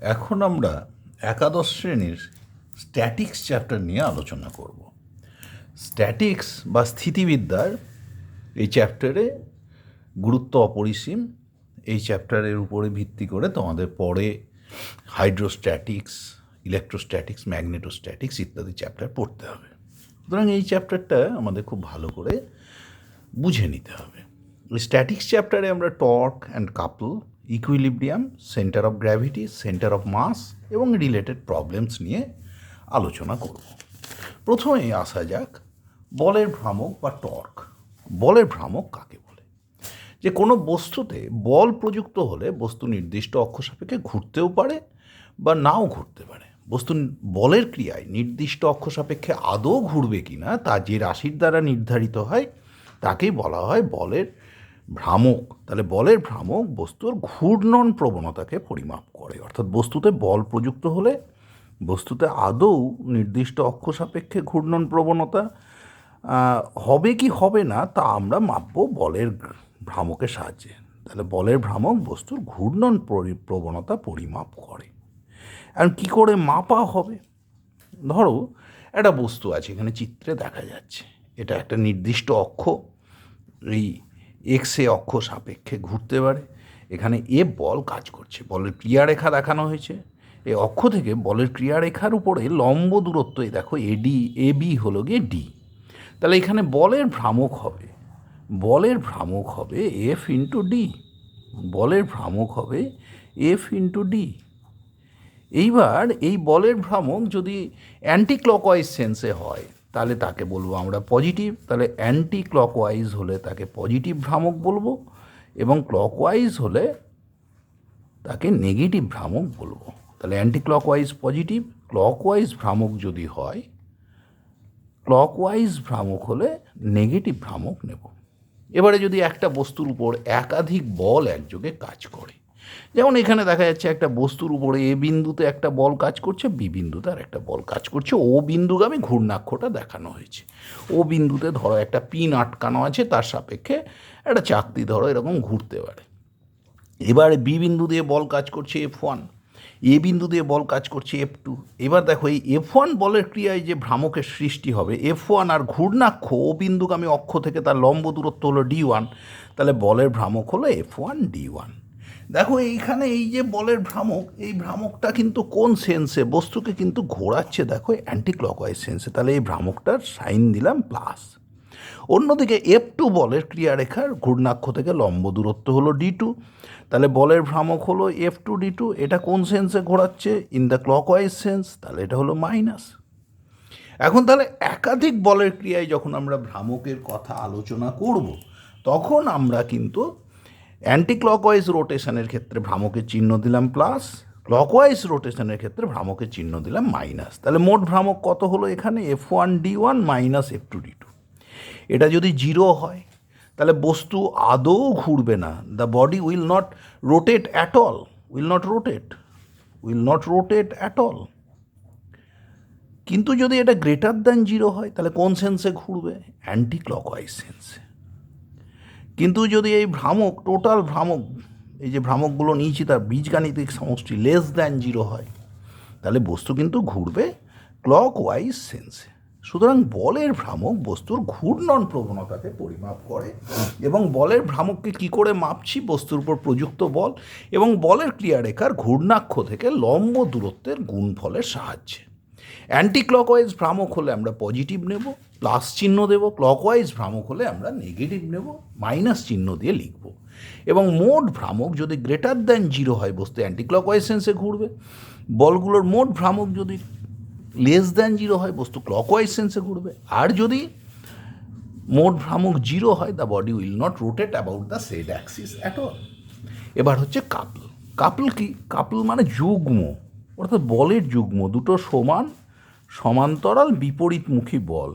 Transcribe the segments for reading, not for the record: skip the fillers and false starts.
এখন আমরা একাদশ শ্রেণীর স্ট্যাটিক্স চ্যাপ্টার নিয়ে আলোচনা করব। স্ট্যাটিক্স বা স্থিতিবিদ্যার এই চ্যাপ্টারে গুরুত্ব অপরিসীম। এই চ্যাপ্টারের উপরে ভিত্তি করে তোমাদের পরে হাইড্রোস্ট্যাটিক্স, ইলেকট্রোস্ট্যাটিক্স, ম্যাগনেটোস্ট্যাটিক্স ইত্যাদি চ্যাপ্টার পড়তে হবে। সুতরাং এই চ্যাপ্টারটা আমাদের খুব ভালো করে বুঝে নিতে হবে। ওই স্ট্যাটিক্স চ্যাপ্টারে আমরা torque and couple, equilibrium, centre of gravity, centre of mass এবং রিলেটেড প্রবলেমস নিয়ে আলোচনা করব। প্রথমে আসা যাক বলের ভ্রামক বা টর্ক। বলের ভ্রামক কাকে বলে? যে কোনো বস্তুতে বল প্রযুক্ত হলে বস্তু নির্দিষ্ট অক্ষ সাপেক্ষে ঘুরতেও পারে বা নাও ঘুরতে পারে। বস্তু বলের ক্রিয়ায় নির্দিষ্ট অক্ষ সাপেক্ষে আদৌ ঘুরবে কি না তা যে রাশির দ্বারা নির্ধারিত হয় তাকেই বলা হয় বলের ভ্রামক। তাহলে বলের ভ্রামক বস্তুর ঘূর্ণন প্রবণতাকে পরিমাপ করে। অর্থাৎ বস্তুতে বল প্রযুক্ত হলে বস্তুতে আদৌ নির্দিষ্ট অক্ষ সাপেক্ষে ঘূর্ণন প্রবণতা হবে কি হবে না তা আমরা মাপব বলের ভ্রামকের সাহায্যে। তাহলে বলের ভ্রামক বস্তুর ঘূর্ণন প্রবণতা পরিমাপ করে। আর কী করে মাপা হবে? ধরো একটা বস্তু আছে, এখানে চিত্রে দেখা যাচ্ছে, এটা একটা নির্দিষ্ট অক্ষ, এই এক্সে অক্ষ সাপেক্ষে ঘুরতে পারে। এখানে এ বল কাজ করছে, বলের ক্রিয়ারেখা দেখানো হয়েছে। এই অক্ষ থেকে বলের ক্রিয়ারেখার উপরে লম্ব দূরত্ব, এই দেখো এডি, এ বি হলো গিয়ে ডি। তাহলে এখানে বলের ভ্রামক হবে, বলের ভ্রামক হবে এফ ইন্টু ডি। বলের ভ্রামক হবে এফ ইন্টু ডি। এইবার এই বলের ভ্রামক যদি অ্যান্টি ক্লকওয়াইজ সেন্সে হয় তাহলে তাকে বলবো আমরা পজিটিভ। তাহলে অ্যান্টি ক্লকওয়াইজ হলে তাকে পজিটিভ ভ্রামক বলবো, এবং ক্লকওয়াইজ হলে তাকে নেগেটিভ ভ্রামক বলবো। তাহলে অ্যান্টি ক্লকওয়াইজ পজিটিভ, ক্লকওয়াইজ ভ্রামক যদি হয়, ক্লকওয়াইজ ভ্রামক হলে নেগেটিভ ভ্রামক নেব। এবারে যদি একটা বস্তুর উপর একাধিক বল একযোগে কাজ করে, যেমন এখানে দেখা যাচ্ছে একটা বস্তুর উপরে এ বিন্দুতে একটা বল কাজ করছে, বি বিন্দুতে আর একটা বল কাজ করছে, ও বিন্দুগামী ঘূর্ণাক্ষটা দেখানো হয়েছে। ও বিন্দুতে ধরো একটা পিন আটকানো আছে, তার সাপেক্ষে একটা চাকতি ধরো এরকম ঘুরতে পারে। এবার বি বিন্দু দিয়ে বল কাজ করছে F1, এ বিন্দু দিয়ে বল কাজ করছে F2। এবার দেখো এই F1 বলের ক্রিয়ায় যে ভ্রামকের সৃষ্টি হবে, F1 আর ঘূর্ণাক্ষ ও বিন্দুগামী অক্ষ থেকে তার লম্ব দূরত্ব হলো D1, তাহলে বলের ভ্রামক হলো F1 D1। দেখো এইখানে এই যে বলের ভ্রামক, এই ভ্রামকটা কিন্তু কোন সেন্সে? বস্তুকে কিন্তু ঘোরাচ্ছে, দেখো অ্যান্টি ক্লকওয়াইজ সেন্সে। তাহলে এই ভ্রামকটার সাইন দিলাম প্লাস। অন্যদিকে F2 বলের ক্রিয়ারেখার ঘূর্ণাক্ষ থেকে লম্ব দূরত্ব হলো D2, তাহলে বলের ভ্রামক হলো F2 D2। এটা কোন সেন্সে ঘোরাচ্ছে? ইন দ্য ক্লকওয়াইজ সেন্স, তাহলে এটা হলো মাইনাস। এখন তাহলে একাধিক বলের ক্রিয়ায় যখন আমরা ভ্রামকের কথা আলোচনা করব, তখন আমরা কিন্তু অ্যান্টি ক্লকওয়াইজ রোটেশনের ক্ষেত্রে ভ্রামকের চিহ্ন দিলাম প্লাস, ক্লকওয়াইজ রোটেশনের ক্ষেত্রে ভ্রামকের চিহ্ন দিলাম মাইনাস। তাহলে মোট ভ্রামক কত হলো এখানে? F1 D1 minus F2 D2। এটা যদি 0 হয় তাহলে বস্তু আদৌ ঘুরবে না, the body will not rotate at all, will not rotate at all. কিন্তু যদি এটা গ্রেটার দ্যান 0 হয় তাহলে কোন সেন্সে ঘুরবে? অ্যান্টি ক্লকওয়াইজ সেন্সে। কিন্তু যদি এই ভ্রামক, টোটাল ভ্রামক, এই যে ভ্রামকগুলো নিয়েছি তার বীজগাণিতিক সমষ্টি লেস দ্যান 0 হয়, তাহলে বস্তু কিন্তু ঘুরবে ক্লকওয়াইজ সেন্সে। সুতরাং বলের ভ্রামক বস্তুর ঘূর্ণন প্রবণতাকে পরিমাপ করে। এবং বলের ভ্রামককে কি করে মাপছি? বস্তুর উপর প্রযুক্ত বল এবং বলের ক্রিয়ারেখার ঘূর্ণাক্ষ থেকে লম্ব দূরত্বের গুণফলের সাহায্যে। অ্যান্টি ক্লকওয়াইজ ভ্রামক হলে আমরা পজিটিভ নেব, প্লাস চিহ্ন দেব। ক্লকওয়াইজ ভ্রামক হলে আমরা নেগেটিভ নেব, মাইনাস চিহ্ন দিয়ে লিখব। এবং মোট ভ্রামক যদি গ্রেটার দ্যান 0 হয়, বস্তু অ্যান্টি ক্লকওয়াইজ সেন্সে ঘুরবে। বলগুলোর মোট ভ্রামক যদি লেস দ্যান 0 হয়, বস্তু ক্লকওয়াইজ সেন্সে ঘুরবে। আর যদি মোট ভ্রামক 0 হয়, the body will not rotate about the shed Axis at all. এবার হচ্ছে কাপল। কাপল কি? কাপল মানে যুগ্ম, অর্থাৎ বলের যুগ্ম, দুটো সমান সমান্তরাল বিপরীতমুখী বল।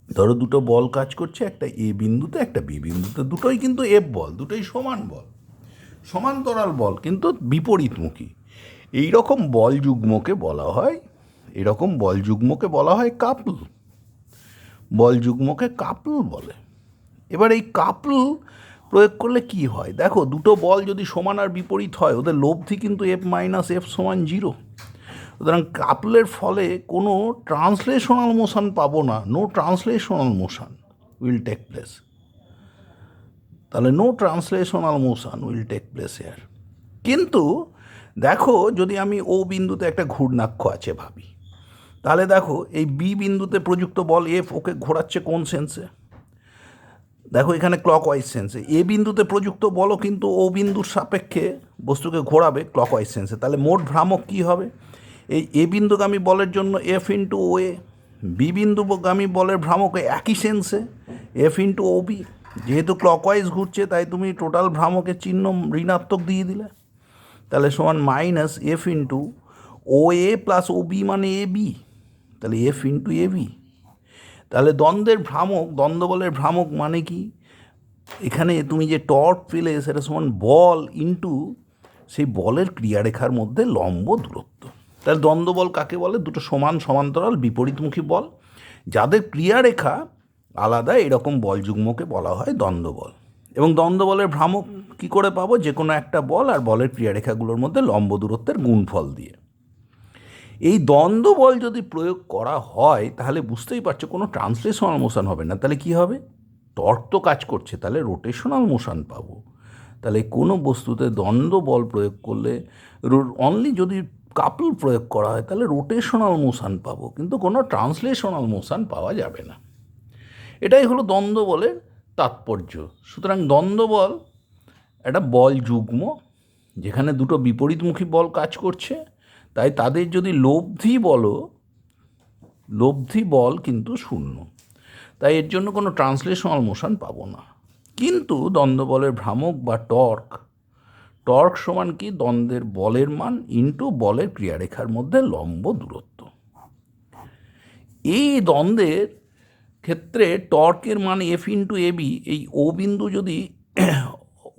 ধরো দুটো বল কাজ করছে, একটা এ বিন্দুতে একটা বি বিন্দুতে, দুটোই কিন্তু এফ বল, দুটোই সমান বল, সমান্তরাল বল কিন্তু বিপরীতমুখী। এইরকম বল যুগ্মকে বলা হয়, এরকম বল যুগ্মকে বলা হয় কাপল। বল যুগ্মকে কাপল বলে। এবার এই কাপল প্রয়োগ করলে কি হয় দেখো, দুটো বল যদি সমান আর বিপরীত হয় ওদের লব্ধি কিন্তু F মাইনাস F সমান 0। সুতরাং কাপলের ফলে কোনো ট্রান্সলেশনাল মোশন পাবো না, no translational motion will take place. তাহলে no translational motion will take place here. কিন্তু দেখো যদি আমি ও বিন্দুতে একটা ঘূর্ণাক্ষ আছে ভাবি, তাহলে দেখো এই বি বিন্দুতে প্রযুক্ত বল এফ ওকে ঘোরাচ্ছে কোন সেন্সে, দেখো এখানে ক্লকওয়াইজ সেন্সে। এ বিন্দুতে প্রযুক্ত বলও কিন্তু ও বিন্দুর সাপেক্ষে বস্তুকে ঘোরাবে ক্লকওয়াইজ সেন্সে। তাহলে মোট ভ্রামক কী হবে, এই এ বিন্দুগামী বলের জন্য এফ ইন্টু ও এ, বি বিন্দুগামী বলের ভ্রামক একই সেন্সে এফ ইন্টু ও বি। যেহেতু ক্লকওয়াইজ ঘুরছে তাই তুমি টোটাল ভ্রামকের চিহ্ন ঋণাত্মক দিয়ে দিলে, তাহলে সমান মাইনাস এফ ইন্টু ও এ প্লাস ও বি মানে এ বি, তাহলে এফ ইন্টু এ বি। তাহলে দ্বন্দ্বের ভ্রামক, দ্বন্দ্ববলের ভ্রামক মানে কি, এখানে তুমি যে টর্ক পেলে সেটা সমান বল ইন্টু সেই বলের ক্রিয়ারেখার মধ্যে লম্ব দূরত্ব। তাহলে দ্বন্দ্ববল কাকে বলে, দুটো সমান সমান্তরাল বিপরীতমুখী বল যাদের ক্রিয়ারেখা আলাদা, এরকম বল যুগ্মকে বলা হয় দ্বন্দ্ববল। এবং দ্বন্দ্ববলের ভ্রামক কী করে পাবো, যে কোনো একটা বল আর বলের ক্রিয়ারেখাগুলোর মধ্যে লম্ব দূরত্বের গুণফল দিয়ে। এই দ্বন্দ্ববল যদি প্রয়োগ করা হয় তাহলে বুঝতেই পারছো কোনো ট্রান্সলেশনাল মোশন হবে না। তাহলে কি হবে, টর্ক তো কাজ করছে, তাহলে রোটেশনাল মোশন পাবো। তাহলে কোনো বস্তুতে দ্বন্দ্ববল প্রয়োগ করলে অনলি যদি কাপল প্রয়োগ করা হয় তাহলে রোটেশনাল মোশন পাবো, কিন্তু কোনো ট্রান্সলেশনাল মোশন পাওয়া যাবে না। এটাই হলো দ্বন্দ্ববলের তাৎপর্য। সুতরাং দ্বন্দ্ববল একটা বল যুগ্ম যেখানে দুটো বিপরীতমুখী বল কাজ করছে, তাই তাদের যদি লব্ধি বলো, লব্ধি বল কিন্তু শূন্য, তাই এর জন্য কোনো ট্রান্সলেশনাল মোশন পাবো না। কিন্তু দ্বন্দ্ববলের ভ্রামক বা টর্ক, টর্ক সমান কি, দ্বন্দ্বের বলের মান ইন্টু বলের ক্রিয়ারেখার মধ্যে লম্ব দূরত্ব। এই দ্বন্দ্বের ক্ষেত্রে টর্কের মান এফ ইন্টু এ বি, এই ও বিন্দু যদি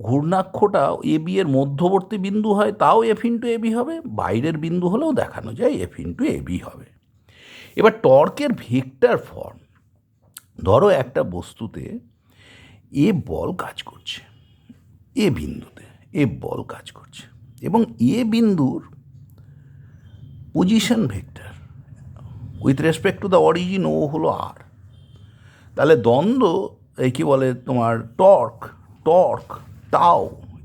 ঘূর্ণাক্ষটা এ বি এর মধ্যবর্তী বিন্দু হয় তাও এফ ইন্টু এ বি হবে, বাইরের বিন্দু হলেও দেখানো যায় এফ ইন্টু এ বি হবে। এবার টর্কের ভেক্টর ফর্ম, ধরো একটা বস্তুতে এ বল কাজ করছে, এ বিন্দুতে এ বল কাজ করছে এবং এ বিন্দুর position vector with respect to the origin O হলো আর। তাহলে দ্বন্দ্ব এই কী বলে তোমার torque, torque tau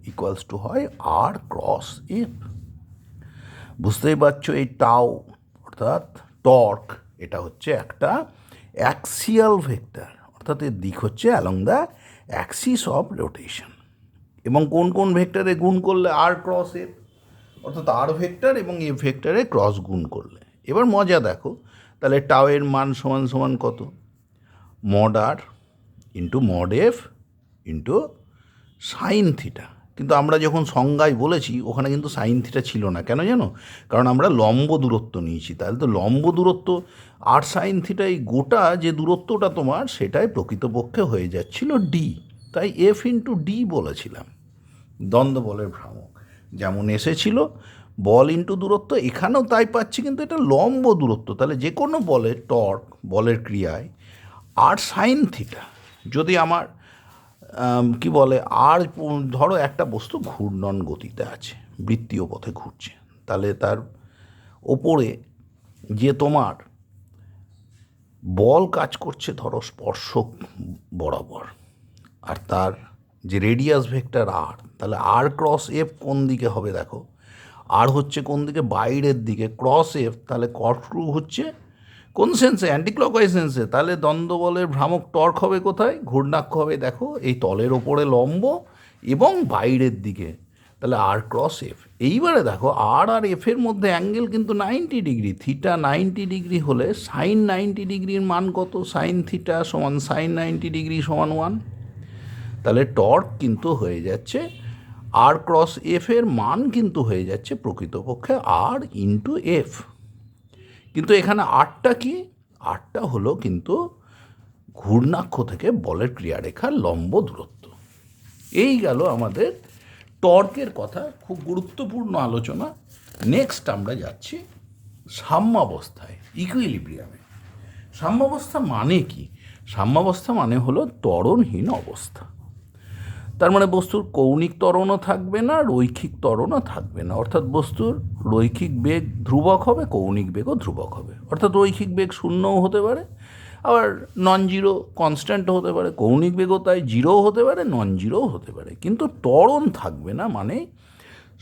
equals to হয় আর ক্রস এফ। বুঝতেই পারছো এই টাও অর্থাৎ টর্ক এটা হচ্ছে একটা অ্যাক্সিয়াল ভেক্টর, অর্থাৎ এর দিক হচ্ছে along the Axis of rotation. এবং কোন কোন ভেক্টরে গুণ করলে আর ক্রস এফ, অর্থাৎ আর ভেক্টর এবং এ ভেক্টরে ক্রস গুণ করলে। এবার মজা দেখো, তাহলে টাও এর মান সমান সমান কত, mod r into mod F into sine theta. কিন্তু আমরা যখন সংজ্ঞায় বলেছি ওখানে কিন্তু সাইন থিটা ছিল না, কেন জানো, কারণ আমরা লম্ব দূরত্ব নিয়েছি। তাহলে তো লম্ব দূরত্ব আর সাইন থিটা এই গোটা যে দূরত্বটা তোমার সেটাই প্রকৃতপক্ষে হয়ে যাচ্ছিল ডি, তাই এফ ইন্টু ডি বলেছিলাম। দ্বন্দ্ববলের ভ্রামক যেমন এসেছিল বল ইন্টু দূরত্ব, এখানেও তাই পাচ্ছি, কিন্তু এটা লম্ব দূরত্ব। তাহলে যে কোনো বলের টর্ক, বলের ক্রিয়ায় আর সাইন থিটা, যদি আমার কি বলে আর ধরো একটা বস্তু ঘূর্ণন গতিতে আছে, বৃত্তীয় পথে ঘুরছে, তাহলে তার ওপরে যে তোমার বল কাজ করছে ধরো স্পর্শক বরাবর, আর তার যে রেডিয়াস ভেক্টর আর, তাহলে আর ক্রস এফ কোন দিকে হবে দেখো, আর হচ্ছে কোন দিকে, বাইরের দিকে, ক্রস এফ তাহলে কট্রু হচ্ছে কোন সেন্সে, অ্যান্টি ক্লকওয়াইজ সেন্সে। তাহলে দ্বন্দ্ববলের ভ্রামক টর্ক হবে কোথায়, ঘূর্ণাক্ষ হবে দেখো এই তলের ওপরে লম্ব এবং বাইরের দিকে, তাহলে আর ক্রস এফ। এইবারে দেখো আর আর এফের মধ্যে অ্যাঙ্গেল কিন্তু 90 ডিগ্রি, থিটা 90 ডিগ্রি হলে সাইন 90 ডিগ্রির মান কত, সাইন থিটা সমান সাইন 90 ডিগ্রি সমান 1। তাহলে টর্ক কিন্তু হয়ে যাচ্ছে আর ক্রস এফের মান কিন্তু হয়ে যাচ্ছে প্রকৃতপক্ষে আর ইন্টু এফ। কিন্তু এখানে আরটা কি, আরটা হলো কিন্তু ঘূর্ণাক্ষ থেকে বলের ক্রিয়ারেখার লম্ব দূরত্ব। এই গেল আমাদের টর্কের কথা, খুব গুরুত্বপূর্ণ আলোচনা। নেক্সট আমরা যাচ্ছি সাম্যাবস্থায়, ইকুইলিব্রিয়ামে। সাম্যাবস্থা মানে কি, সাম্যাবস্থা মানে হলো ত্বরণহীন অবস্থা। তার মানে বস্তুর কৌণিক ত্বরণও থাকবে না, রৈখিক ত্বরণও থাকবে না, অর্থাৎ বস্তুর রৈখিক বেগ ধ্রুবক হবে, কৌণিক বেগও ধ্রুবক হবে। অর্থাৎ রৈখিক বেগ শূন্যও হতে পারে, আবার নন জিরো কনস্ট্যান্টও হতে পারে, কৌণিক বেগও তাই জিরোও হতে পারে, নন জিরোও হতে পারে, কিন্তু ত্বরণ থাকবে না, মানে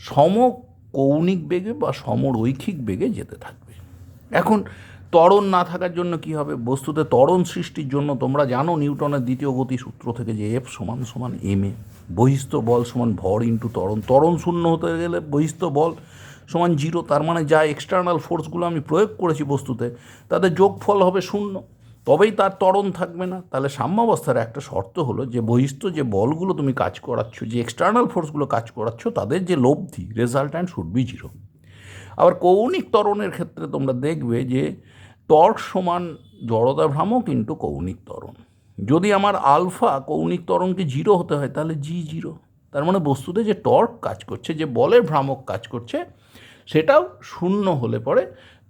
সম কৌণিক বেগে বা সমরৈখিক বেগে যেতে থাকবে। এখন ত্বরণ না থাকার জন্য কি হবে? বস্তুতে ত্বরণ সৃষ্টির জন্য তোমরা জানো নিউটনের দ্বিতীয় গতি সূত্র থেকে যে এফ সমান সমান এম এ, বহিস্থ বল সমান ভর ইন্টু ত্বরণ। ত্বরণ শূন্য হতে গেলে বহিস্থ বল সমান জিরো, তার মানে যা এক্সটার্নাল ফোর্সগুলো আমি প্রয়োগ করেছি বস্তুতে তাদের যোগফল হবে শূন্য, তবেই তার ত্বরণ থাকবে না। তাহলে সাম্যাবস্থার একটা শর্ত হলো যে বহিস্থ যে বলগুলো তুমি কাজ করাচ্ছ, যে এক্সটার্নাল ফোর্সগুলো কাজ করাচ্ছ, তাদের যে লব্ধি রেজাল্ট্যান্ট শুড বি জিরো। আবার কৌণিক ত্বরণের ক্ষেত্রে তোমরা দেখবে যে টর্ক সমান জড়তা ভ্রামক ইন্টু কৌণিক ত্বরণ। যদি আমার আলফা কৌণিক ত্বরণকে জিরো হতে হয় তাহলে জি জিরো, তার মানে বস্তুতে যে টর্ক কাজ করছে, যে বলের ভ্রামক কাজ করছে, সেটাও শূন্য হলে পরে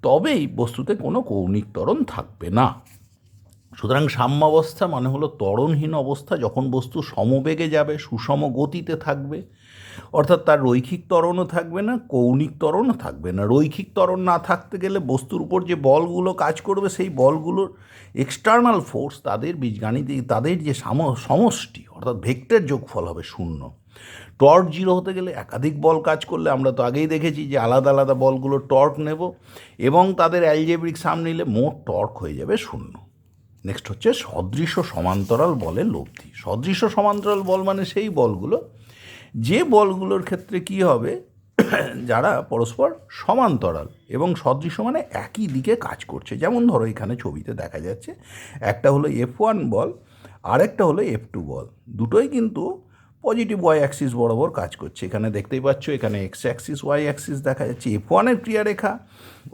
তবেই বস্তুতে কোনো কৌণিক ত্বরণ থাকবে না। সুতরাং সাম্যাবস্থা মানে হলো ত্বরণহীন অবস্থা, যখন বস্তু সমবেগে যাবে, সুষম গতিতে থাকবে, অর্থাৎ তার রৈখিক ত্বরণও থাকবে না, কৌণিক ত্বরণও থাকবে না। রৈখিক ত্বরণ না থাকতে গেলে বস্তুর উপর যে বলগুলো কাজ করবে, সেই বলগুলোর এক্সটার্নাল ফোর্স, তাদের বীজগাণিতিক তাদের যে সমষ্টি অর্থাৎ ভেক্টর যোগফল হবে শূন্য। টর্ক জিরো হতে গেলে একাধিক বল কাজ করলে, আমরা তো আগেই দেখেছি যে আলাদা আলাদা বলগুলোর টর্ক নেব এবং তাদের অ্যালজেব্রিক সাম নিলে মোট টর্ক হয়ে যাবে শূন্য। নেক্সট হচ্ছে সদৃশ সমান্তরাল বলের লব্ধি। সদৃশ সমান্তরাল বল মানে সেই বলগুলো, যে বলগুলোর ক্ষেত্রে কি হবে, যারা পরস্পর সমান্তরাল এবং সদৃশ মানে একই দিকে কাজ করছে। যেমন ধরো এখানে ছবিতে দেখা যাচ্ছে একটা হলো F1 বল, আরেকটা হলো F2 বল, দুটোই কিন্তু পজিটিভ ওয়াই অ্যাক্সিস বরাবর কাজ করছে। এখানে দেখতেই পাচ্ছ, এখানে এক্স অ্যাক্সিস ওয়াই অ্যাক্সিস দেখা যাচ্ছে। F1-এর ক্রিয়ারেখা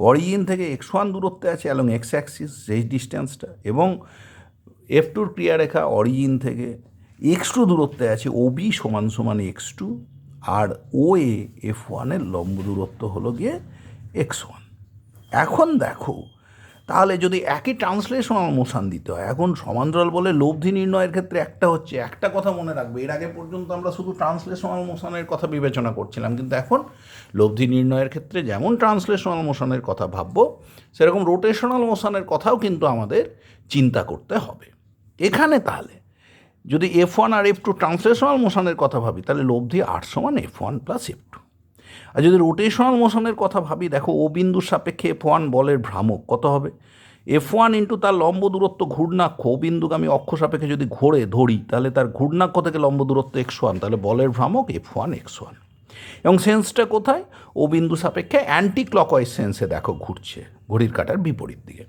অরিজিন থেকে x1 দূরত্বে আছে অ্যালং এক্স অ্যাক্সিস, সেই ডিস্টেন্সটা, এবং F2-র ক্রিয়ারেখা অরিজিন থেকে x2 দূরত্বে আছে, OB সমান সমান x2, আর OA F1-এর লম্ব দূরত্ব হলো গিয়ে x1। এখন দেখো, তাহলে যদি একই ট্রান্সলেশনাল মোশন দিতে হয়, এখন সমান্তরাল বলে লব্ধি নির্ণয়ের ক্ষেত্রে একটা কথা মনে রাখবে, এর আগে পর্যন্ত আমরা শুধু ট্রান্সলেশনাল মোশনের কথা বিবেচনা করছিলাম, কিন্তু এখন লব্ধি নির্ণয়ের ক্ষেত্রে যেমন ট্রান্সলেশনাল মোশনের কথা ভাববো, সেরকম রোটেশনাল মোশনের কথাও কিন্তু আমাদের চিন্তা করতে হবে। এখানে তাহলে যদি F1 আর F2 ট্রান্সলেশনাল মোশনের কথা ভাবি, তাহলে লব্ধি R সমান F1 প্লাস F2। আর যদি রোটেশনাল মোশনের কথা ভাবি, দেখো ও বিন্দুর সাপেক্ষে F1 বলের ভ্রামক কত হবে? F1 ইন্টু তার লম্ব দূরত্ব ঘূর্ণাক্ষ, ও বিন্দুকে আমি অক্ষ সাপেক্ষে যদি ধরি, তাহলে তার ঘূর্ণাক্ষ থেকে লম্ব দূরত্ব x1, তাহলে বলের ভ্রামক F1 x1। এবং সেন্সটা কোথায়? ও বিন্দু সাপেক্ষে অ্যান্টি ক্লকওয়াইজ সেন্সে দেখো ঘুরছে, ঘড়ির কাঁটার বিপরীত দিকে।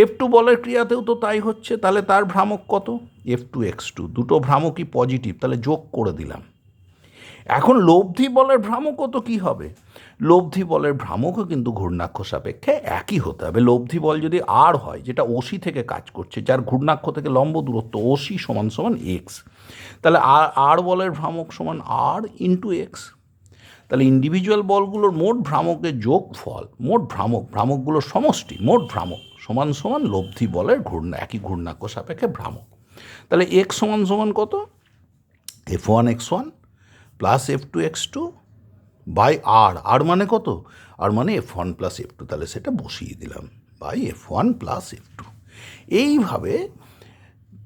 F2 বলের ক্রিয়াতেও তো তাই হচ্ছে, তাহলে তার ভ্রামক কত? F2 x2, দুটো ভ্রামকই পজিটিভ, তাহলে যোগ করে দিলাম। এখন লব্ধি বলের ভ্রামকও তো কী হবে? লব্ধি বলের ভ্রামকও কিন্তু ঘূর্ণাক্ষ সাপেক্ষে একই হতে হবে। লব্ধি বল যদি আর হয়, যেটা ওসি থেকে কাজ করছে, যার ঘূর্ণাক্ষ থেকে লম্ব দূরত্ব ওসি সমান সমান এক্স, তাহলে আর বলের ভ্রামক সমান আর ইন্টু এক্স। তাহলে ইন্ডিভিজুয়াল বলগুলোর মোট ভ্রামকের যোগফল, ভ্রামকগুলোর সমষ্টি, মোট ভ্রামক সমান সমান লব্ধি বলের একই ঘূর্ণাক্ষ সাপেক্ষে ভ্রামক। তাহলে এক্স সমান সমান কত? F1 x1 plus F2 x2 by আর মানে কত? আর মানে F1 প্লাস F2, তাহলে সেটা বসিয়ে দিলাম বাই F1 প্লাস F2। এইভাবে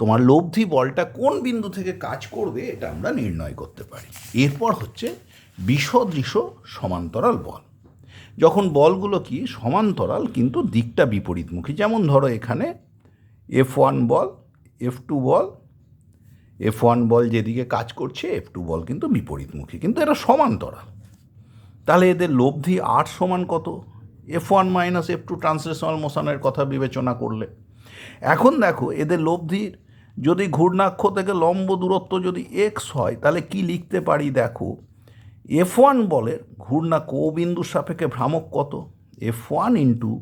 তোমার লব্ধি বলটা কোন বিন্দু থেকে কাজ করবে এটা আমরা নির্ণয় করতে পারি। এরপর হচ্ছে বিসদৃশ সমান্তরাল বল। যখন বলগুলো কি সমান্তরাল কিন্তু দিকটা বিপরীতমুখী, যেমন ধরো এখানে F1 বল, F2 বল, F1 বল যেদিকে কাজ করছে, F2 বল কিন্তু বিপরীতমুখী, কিন্তু এটা সমান্তরাল। তাহলে এদের লব্ধি আর সমান কত? F1 মাইনাস F2 ট্রান্সলেশনাল মোশনের কথা বিবেচনা করলে। এখন দেখো এদের লব্ধির যদি ঘূর্ণাক্ষ থেকে লম্ব দূরত্ব যদি x হয়, তাহলে কি লিখতে পারি? দেখো F1 বলের ঘূর্ণাক্ষ ও বিন্দুর সাপেক্ষে ভ্রামক কত? F1 ইন্টু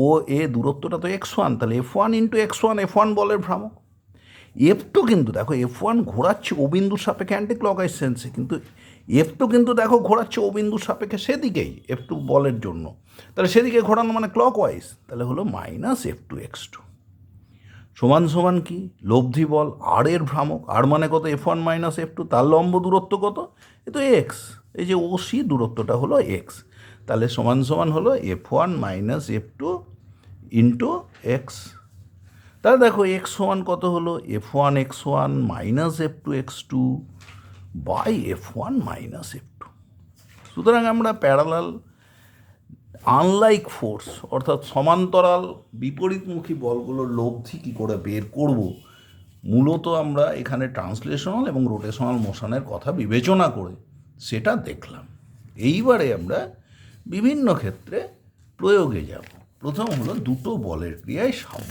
ও এ দূরত্বটা তো x1, তাহলে F1 ইন্টু x1 F1 বলের ভ্রামক। F2 কিন্তু দেখো F1 ঘোরাচ্ছে ও বিন্দুর সাপেক্ষে অ্যান্টি ক্লকওয়াইজ সেন্সে, কিন্তু F2 কিন্তু দেখো ঘোরাচ্ছে ও বিন্দুর সাপেক্ষে সেদিকেই F2 বলের জন্য, তাহলে সেদিকে ঘোরানো মানে ক্লকওয়াইজ, তাহলে হলো মাইনাস F2 x2। সমান সমান কি লব্ধি বল আর এর ভ্রামক, আর মানে কত F1 মাইনাস F2, তার লম্ব দূরত্ব কত, এ তো এক্স, এই যে ওসি দূরত্বটা হলো এক্স, তাহলে সমান সমান হলো F1 minus F2 into X. তাহলে দেখো এক্স সমান কত হলো F1 x1 minus F2 x2 by F1 minus F2। সুতরাং আমরা প্যারালাল আনলাইক ফোর্স অর্থাৎ সমান্তরাল বিপরীতমুখী বলগুলোর লব্ধি কী করে বের করব, মূলত আমরা এখানে ট্রান্সলেশনাল এবং রোটেশনাল মোশনের কথা বিবেচনা করে সেটা দেখলাম। এইবারে আমরা বিভিন্ন ক্ষেত্রে প্রয়োগে যাব। প্রথম হলো দুটো বলের ক্রিয়ায় সাম্য।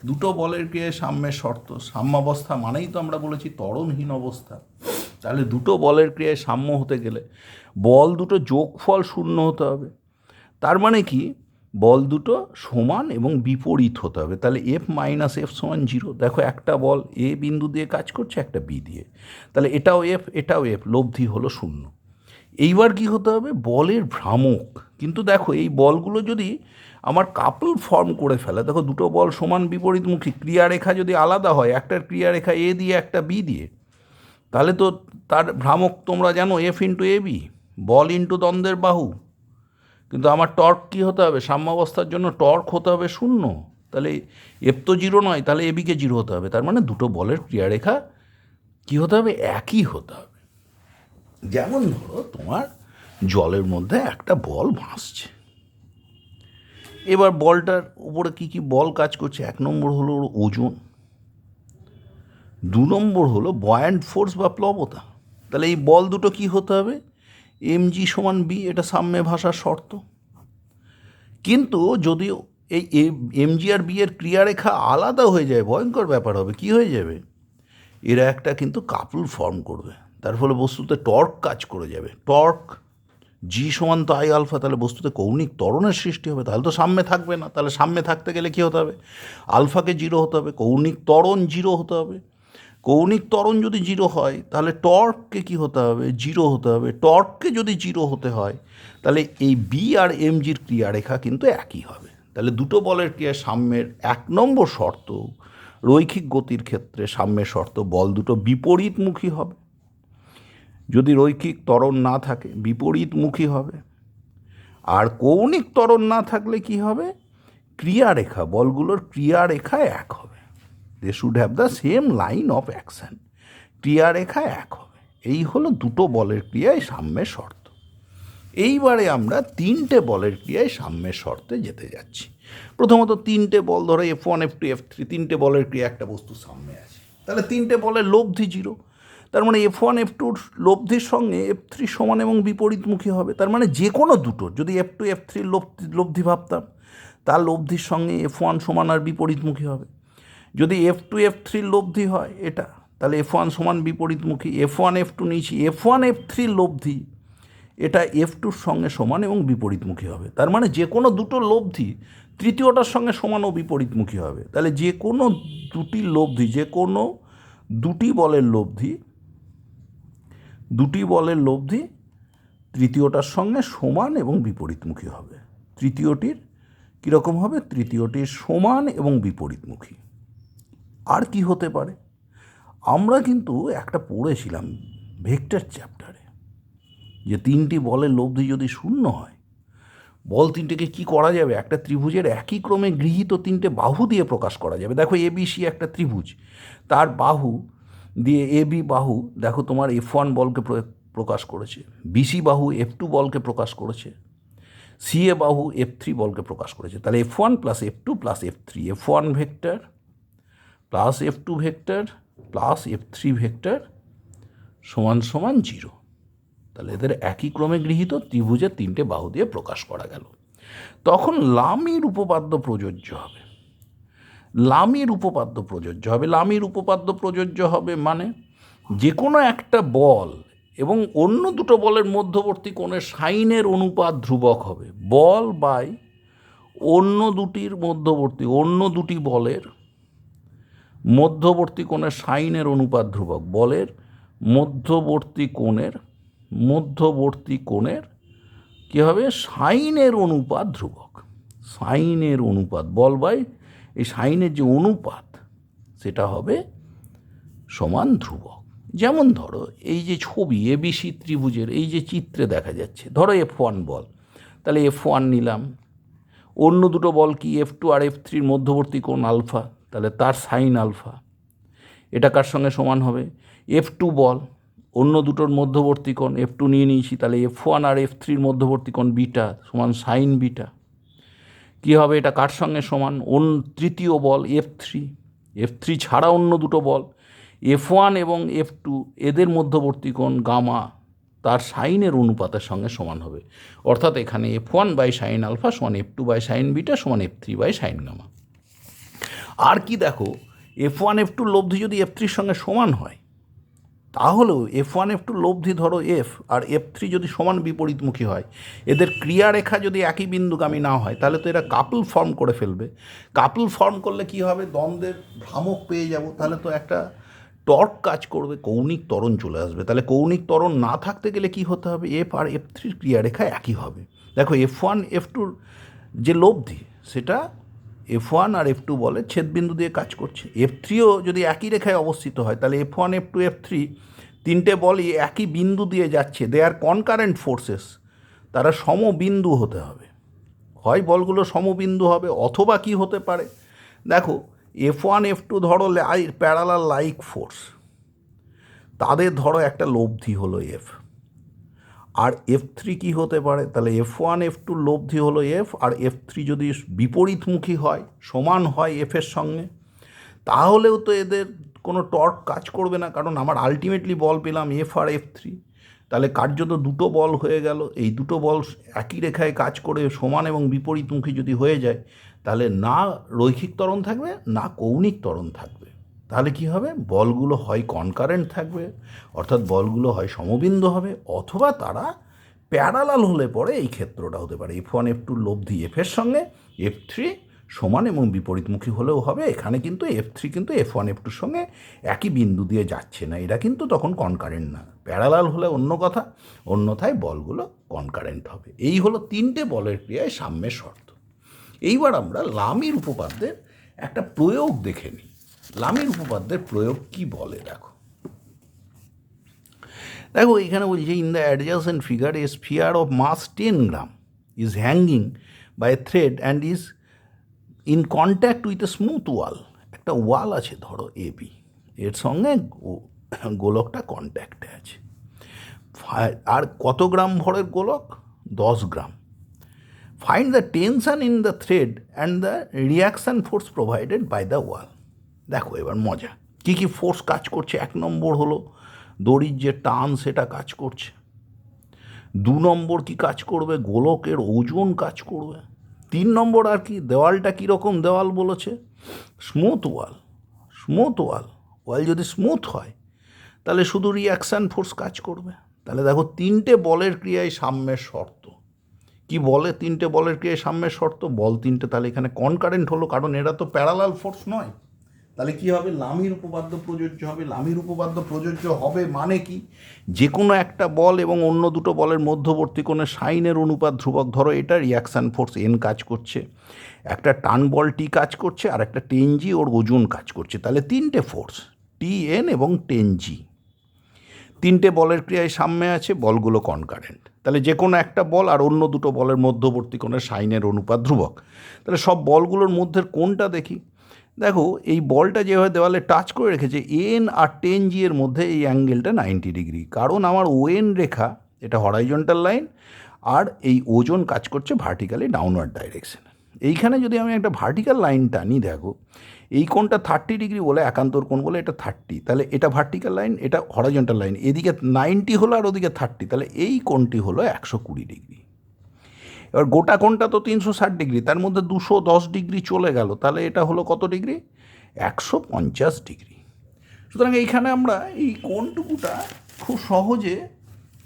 দুটো বলের ক্রিয়ায় সাম্যের শর্ত, সাম্যাবস্থা মানেই তো আমরা বলেছি ত্বরণহীন অবস্থা। তাহলে দুটো বলের ক্রিয়ায় সাম্য হতে গেলে বল দুটো যোগফল শূন্য হতে হবে। তার মানে কি বল দুটো সমান এবং বিপরীত হতে হবে। তাহলে এফ মাইনাস এফ সমান 0। দেখো একটা বল এ বিন্দু দিয়ে কাজ করছে, একটা বি দিয়ে, তাহলে এটাও এফ এটাও এফ, লব্ধি হলো 0। এইবার কি হতে হবে বলের ভ্রামক। কিন্তু দেখো এই বলগুলো যদি আমার কাপল ফর্ম করে ফেলে, দেখো দুটো বল সমান বিপরীতমুখী, ক্রিয়ারেখা যদি আলাদা হয়, একটার ক্রিয়ারেখা এ দিয়ে একটা বি দিয়ে, তাহলে তো তার ভ্রামক তোমরা জানো F into A B, ball into দ্বন্দ্বের বাহু। কিন্তু আমার টর্ক কী হতে হবে, সাম্যাবস্থার জন্য টর্ক হতে হবে 0। তাহলে এফ তো 0 নয়, তাহলে এবিকে 0 হতে হবে। তার মানে দুটো বলের ক্রিয়ারেখা কী হতে হবে, একই হতে হবে। যেমন ধরো তোমার জলের মধ্যে একটা বল ভাসছে, এবার বলটার উপরে কী কী বল কাজ করছে, 1 নম্বর হলো ওর ওজন, 2 নম্বর হলো বয়ান্ট ফোর্স বা প্লবতা। তাহলে এই বল দুটো কী হতে হবে, mg সমান b, এটা সাম্যে ভাষার শর্ত। কিন্তু যদি এই mg আর b এর ক্রিয়ারেখা আলাদা হয়ে যায়, ভয়ঙ্কর ব্যাপার হবে। কি হয়ে যাবে, এরা একটা কিন্তু কাপল ফর্ম করবে, তার ফলে বস্তুতে টর্ক কাজ করে যাবে। টর্ক জি সমান তো আই আলফা, তাহলে বস্তুতে কৌণিক ত্বরণের সৃষ্টি হবে। তাহলে তো সাম্যে থাকবে না, তাহলে সাম্যে থাকতে গেলে কী হতে হবে, আলফাকে 0 হতে হবে, কৌণিক ত্বরণ 0 হতে হবে। কৌণিক ত্বরণ যদি 0 হয় তাহলে টর্ককে কী হতে হবে, 0 হতে হবে। টর্ককে যদি 0 হতে হয় তাহলে এই বি আর এমজির ক্রিয়ারেখা কিন্তু একই হবে। তাহলে দুটো বলের ক্রিয়া সাম্যের 1 নম্বর শর্ত, রৈখিক গতির ক্ষেত্রে সাম্যের শর্ত, বল দুটো বিপরীতমুখী হবে। যদি রৈখিক ত্বরণ না থাকে বিপরীতমুখী হবে। আর কৌণিক ত্বরণ না থাকলে কি হবে, ক্রিয়ারেখা, বলগুলোর ক্রিয়ারেখা এক হবে। They should have the same line of action, ক্রিয়ারেখা এক হবে। এই হলো দুটো বলের ক্রিয়ায় সাম্যের শর্ত। এইবারে আমরা 3টে বলের ক্রিয়ায় সাম্যের শর্তে যেতে যাচ্ছি। প্রথমত 3টে বল, ধরো F1 F2 F3, 3টে বলের ক্রিয়া একটা বস্তু সাম্যে আছে, তাহলে 3টে বলের লব্ধি 0। তার মানে F1 F2 লব্ধির সঙ্গে F3 সমান এবং বিপরীতমুখী হবে। তার মানে যে কোনো দুটোর, যদি F2 F3 লব্ধি ভাবতাম, তার লব্ধির সঙ্গে F1 সমান আর বিপরীতমুখী হবে। যদি F2 F3 লব্ধি হয় এটা, তাহলে F1 সমান বিপরীতমুখী। F1 F2 নিয়েছি, F1 F3 লব্ধি এটা F2 সঙ্গে সমান এবং বিপরীতমুখী হবে। তার মানে যে কোনো দুটো লব্ধি তৃতীয়টার সঙ্গে সমান ও বিপরীতমুখী হবে। তাহলে যে কোনো দুটি লব্ধি, যে কোনো দুটি বলের লব্ধি, দুটি বলের লব্ধি তৃতীয়টার সঙ্গে সমান এবং বিপরীতমুখী হবে। তৃতীয়টির কীরকম হবে, তৃতীয়টির সমান এবং বিপরীতমুখী। আর কি হতে পারে, আমরা কিন্তু একটা পড়েছিলাম ভেক্টর চ্যাপ্টারে, যে 3টি বলের লব্ধি যদি 0 হয়, বল 3টেকে কী করা যাবে, একটা ত্রিভুজের একই ক্রমে গৃহীত 3টে বাহু দিয়ে প্রকাশ করা যাবে। দেখো এবিসি একটা ত্রিভুজ, তার বাহু দিয়ে এবি বাহু দেখো তোমার F1 বলকে প্রকাশ করেছে, বিসি বাহু F2 বলকে প্রকাশ করেছে, সিএ বাহু F3 বলকে প্রকাশ করেছে। তাহলে F1 plus F2 plus F3, F1 vector plus F2 vector plus F3 vector সমান সমান 0। তাহলে এদের একই ক্রমে গৃহীত ত্রিভুজের 3টে বাহু দিয়ে প্রকাশ করা গেল। তখন লামির উপপাদ্য প্রযোজ্য হবে। লামির উপপাদ্য প্রযোজ্য হবে। লামির উপপাদ্য প্রযোজ্য হবে মানে যে কোনো একটা বল এবং অন্য দুটো বলের মধ্যবর্তী কোণের সাইনের অনুপাত ধ্রুবক হবে। বল বাই অন্য দুটির মধ্যবর্তী, অন্য দুটি বলের মধ্যবর্তী কোণের সাইনের অনুপাত ধ্রুবক। বলের মধ্যবর্তী কোণের কী হবে, সাইনের অনুপাত ধ্রুবক। সাইনের অনুপাত, বল বাই এই সাইনের যে অনুপাত, সেটা হবে সমান ধ্রুবক। যেমন ধরো এই যে ছবি এবিসি ত্রিভুজের এই যে চিত্রে দেখা যাচ্ছে, ধরো F1 বল, তাহলে F1 নিলাম। অন্য দুটো বল কি F2 আর F3 মধ্যবর্তী কোণ আলফা, তাহলে তার সাইন আলফা, এটা কার সঙ্গে সমান হবে? F2 বল, অন্য দুটোর মধ্যবর্তী কোণ F2 নিয়ে নিয়েছি, তাহলে F1 আর F3 মধ্যবর্তী কোণ বিটা সমান সাইন বিটা। কী হবে এটা কার সঙ্গে সমান? তৃতীয় বল F3 ছাড়া অন্য দুটো বল F1 এবং F2 এদের মধ্যবর্তী কোণ গামা তার সাইনের অনুপাতের সঙ্গে সমান হবে। অর্থাৎ এখানে F1 বাই সাইন আলফা সমান F2 বাই সাইন বিটা সমান F3 বাই সাইন গামা। আর কি দেখো, F1 F2 লব্ধি যদি F3 সঙ্গে সমান হয়, তাহলেও F1 F2 লব্ধি ধরো F আর F3 যদি সমান বিপরীতমুখী হয়, এদের ক্রিয়ারেখা যদি একই বিন্দুগামী না হয়, তাহলে তো এরা কাপল ফর্ম করে ফেলবে। কাপল ফর্ম করলে কি হবে? দ্বন্দ্বের ভ্রামক পেয়ে যাব, তাহলে তো একটা টর্ক কাজ করবে, কৌণিক ত্বরণ চলে আসবে। তাহলে কৌণিক ত্বরণ না থাকতে গেলে কি হতে হবে? F আর F3 ক্রিয়ারেখা একই হবে। দেখো F1 F2 যে লব্ধি সেটা F1 আর F2 বলে ছেদবিন্দু দিয়ে কাজ করছে। F3ও যদি একই রেখায় অবস্থিত হয়, তাহলে F1 F2 F3 তিনটে বলই একই বিন্দু দিয়ে যাচ্ছে, দে আর কনকারেন্ট ফোর্সেস, তারা সমবিন্দু হতে হবে। হয় বলগুলো সমবিন্দু হবে, অথবা কি হতে পারে? দেখো F1 F2 ধরো প্যারালাল লাইক ফোর্স, তাদের ধরো একটা লব্ধি হলো F, আর F3 কি হতে পারে? তাহলে F1 F2 লব্ধি হলো F, আর F3 যদি বিপরীতমুখী হয়, সমান হয় F এর সঙ্গে, তাহলেও তো এদের কোনো টর্ক কাজ করবে না, কারণ আমার আলটিমেটলি বল পেলাম F আর F3। তাহলে কার্যত দুটো বল হয়ে গেল। এই দুটো বল একই রেখায় কাজ করে সমান এবং বিপরীতমুখী যদি হয়ে যায়, তাহলে না রৈখিক ত্বরণ থাকবে না কৌণিক ত্বরণ থাকবে। তাহলে কি হবে? বলগুলো হয় কনকারেন্ট থাকবে, অর্থাৎ বলগুলো হয় সমবিন্দু হবে, অথবা তারা প্যারালাল হলে পরে এই ক্ষেত্রটা হতে পারে F1 F2 লব্ধি F এর সঙ্গে F3 সমান এবং বিপরীতমুখী হলেও হবে। এখানে কিন্তু F3 কিন্তু F1 F2 এর সঙ্গে একই বিন্দু দিয়ে যাচ্ছে না, এরা কিন্তু তখন কনকারেন্ট না। প্যারালাল হলে অন্য কথা, অন্যথায় বলগুলো কনকারেন্ট হবে। এই হলো তিনটে বলের ক্রিয়ায় সাম্যের শর্ত। এইবার আমরা লামির উপপাদ্যের একটা প্রয়োগ দেখে নিই। লামির উপপাদ্যের প্রয়োগ কি বলে দেখো। দেখো এখানে বলছে, in the adjacent figure a sphere of mass 10 gram is hanging by a thread and is in contact with a smooth wall. একটা ওয়াল আছে ধরো AB, এর সঙ্গে গোলকটা কন্ট্যাক্টে আছে। আর কত গ্রাম ভরের গোলক? 10 gram. Find the tension in the thread and the reaction force provided by the wall. দেখো এবার মজা, কী কী ফোর্স কাজ করছে? 1 নম্বর হলো দড়ির যে টান সেটা কাজ করছে। 2 নম্বর কি কাজ করবে? গোলকের ওজন কাজ করবে। 3 নম্বর আর কি, দেওয়ালটা কীরকম দেওয়াল বলেছে? স্মুথ ওয়াল। ওয়াল যদি স্মুথ হয় তাহলে শুধু রিয়াকশান ফোর্স কাজ করবে। তাহলে দেখো তিনটে বলের ক্রিয়ায় সাম্যের শর্ত। কি বলে তিনটে বলের ক্রিয়ায় সাম্যের শর্ত? বল তিনটে তাহলে এখানে কনকারেন্ট হলো, কারণ এরা তো প্যারালাল ফোর্স নয়। তাহলে কি হবে? লামির উপপাদ্য প্রযোজ্য হবে। লামির উপপাদ্য প্রযোজ্য হবে মানে কি? যে কোনো একটা বল এবং অন্য দুটো বলের মধ্যবর্তী কোণে সাইনের অনুপাত ধ্রুবক। ধরো এটা রিয়াকশান ফোর্স N কাজ করছে, একটা টান বল T কাজ করছে, আর একটা টেন G ওর ওজন কাজ করছে। তাহলে তিনটে ফোর্স TN এবং টেন G, তিনটে বলের ক্রিয়ায় সাম্যে আছে, বলগুলো কনকারেন্ট। তাহলে যে কোনো একটা বল আর অন্য দুটো বলের মধ্যবর্তী কোণে সাইনের অনুপাত ধ্রুবক। তাহলে সব বলগুলোর মধ্যে কোনটা দেখি। দেখো এই বলটা যেভাবে দেওয়ালে টাচ করে রেখেছে, N আর টেন G এর মধ্যে এই অ্যাঙ্গেলটা 90 ডিগ্রি, কারণ আমার ON রেখা এটা হরাইজন্টাল লাইন, আর এই ওজন কাজ করছে ভার্টিক্যালি ডাউনওয়ার্ড ডাইরেকশনে। এইখানে যদি আমি একটা ভার্টিক্যাল লাইন টানি, দেখো এই কোণটা 30 ডিগ্রি বলে, একান্তর কোণ বলে এটা 30, তাহলে এটা ভার্টিক্যাল লাইন, এটা হরাইজন্টাল লাইন, এদিকে 90 হলো আর ওদিকে 30, তাহলে এই কোণটি হলো 120 ডিগ্রি। এবার গোটা কোণটা তো 360 ডিগ্রি, তার মধ্যে 210 ডিগ্রি চলে গেল, তাহলে এটা হলো কত ডিগ্রি? 150 ডিগ্রি। সুতরাং এইখানে আমরা এই কোণটুকুটা খুব সহজে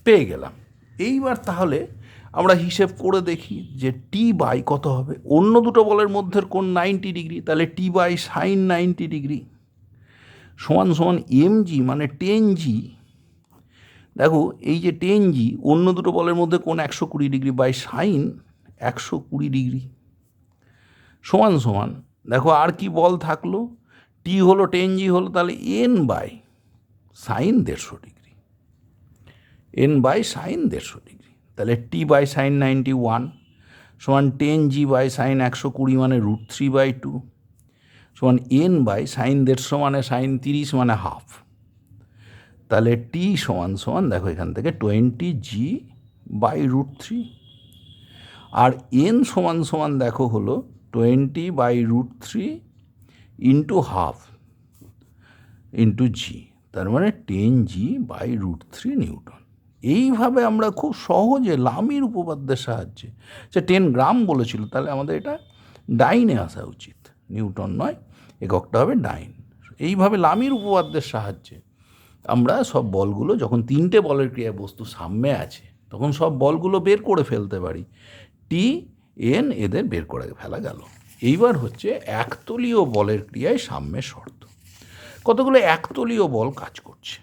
পেয়ে গেলাম। এইবার তাহলে আমরা হিসেব করে দেখি যে টি বাই কত হবে। অন্য দুটো বলের মধ্যে কোণ 90 ডিগ্রি, তাহলে টি বাই সাইন 90 ডিগ্রি সমান সমান mg মানে 10g। দেখো এই যে 10g, অন্য দুটো বলের মধ্যে কোণ 120 ডিগ্রি বাই সাইন 120 ডিগ্রি সমান সমান, দেখো আর কি বল থাকলো? টি হলো 10G হলো তাহলে n by sine 150 degree, n by sine 150 degree, তাহলে টি বাই সাইন 91 সমান 10G বাই সাইন 120 মানে √3/2 সমান n বাই সাইন 150 মানে সাইন 30 মানে হাফ, তাহলে টি সমান সমান দেখো এখান থেকে 20G বাই √3, আর n সমান সমান দেখো হলো 20 বাই √3 ইন্টু হাফ ইন্টু জি, তার মানে 10G বাই √3 নিউটন। এইভাবে আমরা খুব সহজে লামির উপপাদ্যের সাহায্যে, সে 10 গ্রাম বলেছিল তাহলে আমাদের এটা ডাইনে আসা উচিত, নিউটন নয়, এককটা হবে ডাইন। এইভাবে লামির উপপাদ্যের সাহায্যে আমরা সব বলগুলো, যখন 3টে বলের ক্রিয়া বস্তু সাম্যে আছে তখন সব বলগুলো বের করে ফেলতে পারি, টি এন এদের বের করে ফেলা গেল। এইবার হচ্ছে একতলীয় বলের ক্রিয়ায় সাম্যের শর্ত। কতগুলো একতলীয় বল কাজ করছে।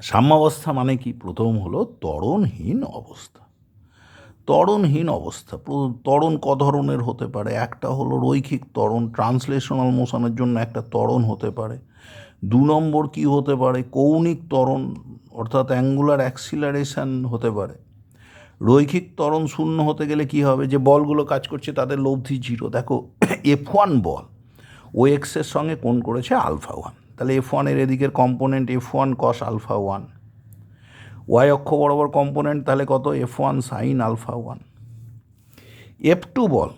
সাম্যাবস্থা মানে কি? প্রথম হলো ত্বরণহীন অবস্থা। ত্বরণহীন অবস্থা, ত্বরণ ক ধরনের হতে পারে? একটা হলো রৈখিক ত্বরণ, ট্রান্সলেশনাল মোশনের জন্য একটা ত্বরণ হতে পারে। 2 নম্বর কি হতে পারে? কৌণিক ত্বরণ, অর্থাৎ অ্যাঙ্গুলার অ্যাক্সিলারেশন হতে পারে। রৈখিক ত্বরণ শূন্য হতে গেলে কি হবে? যে বলগুলো কাজ করছে তাদের লব্ধি 0। দেখো F1 বল ও এক্সের সঙ্গে কোণ করেছে α1, তাহলে F1 এর এদিকের কম্পোনেন্ট F1 cos α1, ওয়াই অক্ষ বরাবর কম্পোনেন্ট তাহলে কত? F1 sin α1। F2 বল,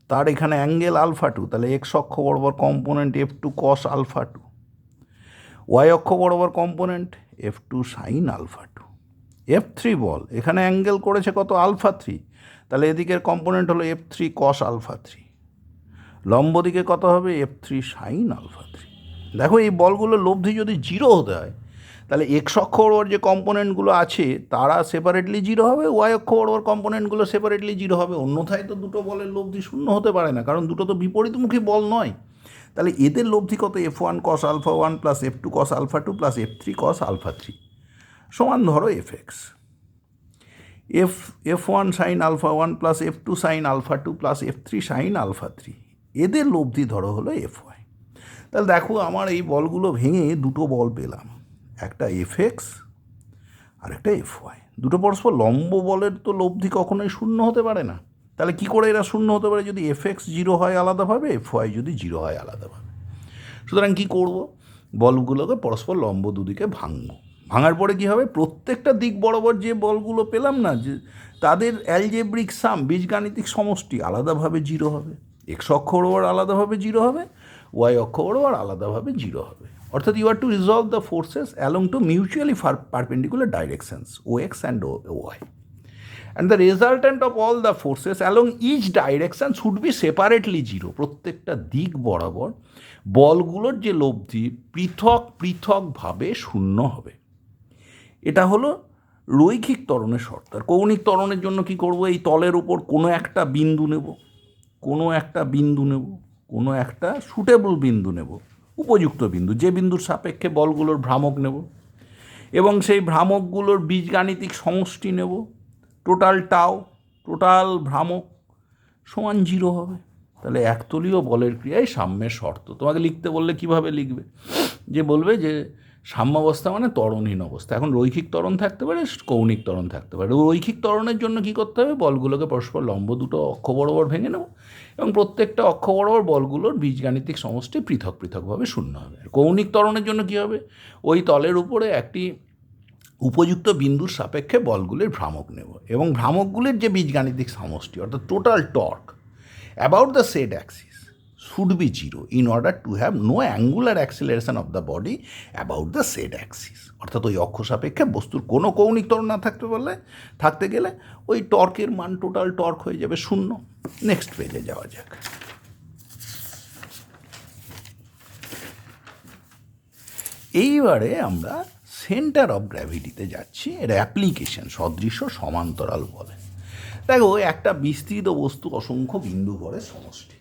তার এখানে অ্যাঙ্গেল α2, তাহলে এক্স অক্ষ বরাবর কম্পোনেন্ট F2 cos α2, ওয়াই অক্ষ বরাবর কম্পোনেন্ট F2 sin α2। F3 বল, এখানে অ্যাঙ্গেল করেছে কত? α3, তাহলে এদিকের কম্পোনেন্ট হলো F3 cos α3, লম্ব দিকে কত হবে? F3 sin α3। দেখো এই বলগুলোর লব্ধি যদি 0 হতে হয় তাহলে এক্স অক্ষ বরাবর যে কম্পোনেন্টগুলো আছে তারা সেপারেটলি 0 হবে, ওয়াই অক্ষ বরাবর কম্পোনেন্টগুলো সেপারেটলি 0 হবে, অন্যথায় তো দুটো বলের লব্ধি শূন্য হতে পারে না, কারণ দুটো তো বিপরীতমুখী বল নয়। তাহলে এদের লব্ধি কত? F1 cos α1 plus F2 cos α2 plus F3 cos α3 সমান ধরো Fx। F1 sin α1 plus F2 sin α2 plus F3 sin α3, এদের লব্ধি ধরো হলো Fy। তাহলে দেখো আমার এই বলগুলো ভেঙে দুটো বল পেলাম, একটা Fx আর একটা Fy। দুটো পরস্পর লম্ব বলের তো লব্ধি কখনোই শূন্য হতে পারে না, তাহলে কি করে এরা শূন্য হতে পারে? যদি Fx 0 হয় আলাদাভাবে, Fy যদি 0 হয় আলাদাভাবে। সুতরাং কি করব? বলগুলোকে পরস্পর লম্ব দুদিকে ভাঙব, ভাঙার পরে কি হবে? প্রত্যেকটা দিক বরাবর যে বলগুলো পেলাম না, যে তাদের অ্যালজেব্রিক সাম, বীজগাণিতিক সমষ্টি আলাদাভাবে 0 হবে, এক্স অক্ষ বরাবর আলাদাভাবে 0 হবে, ওয়াই অক্ষ বরাবর আলাদাভাবে 0 হবে। অর্থাৎ you are to resolve the forces along two mutually perpendicular directions OX and OY, and the resultant of all the forces along each direction should be separately 0। প্রত্যেকটা দিক বরাবর বলগুলোর যে লব্ধি পৃথক পৃথকভাবে শূন্য হবে। এটা হলো রৈখিক ত্বরণের শর্ত। আর কৌণিক ত্বরণের জন্য কি করব? এই তলের উপর কোনো একটা বিন্দু নেব, কোনো একটা সুটেবল বিন্দু নেব, উপযুক্ত বিন্দু, যে বিন্দুর সাপেক্ষে বলগুলোর ভ্রামক নেব, এবং সেই ভ্রামকগুলোর বীজগাণিতিক সমষ্টি নেব, টোটাল ভ্রামক সমান 0 হবে। তাহলে একতলীয় বলের ক্রিয়ায় সাম্যের শর্ত। তোমাকে লিখতে বললে কিভাবে লিখবে? যে বলবে যে সাম্যাবস্থা মানে ত্বরণহীন অবস্থা। এখন রৈখিক ত্বরণ থাকতে পারে, কৌণিক ত্বরণ থাকতে পারে। রৈখিক ত্বরণের জন্য কী করতে হবে? বলগুলোকে পরস্পর লম্ব দুটো অক্ষ বরাবর ভেঙে নেব, এবং প্রত্যেকটা অক্ষ বরাবর বলগুলোর বীজগাণিতিক সমষ্টি পৃথক পৃথকভাবে শূন্য হবে। কৌণিক ত্বরণের জন্য কী হবে? ওই তলের উপরে একটি উপযুক্ত বিন্দুর সাপেক্ষে বলগুলির ভ্রামক নেব, এবং ভ্রামকগুলির যে বীজগাণিতিক সমষ্টি অর্থাৎ total torque about the said axis should be 0 in order to have no angular acceleration of the body about the said axis। অর্থাৎ ওই অক্ষ সাপেক্ষে বস্তুর কোনো কৌণিক ত্বরণ না থাকতে গেলে ওই টর্কের মান, টোটাল টর্ক হয়ে যাবে 0। নেক্সট পেজে যাওয়া যাক। এইবারে আমরা সেন্টার অফ গ্র্যাভিটিতে যাচ্ছি। এর অ্যাপ্লিকেশন সদৃশ্য সমান্তরাল বলে। দেখো একটা বিস্তৃত বস্তু অসংখ্য বিন্দু ভরের সমষ্টি,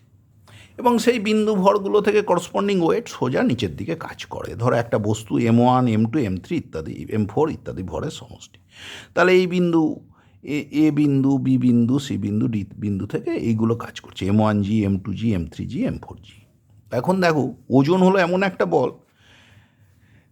এবং সেই বিন্দু ভরগুলো থেকে করসপন্ডিং ওয়েট সোজা নিচের দিকে কাজ করে। ধরো একটা বস্তু M1 M2 M3 ইত্যাদি M4 ইত্যাদি ভরের সমষ্টি। তাহলে এই বিন্দু এ বিন্দু, বি বিন্দু, সি বিন্দু, ডি বিন্দু থেকে এইগুলো কাজ করছে, M1G M2G M3G M4G। এখন দেখো, ওজন হলো এমন একটা বল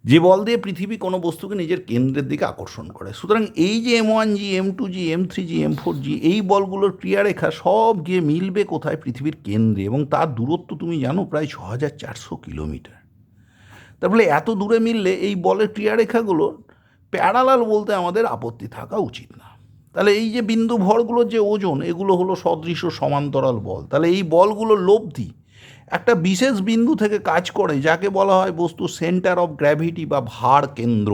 যে বল দিয়ে পৃথিবী কোনো বস্তুকে নিজের কেন্দ্রের দিকে আকর্ষণ করে। সুতরাং এই যে M1G, M2G, M3G, M4G, এই বলগুলোর ক্রিয়ারেখা সব গিয়ে মিলবে কোথায়? পৃথিবীর কেন্দ্রে, এবং তার দূরত্ব তুমি জানো প্রায় 6400 কিলোমিটার। তার ফলে এত দূরে মিললে এই বলের ক্রিয়ারেখাগুলো প্যারালাল বলতে আমাদের আপত্তি থাকা উচিত না। তাহলে এই যে বিন্দু ভরগুলোর যে ওজন, এগুলো হলো সদৃশ সমান্তরাল বল। তাহলে এই বলগুলোর লব্ধি একটা বিশেষ বিন্দু থেকে কাজ করে, যাকে বলা হয় বস্তুর সেন্টার অফ গ্র্যাভিটি বা ভার কেন্দ্র।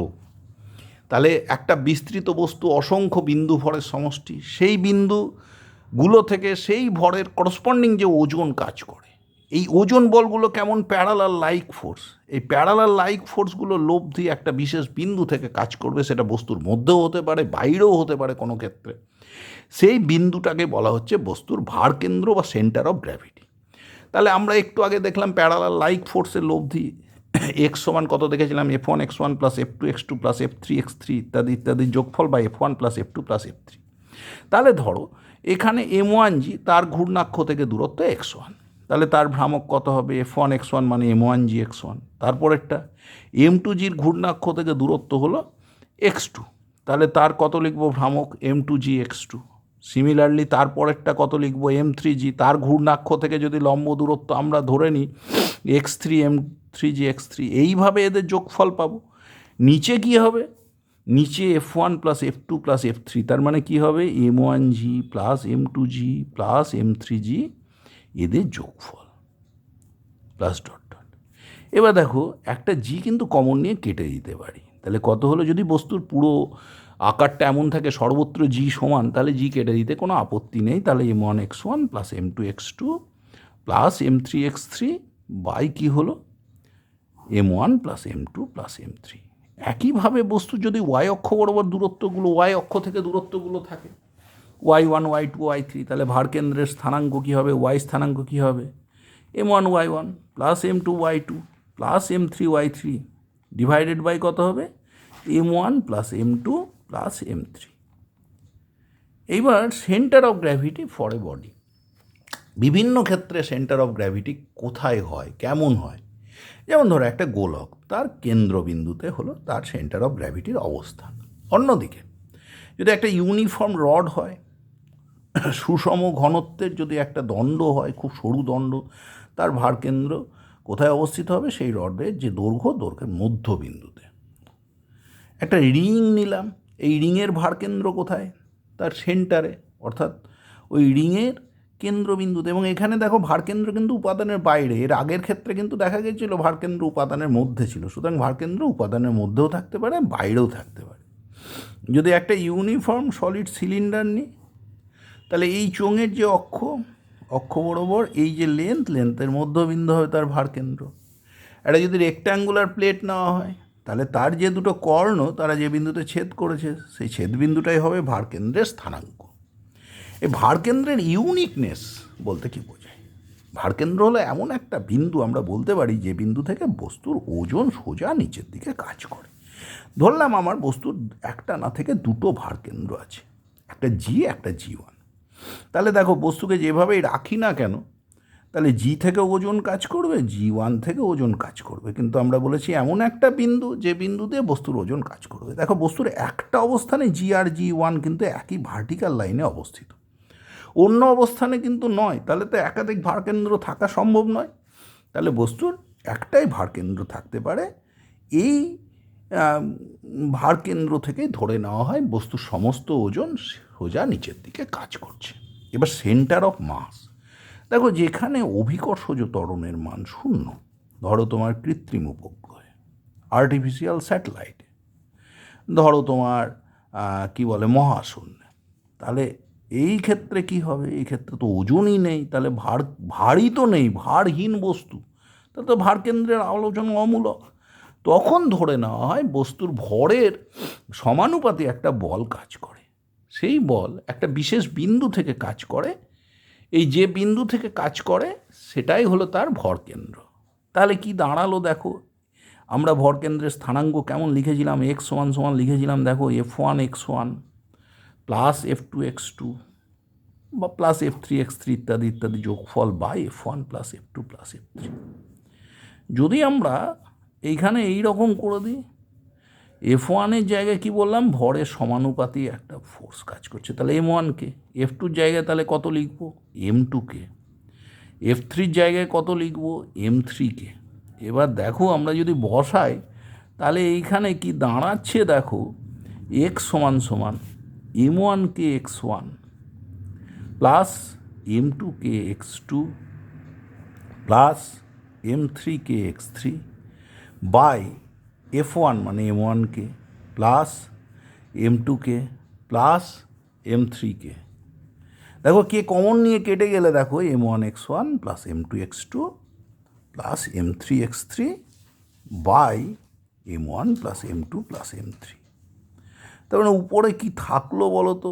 তাহলে একটা বিস্তৃত বস্তু অসংখ্য বিন্দু ভরের সমষ্টি, সেই বিন্দুগুলো থেকে সেই ভরের করসপন্ডিং যে ওজন কাজ করে। এই ওজন বলগুলো কেমন? Parallel like force. এই প্যারালাল লাইক ফোর্সগুলো লব্ধি একটা বিশেষ বিন্দু থেকে কাজ করবে, সেটা বস্তুর মধ্যেও হতে পারে, বাইরেও হতে পারে কোনো ক্ষেত্রে। সেই বিন্দুটাকে বলা হচ্ছে বস্তুর ভার কেন্দ্র বা সেন্টার অফ গ্র্যাভিটি। তাহলে আমরা একটু আগে দেখলাম প্যারালাল লাইক ফোর্সের লব্ধি এক্স সমান কত দেখেছিলাম? F1x1 plus F2x2 plus F3x3 ইত্যাদি ইত্যাদি যোগফল বা F1 plus F2 plus F3। তাহলে ধরো এখানে M1G, তার ঘূর্ণাক্ষ থেকে দূরত্ব x1, তাহলে তার ভ্রামক কত হবে? F1x1 মানে M1G x1। তারপরেরটা M2Gর ঘূর্ণাক্ষ থেকে দূরত্ব হলো x2, তাহলে তার কত লিখবো? ভ্রামক M2G x2। সিমিলারলি তারপরেরটা কত লিখবো? M3G, তার ঘূর্ণাক্ষ থেকে যদি লম্ব দূরত্ব আমরা ধরে নিই x3, M3G x3, এইভাবে এদের যোগফল পাবো। নিচে কী হবে? নিচে F1 plus F2 plus F3, তার মানে কী হবে? M1G plus M2G plus M3G, এদের যোগফল প্লাস ডট ডট। এবার দেখো, একটা জি কিন্তু কমন নিয়ে কেটে দিতে পারি। তাহলে কত হলো? যদি বস্তুর পুরো আকারটা এমন থাকে সর্বত্র জি সমান, তাহলে জি কেটে দিতে কোনো আপত্তি নেই। তাহলে M1x1 plus M2x2 plus M3x3 by কী হলো? M1 plus M2 plus M3। একইভাবে বস্তু যদি ওয়াই অক্ষ বরাবর দূরত্বগুলো, ওয়াই অক্ষ থেকে দূরত্বগুলো থাকে y1, y2, y3, তাহলে ভারকেন্দ্রের স্থানাঙ্ক কী হবে? ওয়াই স্থানাঙ্ক কী হবে? M1 y1 plus M2 y2 plus M3 y3 divided by কত হবে? M1 plus M2 plus M3। এইবার centre of gravity for a body. বিভিন্ন ক্ষেত্রে সেন্টার অফ গ্র্যাভিটি কোথায় হয়, কেমন হয়? যেমন ধরো একটা গোলক, তার কেন্দ্রবিন্দুতে হলো তার সেন্টার অফ গ্র্যাভিটির অবস্থান। অন্যদিকে যদি একটা ইউনিফর্ম রড হয়, সুষম ঘনত্বের যদি একটা দণ্ড হয়, খুব সরু দণ্ড, তার ভারকেন্দ্র কোথায় অবস্থিত হবে? সেই রডের যে দৈর্ঘ্যের মধ্যবিন্দুতে। একটা রিং নিলাম, এই রিংয়ের ভারকেন্দ্র কোথায়? তার সেন্টারে, অর্থাৎ ওই রিংয়ের কেন্দ্রবিন্দুতে। এবং এখানে দেখো ভারকেন্দ্র কিন্তু উপাদানের বাইরে, এর আগের ক্ষেত্রে কিন্তু দেখা গিয়েছিল ভারকেন্দ্র উপাদানের মধ্যে ছিল। সুতরাং ভারকেন্দ্র উপাদানের মধ্যেও থাকতে পারে, বাইরেও থাকতে পারে। যদি একটা ইউনিফর্ম সলিড সিলিন্ডার নিই, তাহলে এই চোঙের যে অক্ষ বরাবর এই যে লেন্থের মধ্যবিন্দু হবে তার ভারকেন্দ্র। একটা যদি রেক্ট্যাঙ্গুলার প্লেট নেওয়া হয়, তাহলে তার যে দুটো কর্ণ তারা যে বিন্দুতে ছেদ করেছে, সেই ছেদবিন্দুটাই হবে ভারকেন্দ্রের স্থানাঙ্ক। এই ভারকেন্দ্রের ইউনিকনেস বলতে কী বোঝায়? ভারকেন্দ্র হলো এমন একটা বিন্দু, আমরা বলতে পারি যে বিন্দু থেকে বস্তুর ওজন সোজা নিচের দিকে কাজ করে। ধরলাম আমার বস্তুর একটা না থেকে দুটো ভারকেন্দ্র আছে, একটা জি, একটা G1। তাহলে দেখো বস্তুকে যেভাবেই রাখি না কেন, তাহলে জি থেকে ওজন কাজ করবে, G1 থেকে ওজন কাজ করবে, কিন্তু আমরা বলেছি এমন একটা বিন্দু যে বিন্দুতে বস্তুর ওজন কাজ করবে। দেখো বস্তুর একটা অবস্থানে জি আর G1 কিন্তু একই ভার্টিক্যাল লাইনে অবস্থিত, অন্য অবস্থানে কিন্তু নয়। তাহলে তো একাধিক ভারকেন্দ্র থাকা সম্ভব নয়। তাহলে বস্তুর একটাই ভারকেন্দ্র থাকতে পারে। এই ভারকেন্দ্র থেকে ধরে নেওয়া হয় বস্তুর সমস্ত ওজন সোজা নিচের দিকে কাজ করছে। এবার সেন্টার অফ মাস, দেখো যেখানে অভিকর্ষজ ত্বরণের মান 0, ধরো তোমার কৃত্রিম উপগ্রহে, আর্টিফিশিয়াল স্যাটেলাইটে, ধরো তোমার কি বলে মহাশূন্যে, তাহলে এই ক্ষেত্রে কি হবে? এই ক্ষেত্রে তো ওজনই নেই, তাহলে ভারই তো নেই, ভারহীন বস্তু, তাহলে তো ভারকেন্দ্রের আলোচনা অমূলক। তখন ধরে নেওয়া হয় বস্তুর ভরের সমানুপাতে একটা বল কাজ করে। সেই বল একটা বিশেষ বিন্দু থেকে কাজ করে, এই যে বিন্দু থেকে কাজ করে সেটাই হলো তার ভরকেন্দ্র। তাহলে কি দাঁড়ালো? দেখো আমরা ভরকেন্দ্রের স্থানাঙ্ক কেমন লিখেছিলাম? এক্স সমান সমান লিখেছিলাম, দেখো F1x1 প্লাস F2x2 বা প্লাস F3x3 ইত্যাদি ইত্যাদি যোগফল by F1 plus F2 plus F3। যদি আমরা এইখানে এই রকম করে দিই, F1-এর জায়গায় কি বললাম, ভরের সমানুপাতি একটা ফোর্স কাজ করছে, তাহলে M1কে, F2-র জায়গায় তাহলে কত লিখব, M2কে, F3-র জায়গায় কত লিখব, M3কে। এবার দেখো আমরা যদি বসাই তাহলে এইখানে কি দাঁড়াচ্ছে, দেখো x সমান সমান M1কে x1 প্লাস M2কে x2 প্লাস M3কে x3 বাই F1 মানে M1কে প্লাস M2কে প্লাস M3কে। দেখো কে কমন নিয়ে কেটে গেলে দেখো M1x1 plus M2x2 plus M3x3 by M1 plus M2 plus M3। তার মানে উপরে কি থাকলো বলো তো,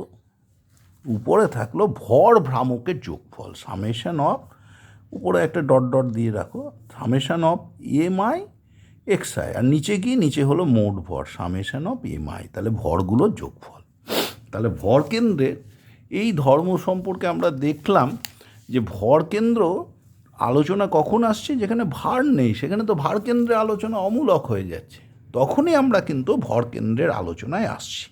উপরে থাকলো ভর ভ্রামকের যোগফল, সামেশন অফ, উপরে একটা ডট ডট দিয়ে রাখো, সামেশন অফ এমআই এক্সআই, আর নিচে কি, নিচে হলো মোট ভর, সামেশন অফ এমআই, তাহলে ভরগুলোর যোগফল। তাহলে ভর কেন্দ্রের এই ধর্ম সম্পর্কে আমরা দেখলাম যে ভর কেন্দ্র আলোচনা কখন আসছে, যেখানে ভার নেই সেখানে তো ভার কেন্দ্রের আলোচনা অমূলক হয়ে যাচ্ছে, তখনই আমরা কিন্তু ভর কেন্দ্রের আলোচনায় আসছি।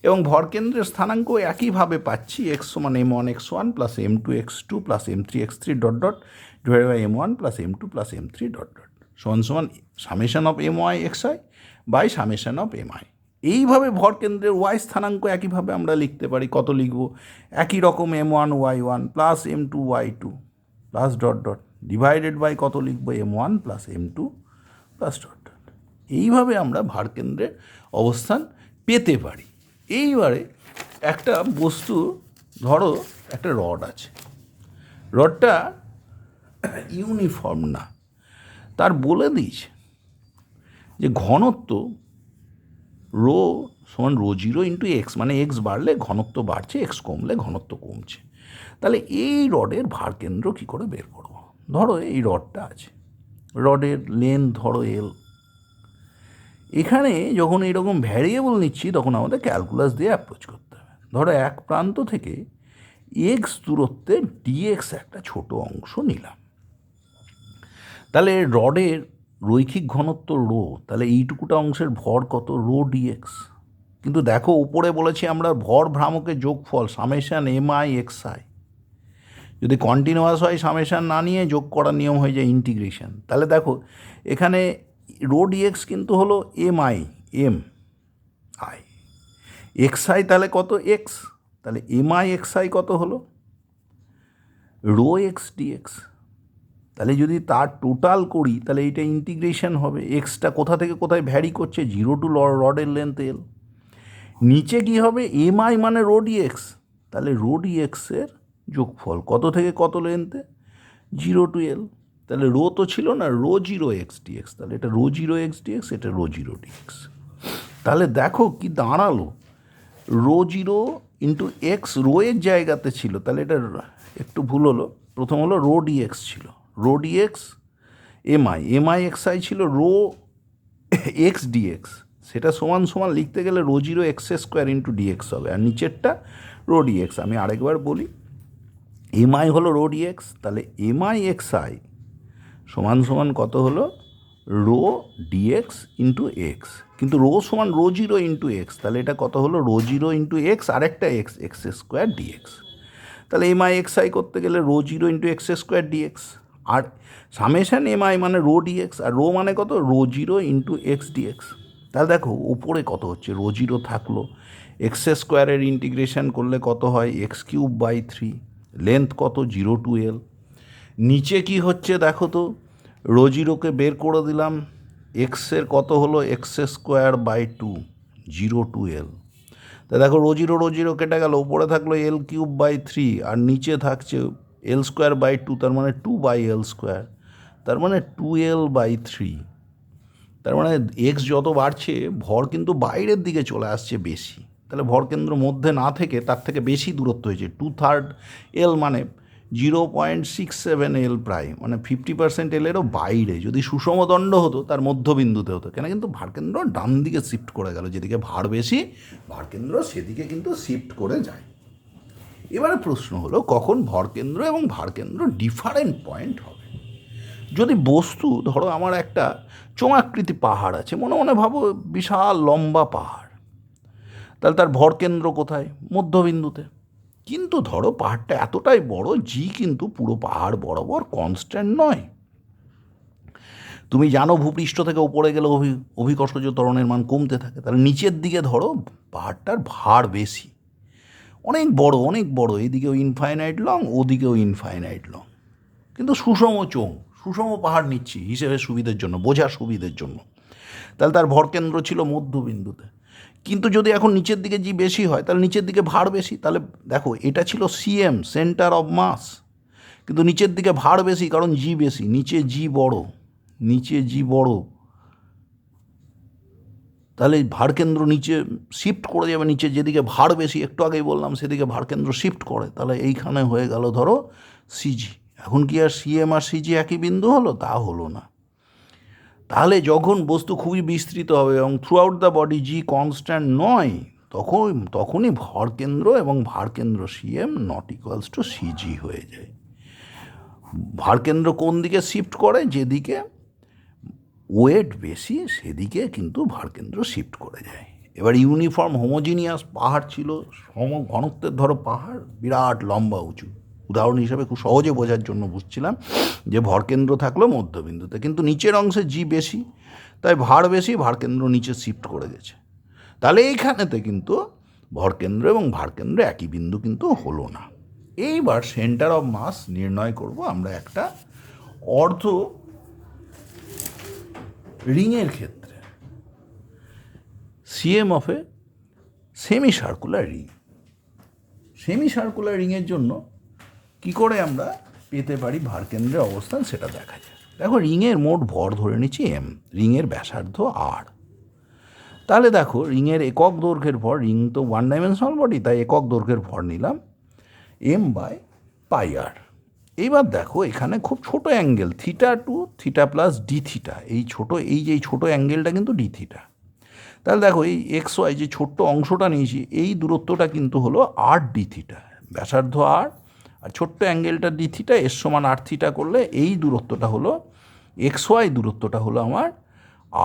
এবং ভর কেন্দ্রের স্থানাঙ্ক একইভাবে পাচ্ছি, x সমান M1x1 plus M2x2 plus M3x3 dot dot divide by M1 plus M2 plus M3 dot dot সমান সমান summation of MY xi by summation of MI। এইভাবে ভর কেন্দ্রের y স্থানাঙ্ক একইভাবে আমরা লিখতে পারি, কত লিখব, একই রকম M1y1 plus M2y2 plus dot dot divided by কত লিখব, M1 plus M2 plus dot dot. এইভাবে আমরা ভর কেন্দ্রের অবস্থান পেতে পারি। এইবারে একটা বস্তু, ধরো একটা রড আছে, রডটা ইউনিফর্ম না, তার বলে দিয়েছে যে ঘনত্ব রো সমান রো জিরো ইন্টু এক্স, মানে এক্স বাড়লে ঘনত্ব বাড়ছে, এক্স কমলে ঘনত্ব কমছে। তাহলে এই রডের ভার কেন্দ্র কী করে বের করব? ধরো এই রডটা আছে, রডের লেন্থ ধরো এল। এখানে যখন এইরকম ভ্যারিয়েবল নিচ্ছি তখন আমাদের ক্যালকুলাস দিয়ে অ্যাপ্রোচ করতে হবে। ধরো এক প্রান্ত থেকে এক্স দূরত্বে ডিএক্স একটা ছোট অংশ নিলাম, তাহলে রডের রৈখিক ঘনত্ব রো, তাহলে এইটুকুটা অংশের ভর কত, রো ডিএক্স। কিন্তু দেখো উপরে বলেছি আমরা ভর ভ্রামকের যোগফল, সামেশান এমআই এক্সআই। যদি কন্টিনিউয়াস হয় সামেশান না নিয়ে যোগ করার নিয়ম হয়ে যায় ইন্টিগ্রেশন। তাহলে দেখো এখানে রো ডিএক্স কিন্তু হলো এমআই, এম আই, এক্সআই তাহলে কত, এক্স, তাহলে এমআই এক্সআই কত হলো, রো এক্স ডিএক্স। তাহলে যদি তার টোটাল করি তাহলে এইটা ইন্টিগ্রেশন হবে, এক্সটা কোথা থেকে কোথায় ভ্যারি করছে, জিরো টু রডের লেন্থ এল। নিচে কি হবে, এমআই মানে রো ডিএক্স, তাহলে রো ডিএক্সের যোগফল কত থেকে কত লেন্থে, জিরো টু এল। তাহলে রো তো ছিল না, রো জিরো এক্স ডিএক্স, তাহলে এটা রো জিরো এক্স ডিএক্স, এটা রো জিরো ডিএক্স। তাহলে দেখো কি দাঁড়ালো, rho zero into x rho এর জায়গাতে ছিল, তাহলে এটা একটু ভুল হলো, প্রথম হলো রো ডিএক্স ছিল, rho dx mi, mi xi ছিল রো এক্স ডিএক্স, সেটা সমান সমান লিখতে গেলে rho zero x square into dx হবে, আর নিচেরটা রো ডিএক্স। আমি আরেকবার বলি, এমআই হলো রো ডিএক্স, তাহলে এমআই এক্সআই সমান সমান কত হলো, রো ডিএক্স ইন্টু এক্স, কিন্তু রো সমান রো জিরো ইন্টু এক্স, তাহলে এটা কত হলো, রো জিরো ইন্টু এক্স আরেকটা এক্স, এক্স স্কোয়ার ডিএক্স। তাহলে এমআই এক্সআই করতে গেলে rho zero into X square D X, আর সামেশান এমআই মানে রো ডিএক্স, আর রো মানে কত, rho zero into X dx. তাহলে দেখো উপরে কত হচ্ছে, রো জিরো থাকলো, এক্স স্কোয়ারের ইন্টিগ্রেশন করলে কত হয়, এক্স কিউব বাই 3, লেন্থ কত, জিরো টু এল। নিচে কি হচ্ছে দেখো তো, রো জিরোকে বের করে দিলাম, এক্সের কত হলো, X square by 2, zero to L. তা দেখো রো জিরো কেটে গেল, উপরে থাকলো এল কিউব বাই 3, আর নিচে থাকছে এল স্কোয়ার বাই 2, তার মানে 2 বাই এল স্কোয়ার, তার মানে 2L বাই 3। তার মানে এক্স যত বাড়ছে ভর কিন্তু বাইরের দিকে চলে আসছে বেশি, তাহলে ভর কেন্দ্র মধ্যে না থেকে তার থেকে বেশি দূরত্ব হয়েছে, 2/3 এল মানে 0.67 এল প্রায়, মানে 50% এলেরও বাইরে। যদি সুষম দণ্ড হতো তার মধ্যবিন্দুতে হতো, কেন কিন্তু ভারকেন্দ্র ডান দিকে শিফট করে গেল, যেদিকে ভার বেশি ভারকেন্দ্র সেদিকে কিন্তু শিফট করে যায়। এবারে প্রশ্ন হলো কখন ভরকেন্দ্র এবং ভারকেন্দ্র ডিফারেন্ট পয়েন্ট হবে। যদি বস্তু ধরো আমার একটা চোঙাকৃতি পাহাড় আছে, মনে মনে ভাবো বিশাল লম্বা পাহাড়, তাহলে তার ভরকেন্দ্র কোথায়? মধ্যবিন্দুতে। কিন্তু ধরো পাহাড়টা এতটাই বড়, জি কিন্তু পুরো পাহাড় বরাবর কনস্ট্যান্ট নয়। তুমি জানো ভূপৃষ্ঠ থেকে উপরে গেলে অভিকর্ষজ ত্বরণের মান কমতে থাকে, তাহলে নিচের দিকে ধরো পাহাড়টার ভার বেশি, অনেক বড় অনেক বড়, এদিকেও ইনফাইনাইট লং ওদিকেও ইনফাইনাইট লং, কিন্তু সুষম চোঙ, সুষম পাহাড় নিচ্ছি হিসেবে সুবিধের জন্য, বোঝার সুবিধের জন্য, তাহলে তার ভরকেন্দ্র ছিল মধ্যবিন্দুতে। কিন্তু যদি এখন নিচের দিকে জি বেশি হয় তাহলে নিচের দিকে ভার বেশি, তাহলে দেখো এটা ছিল সিএম, সেন্টার অফ মাস, কিন্তু নিচের দিকে ভার বেশি কারণ জি বেশি, নিচে জি বড়, নিচে জি বড়, তাহলে ভারকেন্দ্র নিচে শিফট করে যাবে, নিচে যেদিকে ভার বেশি, একটু আগেই বললাম সেদিকে ভারকেন্দ্র শিফট করে, তাহলে এইখানে হয়ে গেল ধরো সিজি। এখন কি আর সিএম আর সিজি একই বিন্দু হলো? তা হলো না। তাহলে যখন বস্তু খুবই বিস্তৃত হবে এবং throughout the body G constant নয়, তখনই ভরকেন্দ্র এবং ভারকেন্দ্র C M not equals to C G হয়ে যায়। ভারকেন্দ্র কোন দিকে শিফট করে? যেদিকে ওয়েট বেশি সেদিকে কিন্তু ভারকেন্দ্র শিফট করে যায়। এবার ইউনিফর্ম হোমোজিনিয়াস পাহাড় ছিল, সম ঘনত্বের ধরো পাহাড়, বিরাট লম্বা উঁচু, উদাহরণ হিসাবে খুব সহজে বোঝার জন্য বুঝছিলাম যে ভরকেন্দ্র থাকলো মধ্যবিন্দুতে, কিন্তু নিচের অংশে জি বেশি, তাই ভার বেশি, ভারকেন্দ্র নিচে শিফট করে গেছে, তাহলে এইখানেতে কিন্তু ভরকেন্দ্র এবং ভারকেন্দ্র একই বিন্দু কিন্তু হলো না। এইবার সেন্টার অফ মাস নির্ণয় করব আমরা একটা অর্ধ রিংয়ের ক্ষেত্রে, C M of a semi circular ring. Semi circular রিংয়ের জন্য কি করে আমরা পেতে পারি ভারকেন্দ্রের অবস্থান সেটা দেখা যায়। দেখো রিংয়ের মোট ভর ধরে নিচ্ছি এম, রিংয়ের ব্যাসার্ধ আর, তাহলে দেখো রিংয়ের একক দৈর্ঘ্যের ভর, রিং তো ওয়ান ডাইমেনশনাল বডি, তাই একক দৈর্ঘ্যের ভর নিলাম এম বাই পাই আর। এইবার দেখো এখানে খুব ছোট angle theta to theta plus d theta, এই যে ছোটো অ্যাঙ্গেলটা কিন্তু ডি থিটা, তাহলে দেখো এই এক্স ওয়াই যে ছোট্ট অংশটা নিয়েছি এই দূরত্বটা কিন্তু হলো আর ডি থিটা, ব্যাসার্ধ আর ছোট্ট অ্যাঙ্গেলটা ডি থিটা, এর সমান আর থিটা করলে এই দূরত্বটা হলো এক্স ওয়াই দূরত্বটা হলো আমার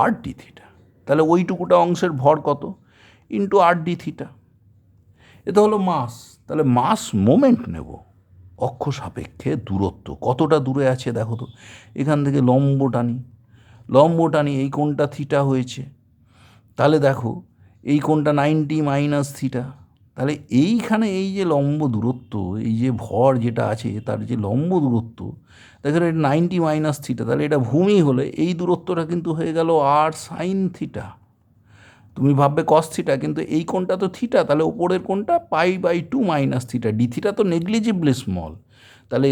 আর ডি থিটা, তাহলে ওইটুকুটা অংশের ভর কত? ইন্টু আর ডি থিটা, এটা হলো মাস। তাহলে মাস মোমেন্ট নেব, অক্ষ সাপেক্ষে দূরত্ব কতটা দূরে আছে দেখো তো, এখান থেকে লম্ব টানি, এই কোণটা থিটা হয়েছে, তাহলে দেখো এই কোণটা 90 মাইনাস থিটা, তাহলে এইখানে এই যে লম্ব দূরত্ব, এই যে ভর যেটা আছে তার যে লম্ব দূরত্ব, দেখো এটা 90 মাইনাস থিটা, তাহলে এটা ভূমি হলে এই দূরত্বটা কিন্তু হয়ে গেল আর সাইন থিটা। তুমি ভাববে কস থিটা, কিন্তু এই কোণটা তো থিটা, তাহলে ওপরের কোণটা pi by 2 minus theta, d theta তো নেগলিজিবলি স্মল, তাহলে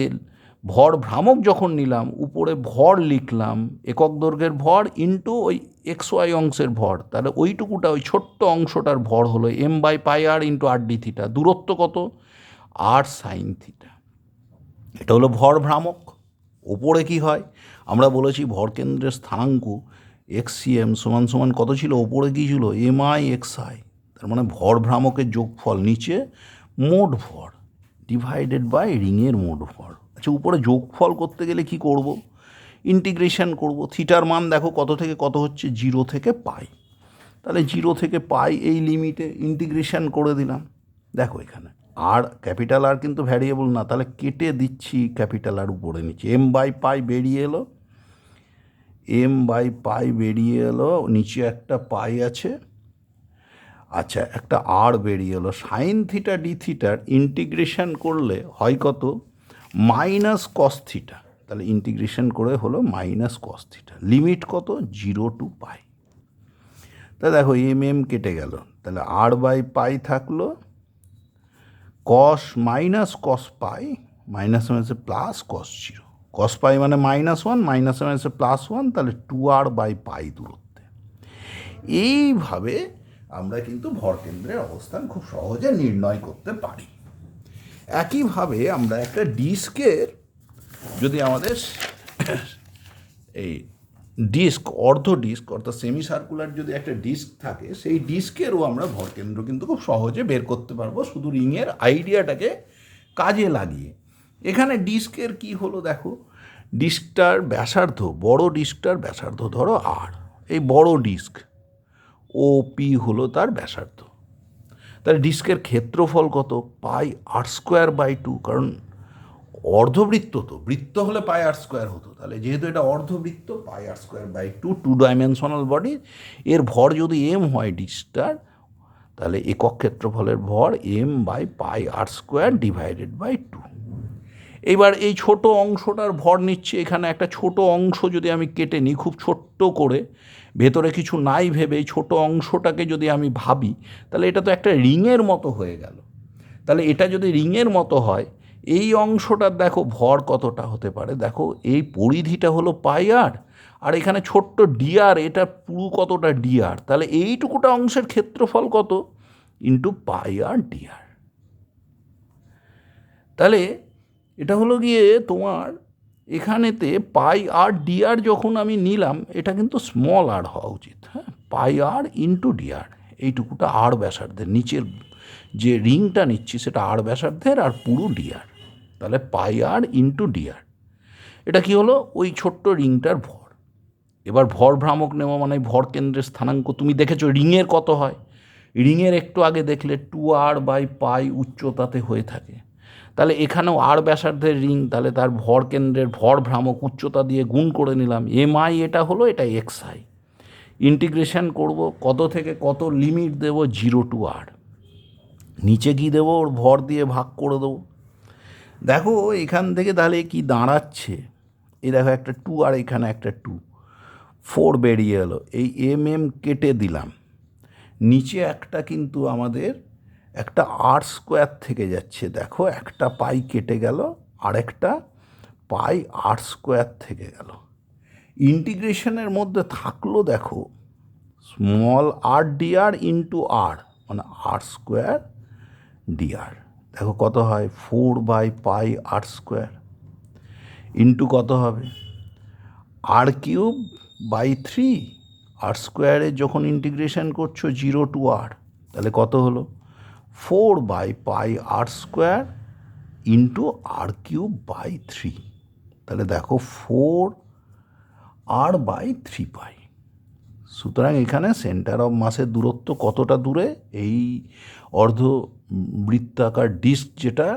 ভর ভ্রামক যখন নিলাম উপরে ভর লিখলাম একক দৈর্ঘ্যের ভর ইন্টু ওই এক্স ওয়াই অংশের ভর, তাহলে ওইটুকুটা ওই ছোট্ট অংশটার ভর হলো m by pi r into r d theta, দূরত্ব কত? আর সাইন থিটা। এটা হলো ভর ভ্রামক। ওপরে কি হয়? আমরা বলেছি ভরকেন্দ্রের স্থানাঙ্ক এক্স সি এম সমান সমান কত ছিল? ওপরে কী ছিল? এম আই এক্স আই, তার মানে ভর ভ্রামকের যোগফল, নিচে মোট ভর ডিভাইডেড বাই রিংয়ের মোট ভর। আচ্ছা, উপরে যোগফল করতে গেলে কি করব? ইন্টিগ্রেশন করব। থিটার মান দেখো কত থেকে কত হচ্ছে? 0 থেকে পাই, তাহলে 0 থেকে পাই এই লিমিটে ইন্টিগ্রেশন করে দিলাম। দেখো এখানে আর ক্যাপিটাল আর কিন্তু ভ্যারিয়েবল না, তাহলে কেটে দিচ্ছি ক্যাপিটাল আর উপরে নিচে, এম বাই পাই বেরিয়ে এলো, এম বাই পাই বেরিয়ে এলো, নিচে একটা পাই আছে, আচ্ছা একটা আর বেরিয়ে এলো, সাইন থিটা ডি থিটার ইন্টিগ্রেশন করলে হয় কত? মাইনাস কস থিটা, তাহলে ইন্টিগ্রেশন করে হলো মাইনাস কস থিটা, লিমিট কত? 0 টু পাই। তাহলে দেখো এম কেটে গেল, তাহলে আর বাই পাই থাকলো, কস মাইনাস কস পাই, মাইনাস মাইনাসে প্লাস কস 0, কস পাই মানে -1, মাইনাস মাইনাসে +1, তাহলে 2r বাই পাই দূরত্বে। এইভাবে আমরা কিন্তু ভরকেন্দ্রের অবস্থান খুব সহজে নির্ণয় করতে পারি। একইভাবে আমরা একটা ডিস্কের, যদি আমাদের এই ডিস্ক, অর্ধ ডিস্ক অর্থাৎ সেমি সার্কুলার যদি একটা ডিস্ক থাকে, সেই ডিস্কেরও আমরা ভরকেন্দ্র কিন্তু খুব সহজে বের করতে পারবো, শুধু রিংয়ের আইডিয়াটাকে কাজে লাগিয়ে। এখানে ডিস্কের কি হলো দেখো, ডিস্কটার ব্যাসার্ধ, বড় ডিস্কটার ব্যাসার্ধ ধরো আর, এই বড় ডিস্ক ও পি হলো তার ব্যাসার্ধ। তাহলে ডিস্কের ক্ষেত্রফল কত? পাই আর স্কোয়ার বাই টু, কারণ অর্ধবৃত্ত, তো বৃত্ত হলে পাই আর স্কোয়ার হতো, তাহলে যেহেতু এটা অর্ধবৃত্ত pi r square by two, two dimensional body, এর ভর যদি এম হয় ডিস্কটার, তাহলে একক ক্ষেত্রফলের ভর m by pi r square divided by two. এবার এই ছোট অংশটার ভর নিচ্ছে, এখানে একটা ছোট অংশ যদি আমি কেটে নিই খুব ছোট্ট করে, ভেতরে কিছু নাই ভেবে এই ছোট অংশটাকে যদি আমি ভাবি, তাহলে এটা তো একটা রিংয়ের মতো হয়ে গেল। তাহলে এটা যদি রিংয়ের মতো হয়, এই অংশটার দেখো ভর কতটা হতে পারে, দেখো এই পরিধিটা হলো পাই আর এখানে ছোট্ট ডিআর, এটা পুরো কতটা ডিআর, তাহলে এইটুকুটা অংশের ক্ষেত্রফল কত? ইন্টু পাই আর ডিআর। তাহলে এটা হলো গিয়ে তোমার এখানেতে পাই আর ডিআর যখন আমি নিলাম, এটা কিন্তু স্মল আর হওয়া উচিত, হ্যাঁ, পাই আর ইন্টু ডিআর, এইটুকুটা আর ব্যাসার্ধের, নিচের যে রিংটা নিচ্ছি সেটা আর ব্যাসার্ধের আর পুরো ডিআর, তাহলে পাই আর ইন্টু ডিআর। এটা কি হলো? ওই ছোট্ট রিংটার ভর। এবার ভর ভ্রামক নেওয়া মানে ভর কেন্দ্রের স্থানাঙ্ক, তুমি দেখেছো রিংয়ের কত হয়, রিংয়ের একটু আগে দেখলে টু আর বাই পাই উচ্চতাতে হয়ে থাকে, তাহলে এখানেও আর ব্যাসার্ধের রিং, তাহলে তার ভর কেন্দ্রের ভর ভ্রামক উচ্চতা দিয়ে গুণ করে নিলাম, এম আই এটা হলো, এটা এক্স আই। ইন্টিগ্রেশন করব, কত থেকে কত লিমিট দেব? 0 টু আর। নিচে কী দেবো? ওর ভর দিয়ে ভাগ করে দেবো। দেখো এখান থেকে তাহলে কি দাঁড়াচ্ছে, এই দেখো একটা টু আর এখানে একটা টু, 4 বেরিয়ে এলো, এই এম কেটে দিলাম, নিচে একটা কিন্তু আমাদের একটা আর স্কোয়ার থেকে যাচ্ছে, দেখো একটা পাই কেটে গেল, আর একটা পাই আর স্কোয়ার থেকে গেল। ইন্টিগ্রেশনের মধ্যে থাকলো দেখো small r dr into r, মানে আর স্কোয়ার ডিআর, দেখো কত হয়? 4 by pi r square into কত হবে? আর কিউব বাই 3, আর স্কোয়ারে যখন ইন্টিগ্রেশন করছো 0 টু আর, তাহলে কত হলো? 4 by pi r square into r cube by 3, তাহলে দেখো 4 আর বাই 3 পাই। সুতরাং এখানে সেন্টার অফ মাসের দূরত্ব কতটা দূরে? এই অর্ধ বৃত্তাকার ডিস্ক যেটা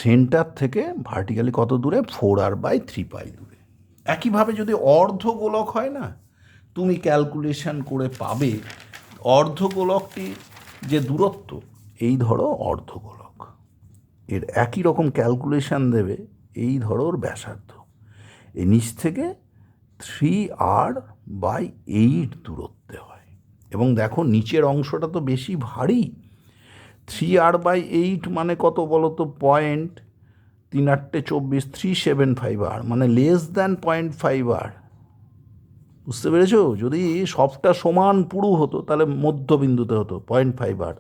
সেন্টার থেকে ভার্টিক্যালি কত দূরে? 4 আর বাই 3 পাই দূরে। একইভাবে যদি অর্ধগোলক হয় না, তুমি ক্যালকুলেশন করে পাবে অর্ধগোলকটি যে দূরত্ব, এই ধরো অর্ধগোলক, এর একই রকম ক্যালকুলেশন দেবে, এই ধরো ওর ব্যাসার্ধ, এই নিচ থেকে 3 আর বাই 8 দূরত্বে হয়, এবং দেখো নিচের অংশটা তো বেশি ভারী, 3 আর বাই 8 মানে কত বলো তো? 0.3 375 আর, মানে লেস দ্যান 0.5 আর। বুঝতে পেরেছো? যদি সবটা সমান পুরু হতো তাহলে মধ্যবিন্দুতে হতো 0.5 আর,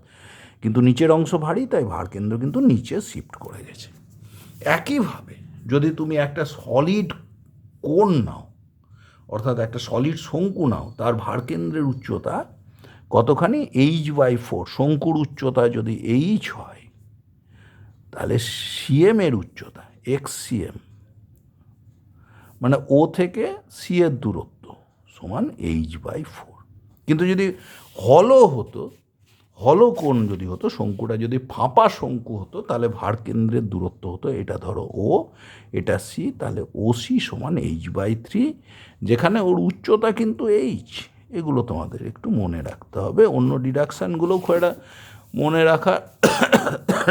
কিন্তু নিচের অংশ ভারী, তাই ভার কেন্দ্র কিন্তু নিচে শিফট করে গেছে। একইভাবে যদি তুমি একটা সলিড কোণ নাও, অর্থাৎ একটা সলিড শঙ্কু নাও, তার ভার কেন্দ্রের উচ্চতা কতখানি? h/4, শঙ্কুর উচ্চতা যদি h হয়, তাহলে সিএমের উচ্চতা xcm, মানে ও থেকে সি এর দূরত্ব সমান h/4। কিন্তু যদি হলো হতো, হলো কোণ যদি হতো, শঙ্কুটা যদি ফাঁপা শঙ্কু হতো, তাহলে ভার কেন্দ্রের দূরত্ব হতো, এটা ধরো ও, এটা সি, তাহলে ওসি সমান h/3, যেখানে ওর উচ্চতা কিন্তু h। এগুলো তোমাদের একটু মনে রাখতে হবে, অন্য ডিডাকশানগুলো খোঁড়া মনে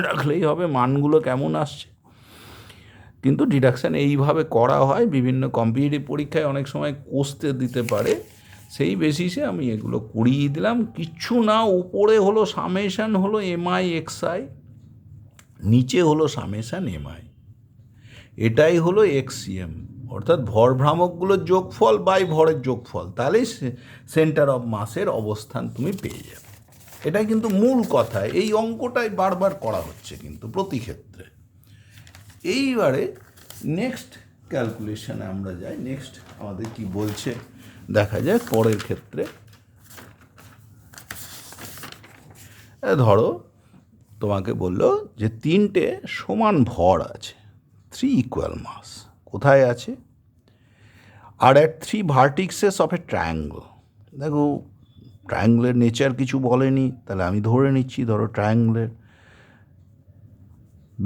রাখলেই হবে মানগুলো কেমন আসছে। কিন্তু ডিডাকশান এইভাবে করা হয়, বিভিন্ন কম্পিটিটিভ পরীক্ষায় অনেক সময় কষতে দিতে পারে, সেই বেসিসে আমি এগুলো করিয়ে দিলাম। কিচ্ছু না, উপরে হলো সামেশান হলো এমআই এক্সআই, নিচে হলো সামেশান এমআই, এটাই হলো এক্সিএম, অর্থাৎ ভর ভ্রামকগুলোর যোগফল বাই ভরের যোগফল, তাহলেই সেন্টার অফ মাসের অবস্থান তুমি পেয়ে যাবে। এটাই কিন্তু মূল কথা, এই অঙ্কটাই বারবার করা হচ্ছে কিন্তু প্রতি ক্ষেত্রে। এইবারে নেক্সট ক্যালকুলেশনে আমরা যাই, নেক্সট আমাদের কি বলছে দেখা যায় পরের ক্ষেত্রে। ধরো তোমাকে বললো যে 3টে সমান ভর আছে, 3 ইকুয়াল মাস, কোথায় আছে? আর অ্যাট 3 ভার্টিক্সেস অফ এ ট্রায়াঙ্গল। দেখো ট্রায়াঙ্গলের নেচার কিছু বলেনি, তাহলে আমি ধরে নিচ্ছি ধরো ট্রায়াঙ্গলের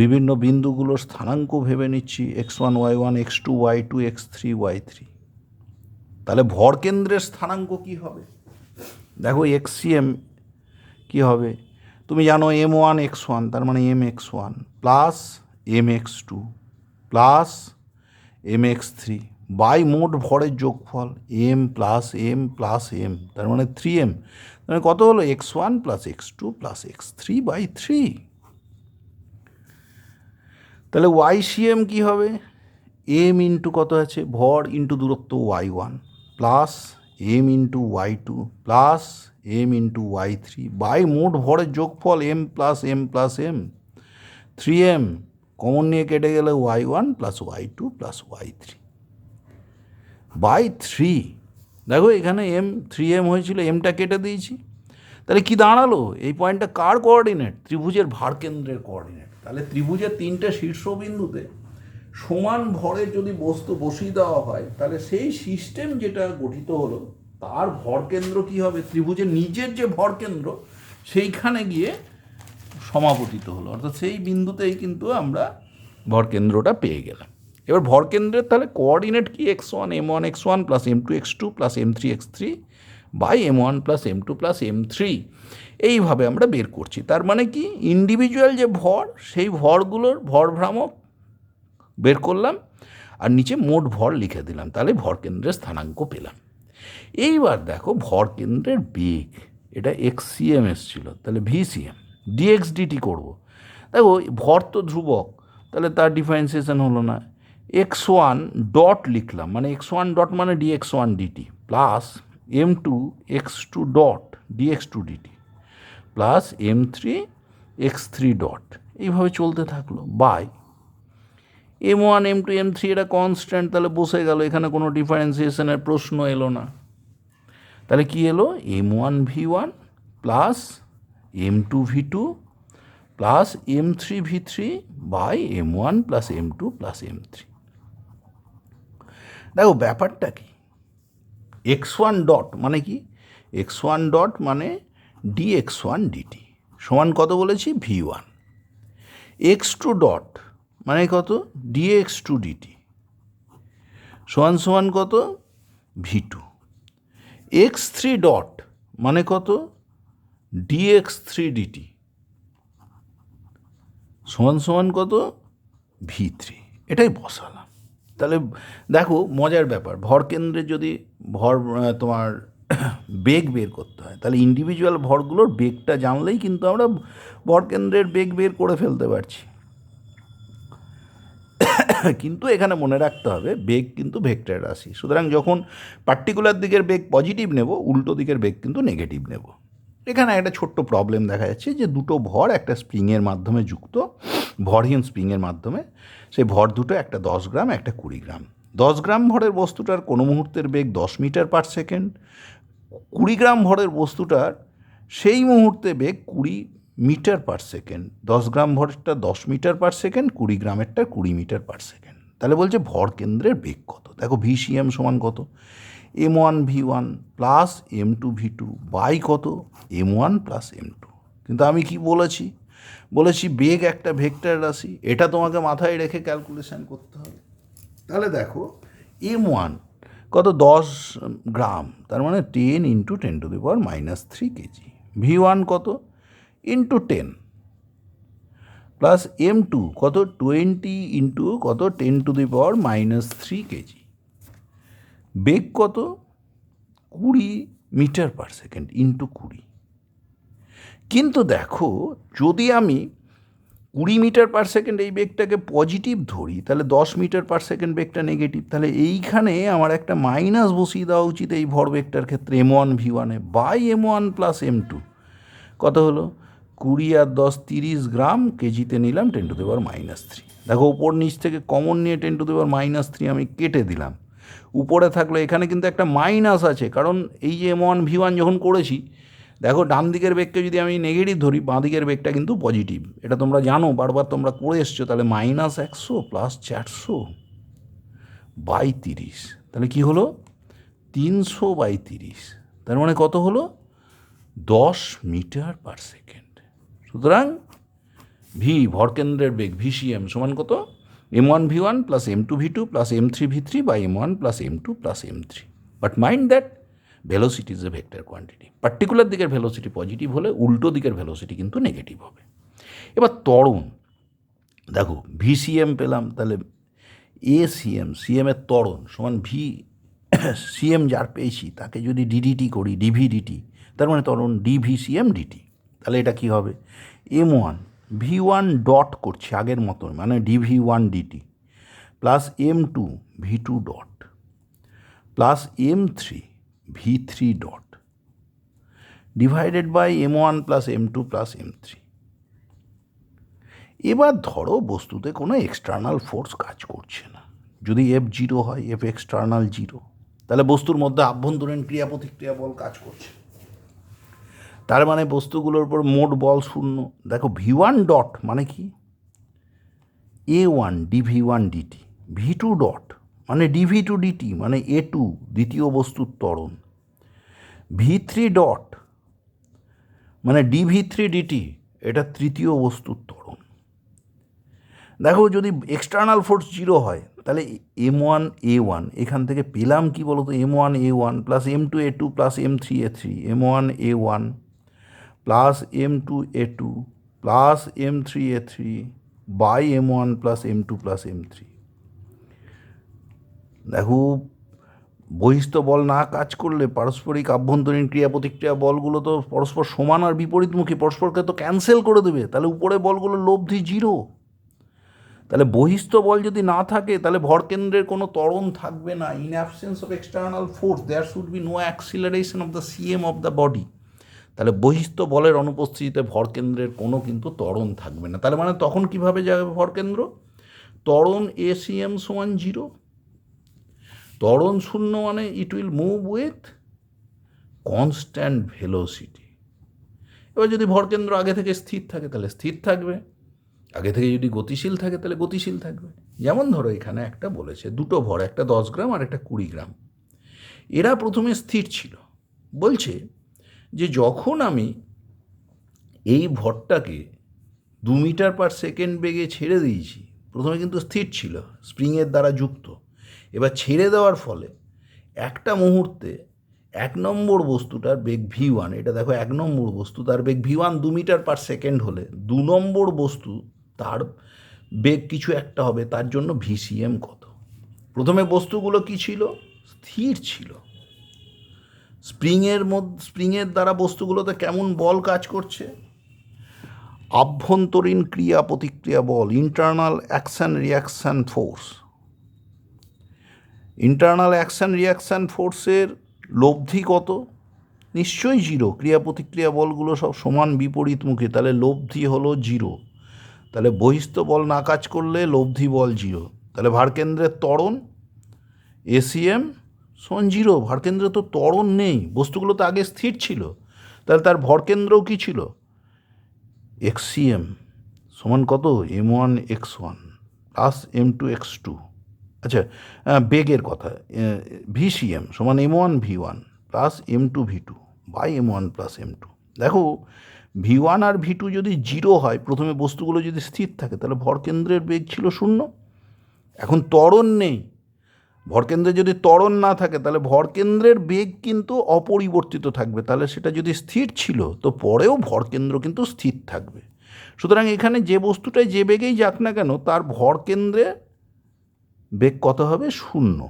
বিভিন্ন বিন্দুগুলোর স্থানাঙ্ক ভেবে নিচ্ছি x1 y1 x2 y2 x3 y3। তাহলে ভরকেন্দ্রের স্থানাঙ্ক কি হবে? দেখো xcm কি হবে? তুমি জানো m1 x1 তার মানে mx1 plus mx2 plus mx3 by মোট ভরের যোগফল m প্লাস m তার মানে 3m, মানে কত হলো x1 plus x2 plus x3 by 3। তাহলে YCM কি হবে? m ইন্টু কত আছে ভর ইন্টু দূরত্ব y1 plus m into y2 plus m into y3 by মোট ভরের যোগফল m plus m 3m common নিয়ে কেটে গেলে y1 plus y2 plus y3 by 3। দেখো এখানে m 3m হয়েছিল, mটা কেটে দিয়েছি। তাহলে কি দাঁড়ালো? এই পয়েন্টটা কার কোঅর্ডিনেট? ত্রিভুজের ভারকেন্দ্রের কোঅর্ডিনেট। তাহলে ত্রিভুজের 3টে শীর্ষবিন্দুতে সমান ভরের যদি বস্তু বসিয়ে দেওয়া হয়, তাহলে সেই সিস্টেম যেটা গঠিত হলো তার ভরকেন্দ্র কি হবে? ত্রিভুজের নিজের যে ভরকেন্দ্র সেইখানে গিয়ে সমাপতিত হলো, অর্থাৎ সেই বিন্দুতেই কিন্তু আমরা ভরকেন্দ্রটা পেয়ে গেলাম। এবার ভরকেন্দ্রের তাহলে কোঅর্ডিনেট কি? x1 m1 x1 plus m2 x2 plus m3 x3 by m1 plus m2 plus m3। এইভাবে আমরা বের করছি। তার মানে কি ইন্ডিভিজুয়াল যে ভর সেই ভরগুলোর ভর ভ্রামক বের করলাম আর নিচে মোট ভর লিখে দিলাম, তাহলে ভরকেন্দ্রের স্থানাঙ্ক পেলাম। এইবার দেখো ভরকেন্দ্রের বেগ, এটা xcm এসেছিল, তাহলে vcm dx dt করব। দেখো ভর তো ধ্রুবক, তাহলে তার ডিফারেন্সিয়েশন হলো না, x1 ডট লিখলাম, মানে x1 ডট মানে dx1 dt plus m2 x2 dot dx2 dt plus m3 x3 dot, এইভাবে চলতে থাকলো বাই m1 m2 m3 এটা কনস্ট্যান্ট, তাহলে বসে গেল, এখানে কোনো ডিফারেন্সিয়েশনের প্রশ্ন এলো না। তাহলে কি এলো? m1 v1 plus m2 v2 plus m3 v3 by m1 plus m2 plus m3। দেখো ব্যাপারটা কি, x1 ডট মানে কি? x1 ডট মানে dx1 dt সমান কত বলেছি? v1। x2 ডট মানে কত? dx2 dt সমান সমান কত? v2। x3 ডট মানে কত? dx3 dt সমান সমান কত? v3। এটাই বসালাম। তাহলে দেখো মজার ব্যাপার, ভরকেন্দ্রের যদি তোমার বেগ বের করতে হয়, তাহলে ইন্ডিভিজুয়াল ভরগুলোর বেগটা জানলেই কিন্তু আমরা ভরকেন্দ্রের বেগ বের করে ফেলতে পারছি। কিন্তু এখানে মনে রাখতে হবে বেগ কিন্তু ভেক্টর রাশি, সুতরাং যখন পার্টিকুলার দিকের বেগ পজিটিভ নেব, উল্টো দিকের বেগ কিন্তু নেগেটিভ নেব। এখানে একটা ছোট্ট প্রবলেম দেখা যাচ্ছে যে দুটো ভর একটা স্প্রিংয়ের মাধ্যমে যুক্ত, ভরহীন স্প্রিংয়ের মাধ্যমে, সেই ভর দুটো একটা 10 গ্রাম একটা 20 গ্রাম। 10 গ্রাম ভরের বস্তুটার কোনো মুহূর্তের বেগ 10 মিটার পার সেকেন্ড, 20 গ্রাম ভরের বস্তুটার সেই মুহূর্তে বেগ 20 মিটার পার সেকেন্ড। 10 গ্রাম ভরেরটা 10 মিটার পার সেকেন্ড, 20 গ্রামেরটা 20 মিটার পার সেকেন্ড। তাহলে বলছে ভর কেন্দ্রের বেগ কত? দেখো ভিসিএম সমান কত? m1 v1 plus m2 v2 by কত? m1 plus m2। কিন্তু আমি কি বলেছি বেগ একটা ভেক্টর রাশি, এটা তোমাকে মাথায় রেখে ক্যালকুলেশন করতে হবে। তাহলে দেখো m1 কত? 10 গ্রাম, তার মানে 10 ইন্টু 10⁻³ কেজি। v1 কত? ইন্টু 10 প্লাস m2 কত? 20 ইন্টু কত? 10⁻³ কেজি। বেগ কত? 20 মিটার পার সেকেন্ড ইন্টু 20। কিন্তু দেখো যদি আমি 20 মিটার পার সেকেন্ড এই বেগটাকে পজিটিভ ধরি, তাহলে 10 মিটার পার সেকেন্ড বেগটা নেগেটিভ। তাহলে এইখানে আমার একটা মাইনাস বসিয়ে দেওয়া উচিত এই ভর বেগটার ক্ষেত্রে m1 v1-এ by m1 plus m2। কত হলো? 20 আর 10 30 গ্রাম, কেজিতে নিলাম 10⁻³। দেখো ওপর নিচ থেকে কমন নিয়ে 10⁻³ আমি কেটে দিলাম, উপরে থাকলো এখানে কিন্তু একটা মাইনাস আছে, কারণ এই যে m1 v1 যখন করেছি, দেখো ডান দিকের বেগকে যদি আমি নেগেটিভ ধরি, বাঁ দিকের বেগটা কিন্তু পজিটিভ, এটা তোমরা জানো, বারবার তোমরা করে এসছো। তাহলে -100 প্লাস 400 বাই 30, তাহলে কি হলো 300/30, তার মানে কত হলো 10 মিটার পার সেকেন্ড। সুতরাং ভি ভরকেন্দ্রের বেগ ভিসিএম সমান কত m1v1 plus m2v2 plus m3v3 by m1 plus m2 plus m3। But mind that velocity is a vector quantity. Particular দিকের ভেলোসিটি পজিটিভ হলে উল্টো দিকের ভেলোসিটি কিন্তু নেগেটিভ হবে। এবার ত্বরণ দেখো ভিসিএম পেলাম, তাহলে সিএমের ত্বরণ সমান ভি সিএম যার পেয়েছি তাকে যদি ডিডিটি করি ডিভিডিটি, তার মানে ত্বরণ ডিভিসিএম ডিটি, তাহলে এটা কি হবে m1 v1 ডট করছি আগের মতো, মানে dv1 dt plus m2 v2 dot plus m3 v3 dot divided by m1 plus m2 plus m3। এবার ধরো বস্তুতে কোনো এক্সটার্নাল ফোর্স কাজ করছে না, যদি F0 হয়, F এক্সটার্নাল 0, তাহলে বস্তুর মধ্যে আভ্যন্তরীণ ক্রিয়া প্রতিক্রিয়া বল কাজ করছে, তার মানে বস্তুগুলোর উপর মোট বল শূন্য। দেখো v1 ডট মানে কি a1 dv1 dt, v2 dot মানে dv2 dt মানে a2 দ্বিতীয় বস্তুর ত্বরণ, v3 ডট মানে dv3 dt এটা তৃতীয় বস্তুর ত্বরণ। দেখো যদি এক্সটার্নাল ফোর্স 0 হয় তাহলে m1 a1 এখান থেকে পেলাম কি বলো তো m1 a1 plus m2 a2 plus m3 a3, m1 a1 plus m2 a2 plus m3 a3 by m1 plus m2 plus m3। দেখো বহিস্থ বল না কাজ করলে পারস্পরিক আভ্যন্তরীণ ক্রিয়া প্রতিক্রিয়া বলগুলো তো পরস্পর সমান আর বিপরীতমুখী, পরস্পরকে তো ক্যান্সেল করে দেবে, তাহলে উপরে বলগুলো লব্ধি 0। তাহলে বহিস্থ বল যদি না থাকে তাহলে ভরকেন্দ্রের কোনো ত্বরণ থাকবে না। In absence of external force there should be no acceleration of the CM of the body. তাহলে বহিস্থ বলের অনুপস্থিতিতে ভরকেন্দ্রের কোনো কিন্তু ত্বরণ থাকবে না। তাহলে মানে তখন কিভাবে যাবে ভরকেন্দ্র, ত্বরণ এসিএম সমান 0, ত্বরণ শূন্য মানে it will move with constant velocity. এবার যদি ভরকেন্দ্র আগে থেকে স্থির থাকে তাহলে স্থির থাকবে, আগে থেকে যদি গতিশীল থাকে তাহলে গতিশীল থাকবে। যেমন ধরো এখানে একটা বলেছে দুটো ভর, একটা 10 গ্রাম আর একটা 20 গ্রাম, এরা প্রথমে স্থির ছিল। বলছে যে যখন আমি এই ভরটাকে 2 মিটার পার সেকেন্ড বেগে ছেড়ে দিয়েছি, প্রথমে কিন্তু স্থির ছিল স্প্রিংয়ের দ্বারা যুক্ত, এবার ছেড়ে দেওয়ার ফলে একটা মুহূর্তে 1 নম্বর বস্তুটার বেগ v1, এটা দেখো 1 নম্বর বস্তু, তার বেগ v1 2 মিটার পার সেকেন্ড হলে 2 নম্বর বস্তু তার বেগ কিছু একটা হবে, তার জন্য ভিসিএম কত। প্রথমে বস্তুগুলো কি ছিল, স্থির ছিল। স্প্রিংয়ের দ্বারা বস্তুগুলোতে কেমন বল কাজ করছে, আভ্যন্তরীণ ক্রিয়া প্রতিক্রিয়া বল, internal action reaction force. Internal action reaction ফোর্সের লব্ধি কত, নিশ্চয়ই 0, ক্রিয়া প্রতিক্রিয়া বলগুলো সব সমান বিপরীতমুখী, তাহলে লব্ধি হলো 0। তাহলে বহিস্থ বল না কাজ করলে লব্ধি বল 0, তাহলে ভারকেন্দ্রের ত্বরণ এসিএম সমান 0। ভরকেন্দ্রে তো ত্বরণ নেই, বস্তুগুলো তো আগে স্থির ছিল, তাহলে তার ভরকেন্দ্রও কি ছিল এক্সিএম সমান কত m1 x1 plus m2 x2। আচ্ছা বেগের কথা, ভিসিএম সমান m1 v1 plus m2 v2 by m1 plus m2। দেখো v1 আর v2 যদি 0 হয়, প্রথমে বস্তুগুলো যদি স্থির থাকে, তাহলে ভরকেন্দ্রের বেগ ছিল 0। এখন ত্বরণ নেই, ভরকেন্দ্রে যদি ত্বরণ না থাকে তাহলে ভরকেন্দ্রের বেগ কিন্তু অপরিবর্তিত থাকবে, তাহলে সেটা যদি স্থির ছিল তো পরেও ভরকেন্দ্র কিন্তু স্থির থাকবে। সুতরাং এখানে যে বস্তুটাই যে বেগেই যাক না কেন তার ভরকেন্দ্রে বেগ কত হবে, 0।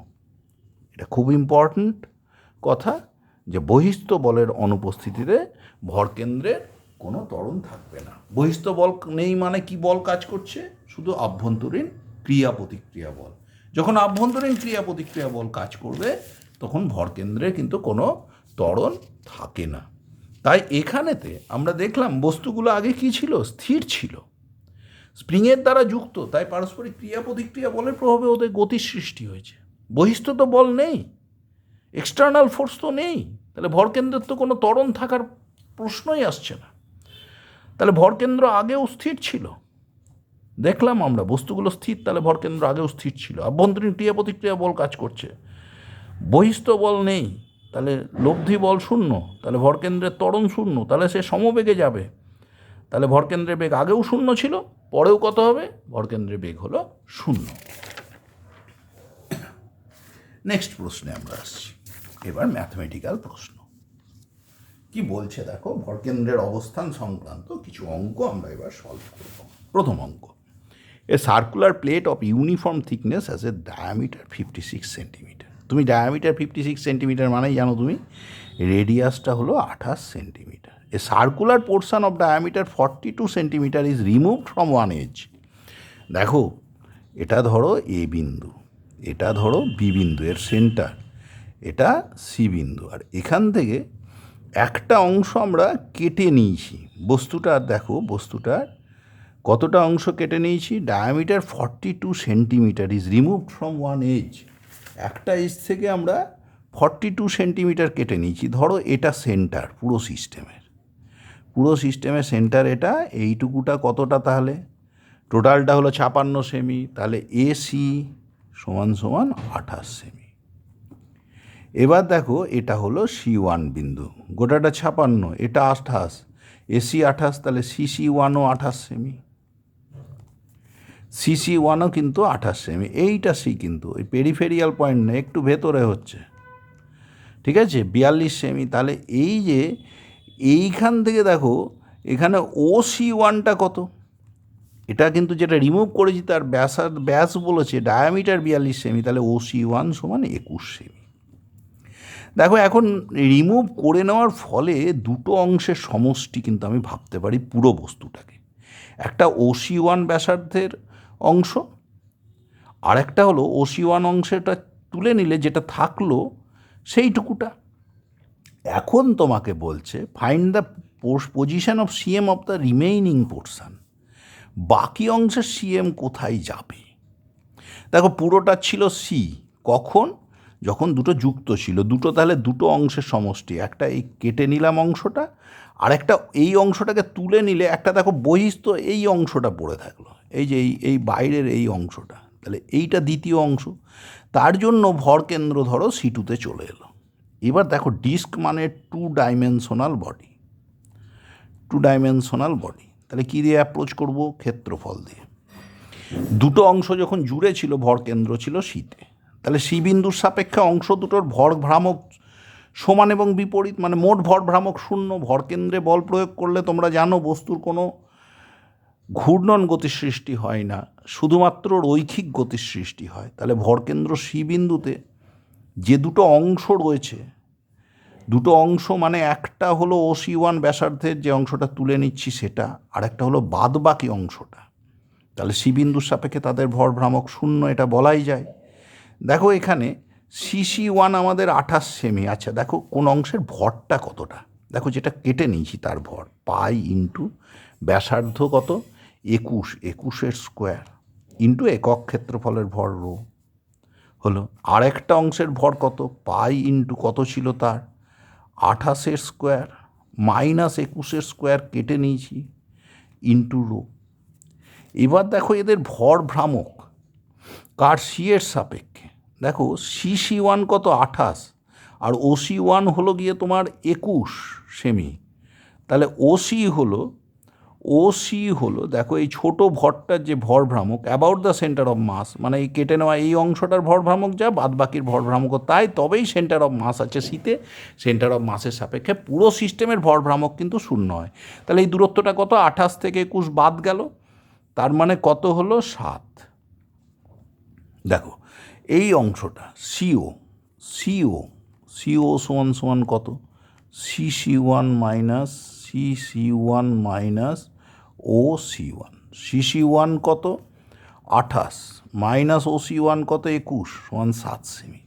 এটা খুব ইম্পর্ট্যান্ট কথা যে বহিস্থ বলের অনুপস্থিতিতে ভরকেন্দ্রের কোনো ত্বরণ থাকবে না। বহিস্থ বল নেই মানে কি বল কাজ করছে, শুধু আভ্যন্তরীণ ক্রিয়া প্রতিক্রিয়া বল। যখন আভ্যন্তরীণ ক্রিয়া প্রতিক্রিয়া বল কাজ করবে তখন ভরকেন্দ্রে কিন্তু কোনো ত্বরণ থাকে না। তাই এখানেতে আমরা দেখলাম বস্তুগুলো আগে কি ছিল, স্থির ছিল, স্প্রিংয়ের দ্বারা যুক্ত, তাই পারস্পরিক ক্রিয়া প্রতিক্রিয়া বলের প্রভাবে ওদের গতির সৃষ্টি হয়েছে। বহিস্থ তো বল নেই, এক্সটার্নাল ফোর্স তো নেই, তাহলে ভরকেন্দ্রের তো কোনো ত্বরণ থাকার প্রশ্নই আসছে না। তাহলে ভরকেন্দ্র আগেও স্থির ছিল, দেখলাম আমরা বস্তুগুলো স্থির, তাহলে ভরকেন্দ্র আগেও স্থির ছিল, আভ্যন্তরীণ ক্রিয়া প্রতিক্রিয়া বল কাজ করছে, বহিস্থ বল নেই, তাহলে লব্ধি বল শূন্য, তাহলে ভরকেন্দ্রের ত্বরণ শূন্য, তাহলে সে সমবেগে যাবে, তাহলে ভরকেন্দ্রের বেগ আগেও শূন্য ছিল, পরেও কত হবে, ভরকেন্দ্রের বেগ হলো শূন্য। নেক্সট প্রশ্নে আমরা আসছি, এবার ম্যাথমেটিক্যাল প্রশ্ন। কি বলছে দেখো, ভরকেন্দ্রের অবস্থান সংক্রান্ত কিছু অঙ্ক আমরা এবার সলভ করব। প্রথম অঙ্ক, a circular plate of uniform thickness as a diameter 56 centimetre. তুমি ডায়ামিটার 56 সেন্টিমিটার মানেই জানো তুমি রেডিয়াসটা হলো 28 centimetre. A circular portion of diameter 42 centimetre is removed from one edge. দেখো, এটা ধরো এ বিন্দু, এটা ধরো বি বিন্দু, এর সেন্টার, এটা সি বিন্দু, আর এখান থেকে একটা অংশ আমরা কেটে নিয়েছি। বস্তুটার দেখো, বস্তুটার কতটা অংশ কেটে নিয়েছি, diameter 42 centimetre is removed from one edge. একটা এজ থেকে আমরা 42 সেন্টিমিটার কেটে নিয়েছি। ধরো এটা সেন্টার পুরো সিস্টেমের সেন্টার এটা, এইটুকুটা কতটা, তাহলে টোটালটা হলো 56 সেমি, তাহলে এসি সমান সমান 28 সেমি। এবার দেখো, এটা হলো C1 বিন্দু, গোটাটা 56, এটা 28, এসি 28, তাহলে CC1ও 28 সেমি, CC1ও কিন্তু 28 সেমি। এইটা সি কিন্তু ওই পেরিফেরিয়াল পয়েন্ট না, একটু ভেতরে হচ্ছে, ঠিক আছে, 42 সেমি। তাহলে এই যে এইখান থেকে দেখো এখানে OC1টা কত, এটা কিন্তু যেটা রিমুভ করেছি তার ব্যাস বলেছে ডায়ামিটার 42 সেমি, তাহলে OC1 সমান 21 সেমি। দেখো, এখন রিমুভ করে নেওয়ার ফলে দুটো অংশের সমষ্টি কিন্তু আমি ভাবতে পারি পুরো বস্তুটাকে। একটা OC1 ব্যাসার্ধের অংশ, আর একটা হলো OC1 অংশটা তুলে নিলে যেটা থাকলো সেইটুকুটা। এখন তোমাকে বলছে find the position of CM of the remaining portion. বাকি অংশের সিএম কোথায় যাবে? দেখো, পুরোটা ছিল সি, কখন, যখন দুটো যুক্ত ছিল, দুটো তাহলে দুটো অংশের সমষ্টি, একটা এই কেটে নিলাম অংশটা, আর একটা এই অংশটাকে তুলে নিলে একটা দেখো বহিস্থ এই অংশটা পড়ে থাকলো, এই যে এই বাইরের এই অংশটা, তাহলে এইটা দ্বিতীয় অংশ। তার জন্য ভরকেন্দ্র ধরো C2তে চলে এলো। এবার দেখো, ডিস্ক মানে 2 ডাইমেনশনাল বডি, তাহলে কী দিয়ে অ্যাপ্রোচ করব? ক্ষেত্রফল দিয়ে। দুটো অংশ যখন জুড়ে ছিল, ভরকেন্দ্র ছিল সিতে, তাহলে সি বিন্দুর সাপেক্ষে অংশ দুটোর ভর ভ্রামক সমান এবং বিপরীত, মানে মোট ভর ভ্রামক শূন্য। ভরকেন্দ্রে বল প্রয়োগ করলে তোমরা জানো বস্তুর কোনো ঘূর্ণন গতির সৃষ্টি হয় না, শুধুমাত্র রৈখিক গতির সৃষ্টি হয়। তাহলে ভরকেন্দ্র সি বিন্দুতে যে দুটো অংশ রয়েছে, দুটো অংশ মানে একটা হলো OC1 ব্যাসার্ধের যে অংশটা তুলে নিচ্ছি সেটা, আর একটা হলো বাদ বাকি অংশটা, তাহলে সি বিন্দুর সাপেক্ষে তাদের ভর ভ্রামক শূন্য, এটা বলাই যায়। দেখো, এখানে CC1 আমাদের 28 সেমি। আচ্ছা দেখো, কোন অংশের ভরটা কতটা, দেখো যেটা কেটে নিয়েছি তার ভর পাই ইন্টু ব্যাসার্ধ কত 21, 21-এর স্কোয়ার ইন্টু একক ক্ষেত্রফলের ভর রো হলো। আর একটা অংশের ভর কত, পাই ইন্টু কত ছিল তার 28-এর স্কোয়ার মাইনাস 21-এর স্কোয়ার কেটে নিয়েছি ইন্টু রো। এবার দেখো, এদের ভর ভ্রামক কার, সি এর সাপেক্ষে। দেখো, CC1 কত 28, আর OC1 হলো গিয়ে তোমার 21 সেমি, তাহলে OC হলো দেখো এই ছোট ভরটার যে ভর ভ্রামক about the centre of mass, মানে এই কেটে নেওয়া এই অংশটার ভর ভ্রামক যা, বাদ বাকির ভর ভ্রামকও তাই, তবেই সেন্টার অফ মাস আছে সিতে। সেন্টার অফ মাসের সাপেক্ষে পুরো সিস্টেমের ভর ভ্রামক কিন্তু শূন্য হয়। তাহলে এই দূরত্বটা কত, 28 থেকে 21 বাদ গেল, তার মানে কত হলো 7। দেখো, এই অংশটা সিও সমান কত, CC1 মাইনাস OC1। CC1 কত 28 মাইনাস OC1 কত 21 সমান 7 সেমি।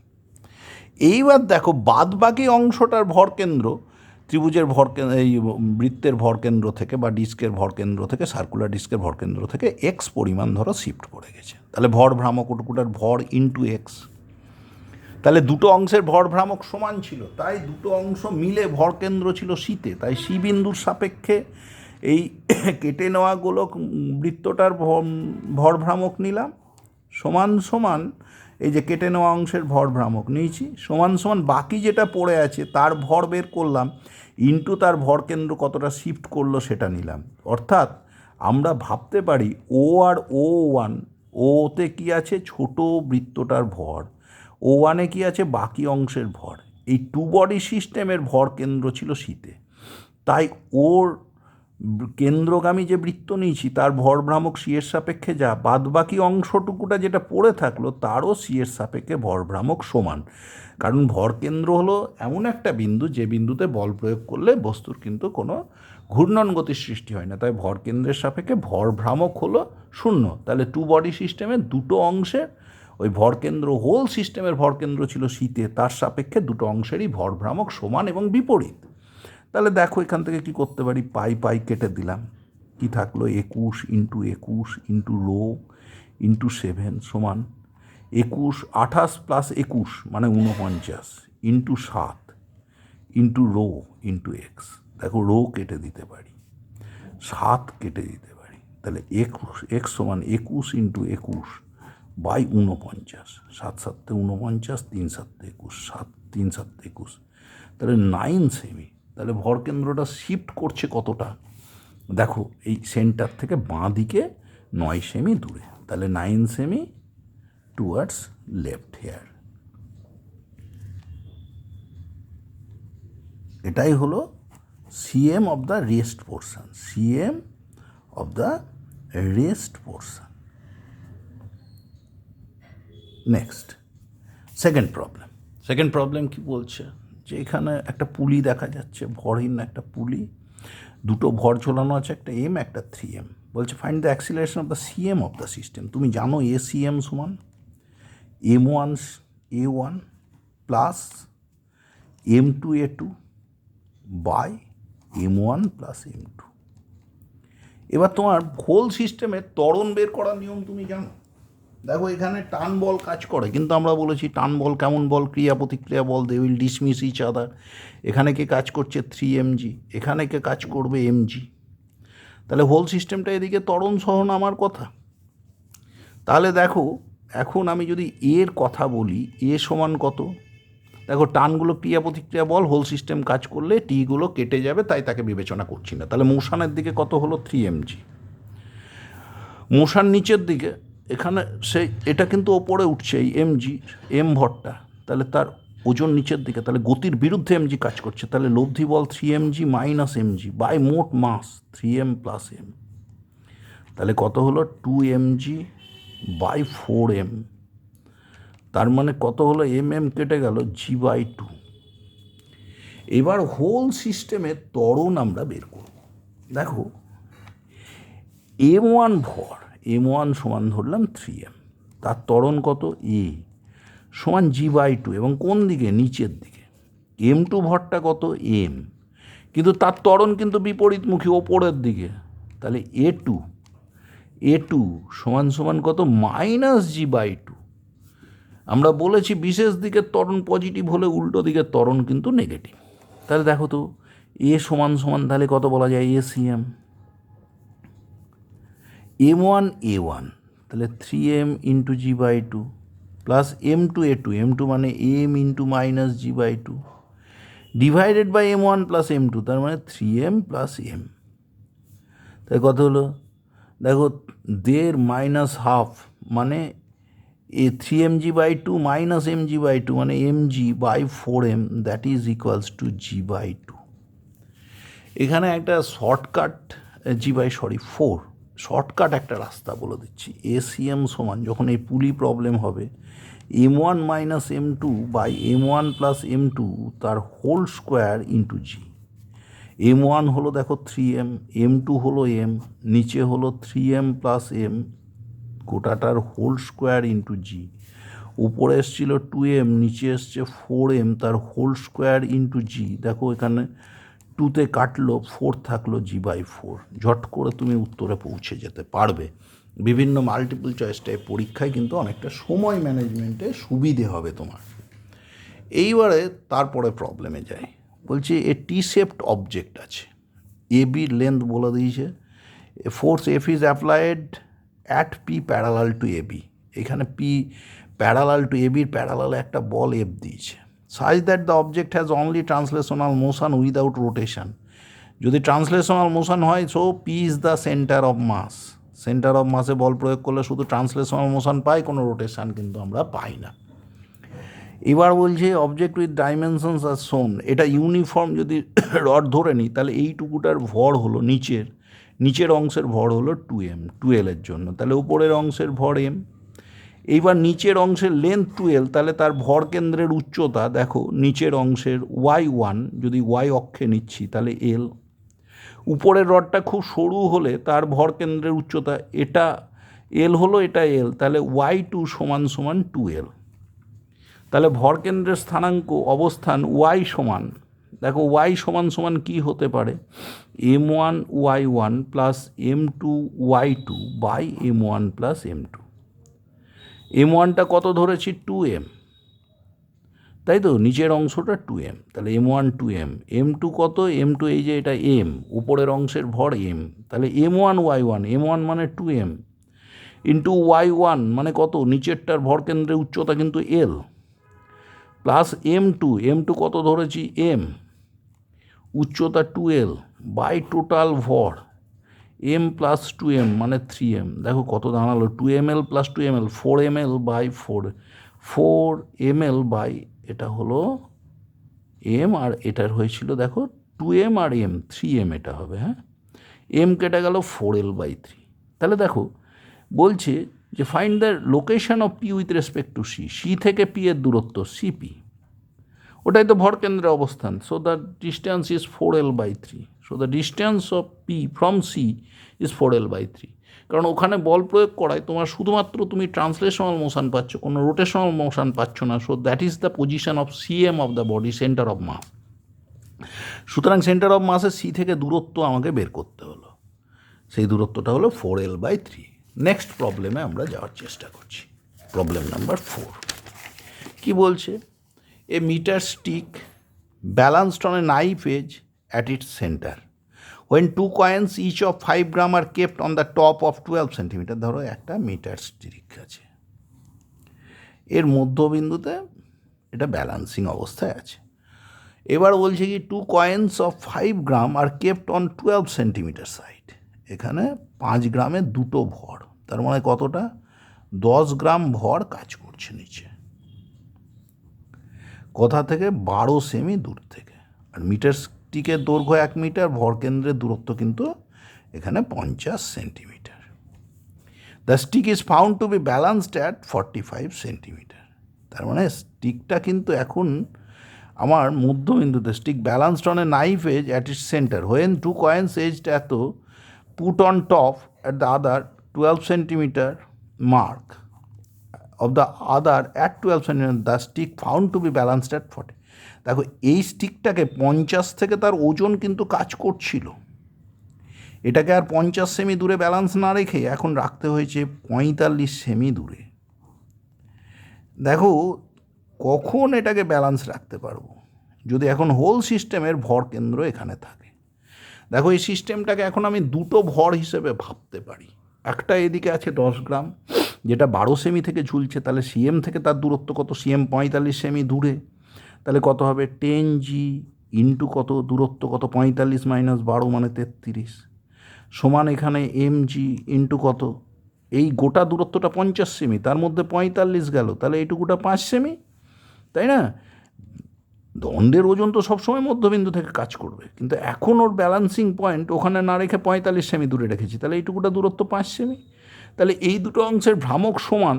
এইবার দেখো, বাদ বাকি অংশটার ভরকেন্দ্র ত্রিভুজের এই বৃত্তের ভরকেন্দ্র থেকে বা ডিস্কের ভরকেন্দ্র থেকে, সার্কুলার ডিস্কের ভরকেন্দ্র থেকে এক্স পরিমাণ ধরো শিফট করে গেছে, তাহলে ভর ভ্রামক ওটুকুটার ভর ইন্টু এক্স। তাহলে দুটো অংশের ভর ভ্রামক সমান ছিল, তাই দুটো অংশ মিলে ভরকেন্দ্র ছিল সিতে, তাই সি বিন্দুর সাপেক্ষে এই কেটে নেওয়া গোলক বৃত্তটার ভরভ্রামক নিলাম সমান সমান এই যে কেটে নেওয়া অংশের ভরভ্রামক নিয়েছি সমান সমান বাকি যেটা পড়ে আছে তার ভর বের করলাম ইন্টু তার ভর কেন্দ্র কতটা শিফট করলো সেটা নিলাম। অর্থাৎ আমরা ভাবতে পারি ও আর O1, ওতে কী আছে ছোট বৃত্তটার ভর, O1-এ কী আছে বাকি অংশের ভর। এই টু বডি সিস্টেমের ভর কেন্দ্র ছিল শীতে, তাই ওর কেন্দ্রগামী যে বৃত্ত নিয়েছি তার ভরভ্রামক সিয়ের সাপেক্ষে যা বাদ বাকি অংশটুকুটা যেটা পড়ে থাকলো তারও সিয়ের সাপেক্ষে ভরভ্রামক সমান। কারণ ভর কেন্দ্র হলো এমন একটা বিন্দু যে বিন্দুতে বল প্রয়োগ করলে বস্তুর কিন্তু কোনো ঘূর্ণন গতির সৃষ্টি হয় না, তাই ভর কেন্দ্রের সাপেক্ষে ভরভ্রামক হলো 0। তাহলে টু বডি সিস্টেমের দুটো অংশের ওই ভরকেন্দ্র হোল সিস্টেমের ভরকেন্দ্র ছিল শীতে, তার সাপেক্ষে দুটো অংশেরই ভরভ্রামক সমান এবং বিপরীত। তাহলে দেখো এখান থেকে কি করতে পারি, পাই পাই কেটে দিলাম, কি থাকলো 21 ইন্টু 21 ইন্টু রো ইন্টু 7 সমান 21, 28 প্লাস 21 মানে 49 into 7 into rho into x. দেখো রো কেটে দিতে পারি, 7 কেটে দিতে পারি, তাহলে এক্স সমান 21 ইন্টু 21 বাই 49, 7 7 49, 3 7 21, 7 3 7 21, তাহলে 9 সেমি। তাহলে ভরকেন্দ্রটা শিফট করছে কতটা, দেখো এই সেন্টার থেকে বাঁ দিকে 9 সেমি দূরে, তাহলে 9 সেমি টুয়ার্ডস লেফট হেয়ার। এটাই হলো CM of the rest portion, CM of the rest portion. Next second problem কি বলছে, যে এখানে একটা পুলি দেখা যাচ্ছে, ভরহীন একটা পুলি, দুটো ভর ঝোলানো আছে, একটা এম একটা 3m। বলছে find the acceleration of the CM of the system. তুমি জানো ACM সমান M1A1 plus M2A2 by M1 plus M2। এবার তোমার হোল সিস্টেমের ত্বরণ বের করার নিয়ম তুমি জানো। দেখো এখানে টান বল কাজ করে, কিন্তু আমরা বলেছি টান বল কেমন বল, ক্রিয়া প্রতিক্রিয়া বল, they will dismiss each other. এখানে কে কাজ করছে 3mg, এখানে কে কাজ করবে mg। তাহলে হোল সিস্টেমটা এদিকে ত্বরণ সহ নামার কথা। তাহলে দেখো এখন আমি যদি এর কথা বলি, এ সমান কত, দেখো টানগুলো ক্রিয়া প্রতিক্রিয়া বল, হোল সিস্টেম কাজ করলে টিগুলো কেটে যাবে, তাই তাকে বিবেচনা করছি না। তাহলে মোশানের দিকে কত হলো 3mg। মোশান নিচের দিকে, এখানে এটা কিন্তু ওপরে উঠছে এই mg, এম ভরটা, তাহলে তার ওজন নিচের দিকে, তাহলে গতির বিরুদ্ধে mg কাজ করছে, তাহলে লব্ধি বল 3mg মাইনাস mg বাই মোট মাস 3m প্লাস m। তাহলে কত হলো 2mg বাই 4m, তার মানে কত হলো mm কেটে গেল g/2। এবার হোল সিস্টেমের ত্বরণ আমরা বের করব। দেখো m1 ভর, m1 সমান ধরলাম 3m, তার ত্বরণ কত a সমান g/2 এবং কোন দিকে নিচের দিকে। m2 ভরটা কত m, কিন্তু তার ত্বরণ কিন্তু বিপরীতমুখী ওপরের দিকে, তাহলে a2 সমান সমান কত মাইনাস g/2। আমরা বলেছি বিশেষ দিকের ত্বরণ পজিটিভ হলে উল্টো দিকের ত্বরণ কিন্তু নেগেটিভ। তাহলে দেখো তো এ সমান সমান তাহলে কত বলা যায় ACM, M1A1 তাহলে 3m into g/2 plus M2A2, M2 মানে m into minus g/2 divided by M1 plus M2, তার মানে 3m প্লাস m। তাই কত হলো, দেখো 1.5 মাইনাস হাফ মানে 3mg/2 মাইনাস mg/2 মানে mg/4m, that is equals to g/2। এখানে একটা শর্টকাট শর্টকাট একটা রাস্তা বলে দিচ্ছি। ACM সমান যখন এই পুলি প্রবলেম হবে m1 minus m2 by m1 plus m2 তার whole square into g। m1 হলো দেখো 3m, m2 হলো m, নিচে হলো 3m প্লাস m গোটাটার হোল স্কোয়ার ইন্টু জি। উপরে এসছিল 2m, নিচে এসছে 4m, তার হোল স্কোয়ার ইন্টু জি। দেখো এখানে 2তে কাটলো, 4 থাকলো g/4। ঝট করে তুমি উত্তরে পৌঁছে যেতে পারবে। বিভিন্ন মাল্টিপল চয়েস টাইপ পরীক্ষায় কিন্তু অনেকটা সময় ম্যানেজমেন্টে সুবিধে হবে তোমার। এইবারে তারপরে প্রবলেমে যাই। বলছি এ টি শেপড অবজেক্ট আছে, এ বির লেন্থ বলে দিয়েছে, force F is applied at P parallel to A B, এখানে পি প্যারালাল টু এ বির প্যারালালে একটা বল এফ দিয়েছে, such that the object has only translational motion without rotation, যদি ট্রান্সলেশনাল মোশন হয় so P is the centre of mass, centre of মাসে বল প্রয়োগ করলে শুধু ট্রান্সলেশনাল মোশন পাই, কোনো রোটেশন কিন্তু আমরা পাই না। এবার বলছে অবজেক্ট উইথ ডাইমেনশনস আর শোন, এটা ইউনিফর্ম যদি রড ধরে নিই তাহলে এইটুকুটার ভর হলো নিচের অংশের ভর হলো 2m 2l জন্য, তাহলে উপরের অংশের ভর m, এইবার নিচের অংশের লেন্থ 2l, তাহলে তার ভর কেন্দ্রের উচ্চতা দেখো নিচের অংশের y1, যদি y অক্ষে নিচ্ছি তাহলে l, উপরের রডটা খুব সরু হলে তার ভর কেন্দ্রের উচ্চতা এটা l হলো, এটা l, তাহলে y2 সমান সমান 2l, তাহলে ভর কেন্দ্রের স্থানাঙ্ক অবস্থান y সমান, দেখো y সমান সমান কী হতে পারে, m1 y1 plus m2 y2 by m1 plus m2, m1টা কত ধরেছি 2m, তাই তো নিচের অংশটা 2m, তাহলে m1 2m, m2 কত, m2 এই যে এটা m, উপরের অংশের ভর m, তাহলে m1 y1, m1 মানে 2m ইন্টু y1 মানে কত, নিচেরটার ভর কেন্দ্রের উচ্চতা কিন্তু l, প্লাস m2 কত ধরেছি m, উচ্চতা 2l বাই টোটাল ভর m প্লাস 2m মানে 3m, দেখো কত দাঁড়ালো 2ml plus 2ml 4ml by 4ml by এটা হলো m, আর এটার হয়েছিল দেখো 2m আর m 3m এটা হবে, হ্যাঁ m কেটে গেল 4l বাই 3, তাহলে দেখো বলছে যে find the location of P with respect to C থেকে পি এর দূরত্ব সিপি, ওটাই তো ভর কেন্দ্রের অবস্থান, so the distance is 4l by 3, so the distance of P from C is 4l by 3, কারণ ওখানে বল প্রয়োগ করায় তোমার শুধুমাত্র তুমি ট্রান্সলেশনাল মোশন পাচ্ছ, কোনো রোটেশনাল মোশন পাচ্ছ না, so that is the position of CM of the body, centre of mass. সুতরাং সেন্টার অফ মাসের সি থেকে দূরত্ব আমাকে বের করতে হলো, সেই দূরত্বটা হলো 4l বাই 3। নেক্সট প্রবলেমে আমরা যাওয়ার চেষ্টা করছি, প্রবলেম নাম্বার 4 কি বলছে, a metre stick balanced on a knife edge at its centre when 2 coins each of 5 gram are kept on the top of 12 centimetre, ধরো একটা মিটার স্টিক আছে, এর মধ্যবিন্দুতে এটা ব্যালান্সিং অবস্থায় আছে, এবার বলছে কি 2 coins of 5 gram are kept on 12 centimetre side, এখানে 5 গ্রামের দুটো ভর, তার মানে কতটা 10 গ্রাম ভর কাজ করছে নিচে, কোথা থেকে 12 সেমি দূর থেকে, আর মিটার স্টিকের দৈর্ঘ্য 1 মিটার, ভর কেন্দ্রের দূরত্ব কিন্তু এখানে 50 centimetre. The stick is found to be balanced at 45 centimetre, তার মানে স্টিকটা কিন্তু এখন আমার মধ্যবিন্দুতে, stick balanced on a knife edge at its centre when 2 coins এজড এত put on top at the other 12 centimetre mark of the other at 12 centimeter, the stick found to be balanced at 40, দেখো এই স্টিকটাকে 50 থেকে তার ওজন কিন্তু কাজ করছিল, এটাকে আর 50 সেমি দূরে ব্যালেন্স না রেখে এখন রাখতে হয়েছে 45 সেমি দূরে। দেখো কখন এটাকে ব্যালেন্স রাখতে পারবো, যদি এখন হোল সিস্টেমের ভর কেন্দ্র এখানে থাকে, দেখো এই সিস্টেমটাকে এখন আমি দুটো ভর হিসেবে ভাবতে পারি, একটা এদিকে আছে 10 গ্রাম যেটা 12 সেমি থেকে ঝুলছে, তাহলে সিএম থেকে তার দূরত্ব কত, সিএম 45 সেমি দূরে, তাহলে কত হবে 10g ইন্টু কত দূরত্ব কত 45 মাইনাস 12 মানে 33 সমান এখানে mg ইন্টু কত, এই গোটা দূরত্বটা 50 সেমি, তার মধ্যে 45 গেল, তাহলে এইটুকুটা 5 সেমি, তাই না, দণ্ডের ওজন তো সবসময় মধ্যবিন্দু থেকে কাজ করবে, কিন্তু এখন ওর ব্যালান্সিং পয়েন্ট ওখানে না রেখে 45 সেমি দূরে রেখেছি, তাহলে এইটুকুটা দূরত্ব 5 সেমি, তাহলে এই দুটো অংশের ভ্রামক সমান,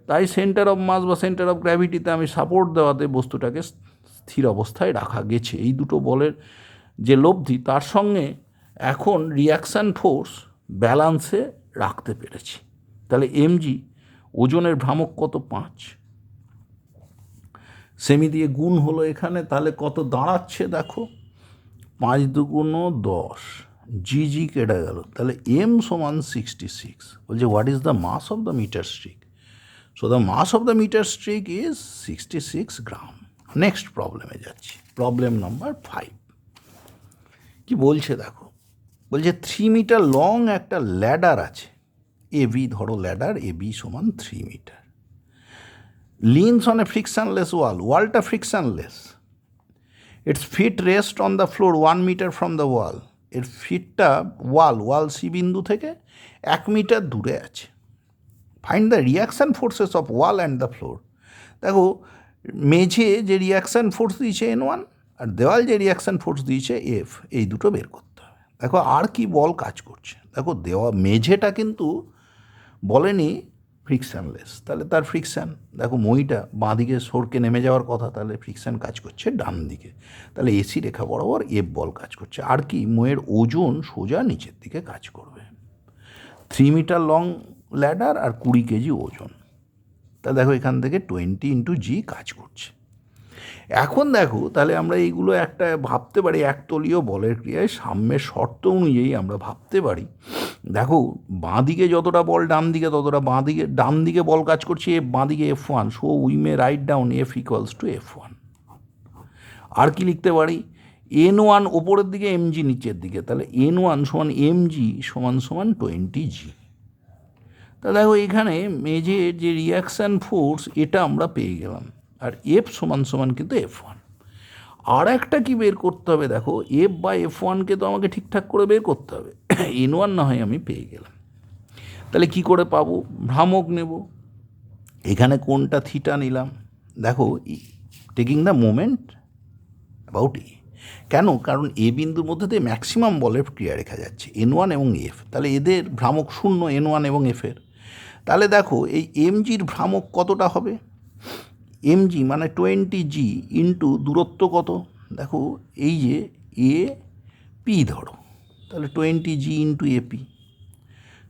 তাই সেন্টার অফ মাস বা সেন্টার অফ গ্র্যাভিটিতে আমি সাপোর্ট দেওয়াতে বস্তুটাকে স্থির অবস্থায় রাখা গেছে, এই দুটো বলের যে লব্ধি তার সঙ্গে এখন রিয়াকশান ফোর্স ব্যালান্সে রাখতে পেরেছি, তাহলে এমজি ওজনের ভ্রামক কত 5 সেমি দিয়ে গুণ হলো এখানে, তাহলে কত দাঁড়াচ্ছে দেখো 5 দুগুণ 10, জি কেটে গেল, তাহলে এম সমান 66, বলছে what is the mass of the metre stick, so the mass of the metre stick is 66 gram. Next প্রবলেমে যাচ্ছি, প্রবলেম নাম্বার 5 কি বলছে দেখো, বলছে 3 মিটার লং একটা ল্যাডার আছে, এবি ধরো ল্যাডার এবি সমান 3 metre, leans on a frictionless wall, ওয়ালটা frictionless, its feet rest on the floor 1 metre from the wall, এর ফিটটা ওয়াল সি বিন্দু থেকে 1 মিটার দূরে আছে। Find the reaction forces of wall and the floor. দেখো মেঝে যে রিয়াকশান ফোর্স দিয়েছে N1 আর দেওয়াল যে রিয়াকশান ফোর্স দিয়েছে F, এই দুটো বের করতে হবে। দেখো আর কি বল কাজ করছে, দেখো মেঝেটা কিন্তু বলেনি ফ্রিকশানলেস, তাহলে তার ফ্রিকশান, দেখো মইটা বাঁ দিকে সরকে নেমে যাওয়ার কথা, তাহলে ফ্রিকশান কাজ করছে ডান দিকে, তাহলে এসি রেখা বরাবর এফ বল কাজ করছে। আর কি, মইয়ের ওজন সোজা নিচের দিকে কাজ করবে। 3 মিটার লং ল্যাডার আর 20 কেজি ওজন, তা দেখো এখান থেকে 20 ইন্টু জি কাজ করছে। এখন দেখো তাহলে আমরা এইগুলো একটা ভাবতে পারি একতলীয় বলের ক্রিয়ায় সাম্যের শর্ত অনুযায়ী আমরা ভাবতে পারি। দেখো বাঁ দিকে যতটা বল ডান দিকে ততটা ডান দিকে বল কাজ করছে এফ, বাঁ দিকে F1, so we may write down F equals to F1। আর কি লিখতে পারি, N1 ওপরের দিকে mg নিচের দিকে, তাহলে N1 সমান mg সমান সমান 20g। তা দেখো এখানে মেঝের যে রিয়াকশান ফোর্স এটা আমরা পেয়ে গেলাম, আর এফ সমান সমান কিন্তু F1। আর একটা কি বের করতে হবে, দেখো এফ বা F1কে তো আমাকে ঠিকঠাক করে বের করতে হবে। N1 না হয় আমি পেয়ে গেলাম, তাহলে কি করে পাবো, ভ্রামক নেব, এখানে কোনটা থিটা নিলাম, দেখো taking the moment about a, কেন, কারণ এ বিন্দুর মধ্যে দিয়ে ম্যাক্সিমাম বলের ক্রিয়া রেখা যাচ্ছে N1 এবং F, তাহলে এদের ভ্রামক শূন্য N1 এবং F-এর। তাহলে দেখো এই mgর ভ্রামক কতটা হবে, mg মানে 20g ইন্টু দূরত্ব কত, দেখো এই যে এ পি ধরো, তাহলে 20g ইন্টু এপি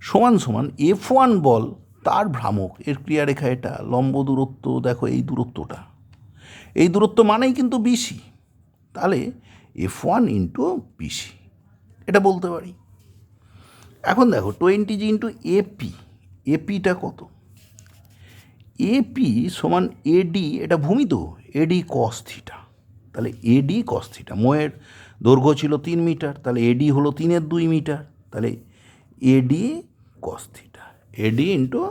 সমান সমান F1 বল তার ভ্রামক, এর ক্রিয়ারেখা এটা, লম্ব দূরত্ব দেখো এই দূরত্বটা, এই দূরত্ব মানেই কিন্তু বিসি, তাহলে F1 ইন্টু বিসি এটা বলতে পারি। এখন দেখো 20g ইন্টু এপি, এপিটা কত, এপি সমান এডি, এটা ভূমি তো, এডি কস থিটা, তাহলে এডি কস থিটা, ময়ের দৈর্ঘ্য ছিল 3 মিটার, তাহলে এডি হলো 3/2 মিটার, তাহলে A D cos theta, A D into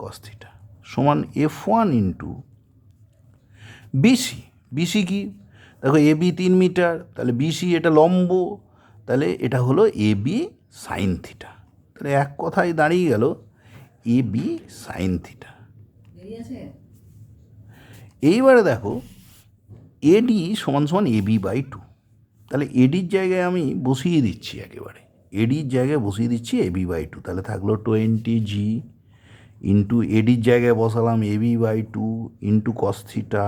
cos theta সমান F1 ইন্টু বিসি। বিসি কি, দেখো এবি 3 মিটার, তাহলে বিসি এটা লম্ব, তাহলে এটা হলো এবি সাইন থিটা, তাহলে এক কথায় দাঁড়িয়ে গেল এবি সাইন থিটা। এইবারে দেখো এডি সমান সমান AB/2, তাহলে এডির জায়গায় আমি বসিয়ে দিচ্ছি, একেবারে এডির জায়গায় বসিয়ে দিচ্ছি AB/2, তাহলে থাকলো 20g ইন্টু এডির জায়গায় বসালাম AB/2 ইন্টু কস থিটা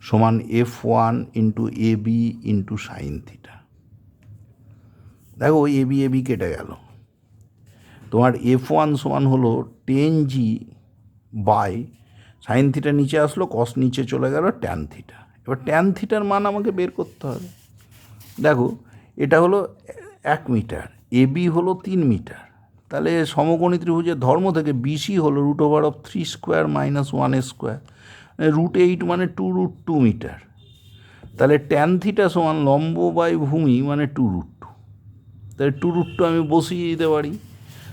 সমান F1 into AB into sine theta. দেখো এবি এবি কেটে গেল, তোমার F1 সমান হলো 10g বাই সাইন থিটা নিচে আসলো, কস নিচে চলে গেল, ট্যান থিটা। এবার ট্যান থিটার মান আমাকে বের করতে হবে। দেখো এটা হলো 1 মিটার, এবি হলো 3 মিটার, তাহলে সমকোণী ত্রিভুজের ধর্ম থেকে বিসি হলো √3² - 1² √8 মানে 2√2 মিটার, তাহলে ট্যান থিটা সমান লম্ব বাই ভূমি মানে 2√2, তাহলে 2√2 আমি বসিয়ে দিতে পারি,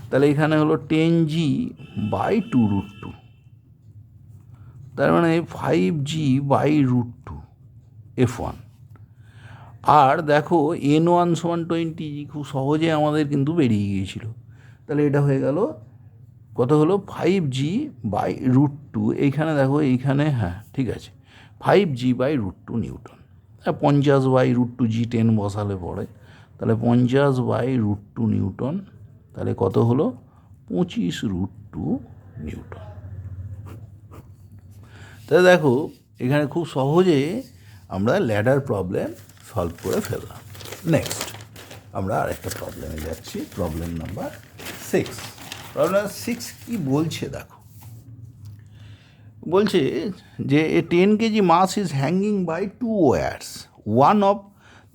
তাহলে এখানে হলো 10g বাই 2√2, তার মানে 5g বাই √2 F1। আর দেখো N1 সমান 20g, খুব সহজে আমাদের কিন্তু বেরিয়ে গিয়েছিল, তাহলে এটা হয়ে গেল কত হলো 5g বাই √2, এইখানে দেখো এইখানে হ্যাঁ ঠিক আছে 5g by √2 Newton, 50 by √2 G10 বসালে পড়ে, তাহলে 50 বাই √2 নিউটন, তাহলে কত হলো 25√2 নিউটন। তাহলে দেখো এখানে খুব সহজে আমরা ল্যাডার প্রবলেম সলভ করে ফেললাম। নেক্সট আমরা আরেকটা প্রবলেমে যাচ্ছি, প্রবলেম নাম্বার 6। প্রবলেম 6 কি বলছে দেখো, বলছে যে a 10 kg mass is hanging by 2 wires, one of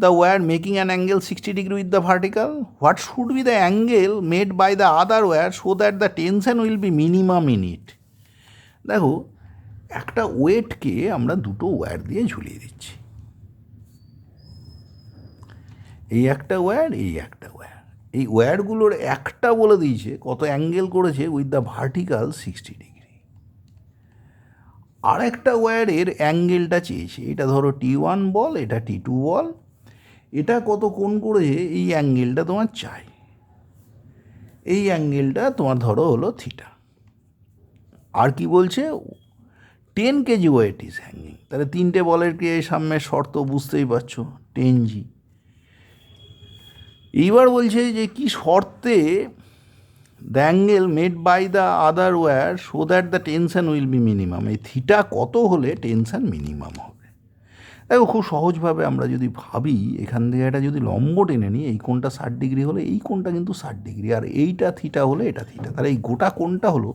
the wire making an angle 60 degree with the vertical, what should be the angle made by the other wire so that the tension will be minimum in it. দেখো একটা ওয়েটকে আমরা দুটো wire দিয়ে ঝুলিয়ে দিচ্ছি, এই একটা wire এই একটা ওয়্যার, এই ওয়্যারগুলোর একটা বলে দিয়েছে কত অ্যাঙ্গেল করেছে উইথ দ্য ভার্টিক্যাল 60 ডিগ্রি, আর একটা ওয়্যারের অ্যাঙ্গেলটা চেয়েছে, এটা ধরো T1 বল, এটা T2 বল, এটা কত কোণ করেছে এই অ্যাঙ্গেলটা তোমার চাই, এই অ্যাঙ্গেলটা তোমার ধরো হলো থিটা। আর কি বলছে 10 কেজি ওয়েট ইজ হ্যাঙ্গিং, তাহলে তিনটে বলের কি সামনে শর্ত বুঝতেই পারছো 10G। এইবার বলছে যে কি শর্তে the angle made by the other wire so that the tension will be minimum, এই থিটা কত হলে টেনশন মিনিমাম হবে। দেখো খুব সহজভাবে আমরা যদি ভাবি এখান থেকে এটা যদি লম্ব টেনে নিই, এই কোণটা 60 ডিগ্রি হলে এই কোণটা কিন্তু 60 ডিগ্রি, আর এইটা থিটা হলে এটা থিটা, তাহলে এই গোটা কোণটা হলো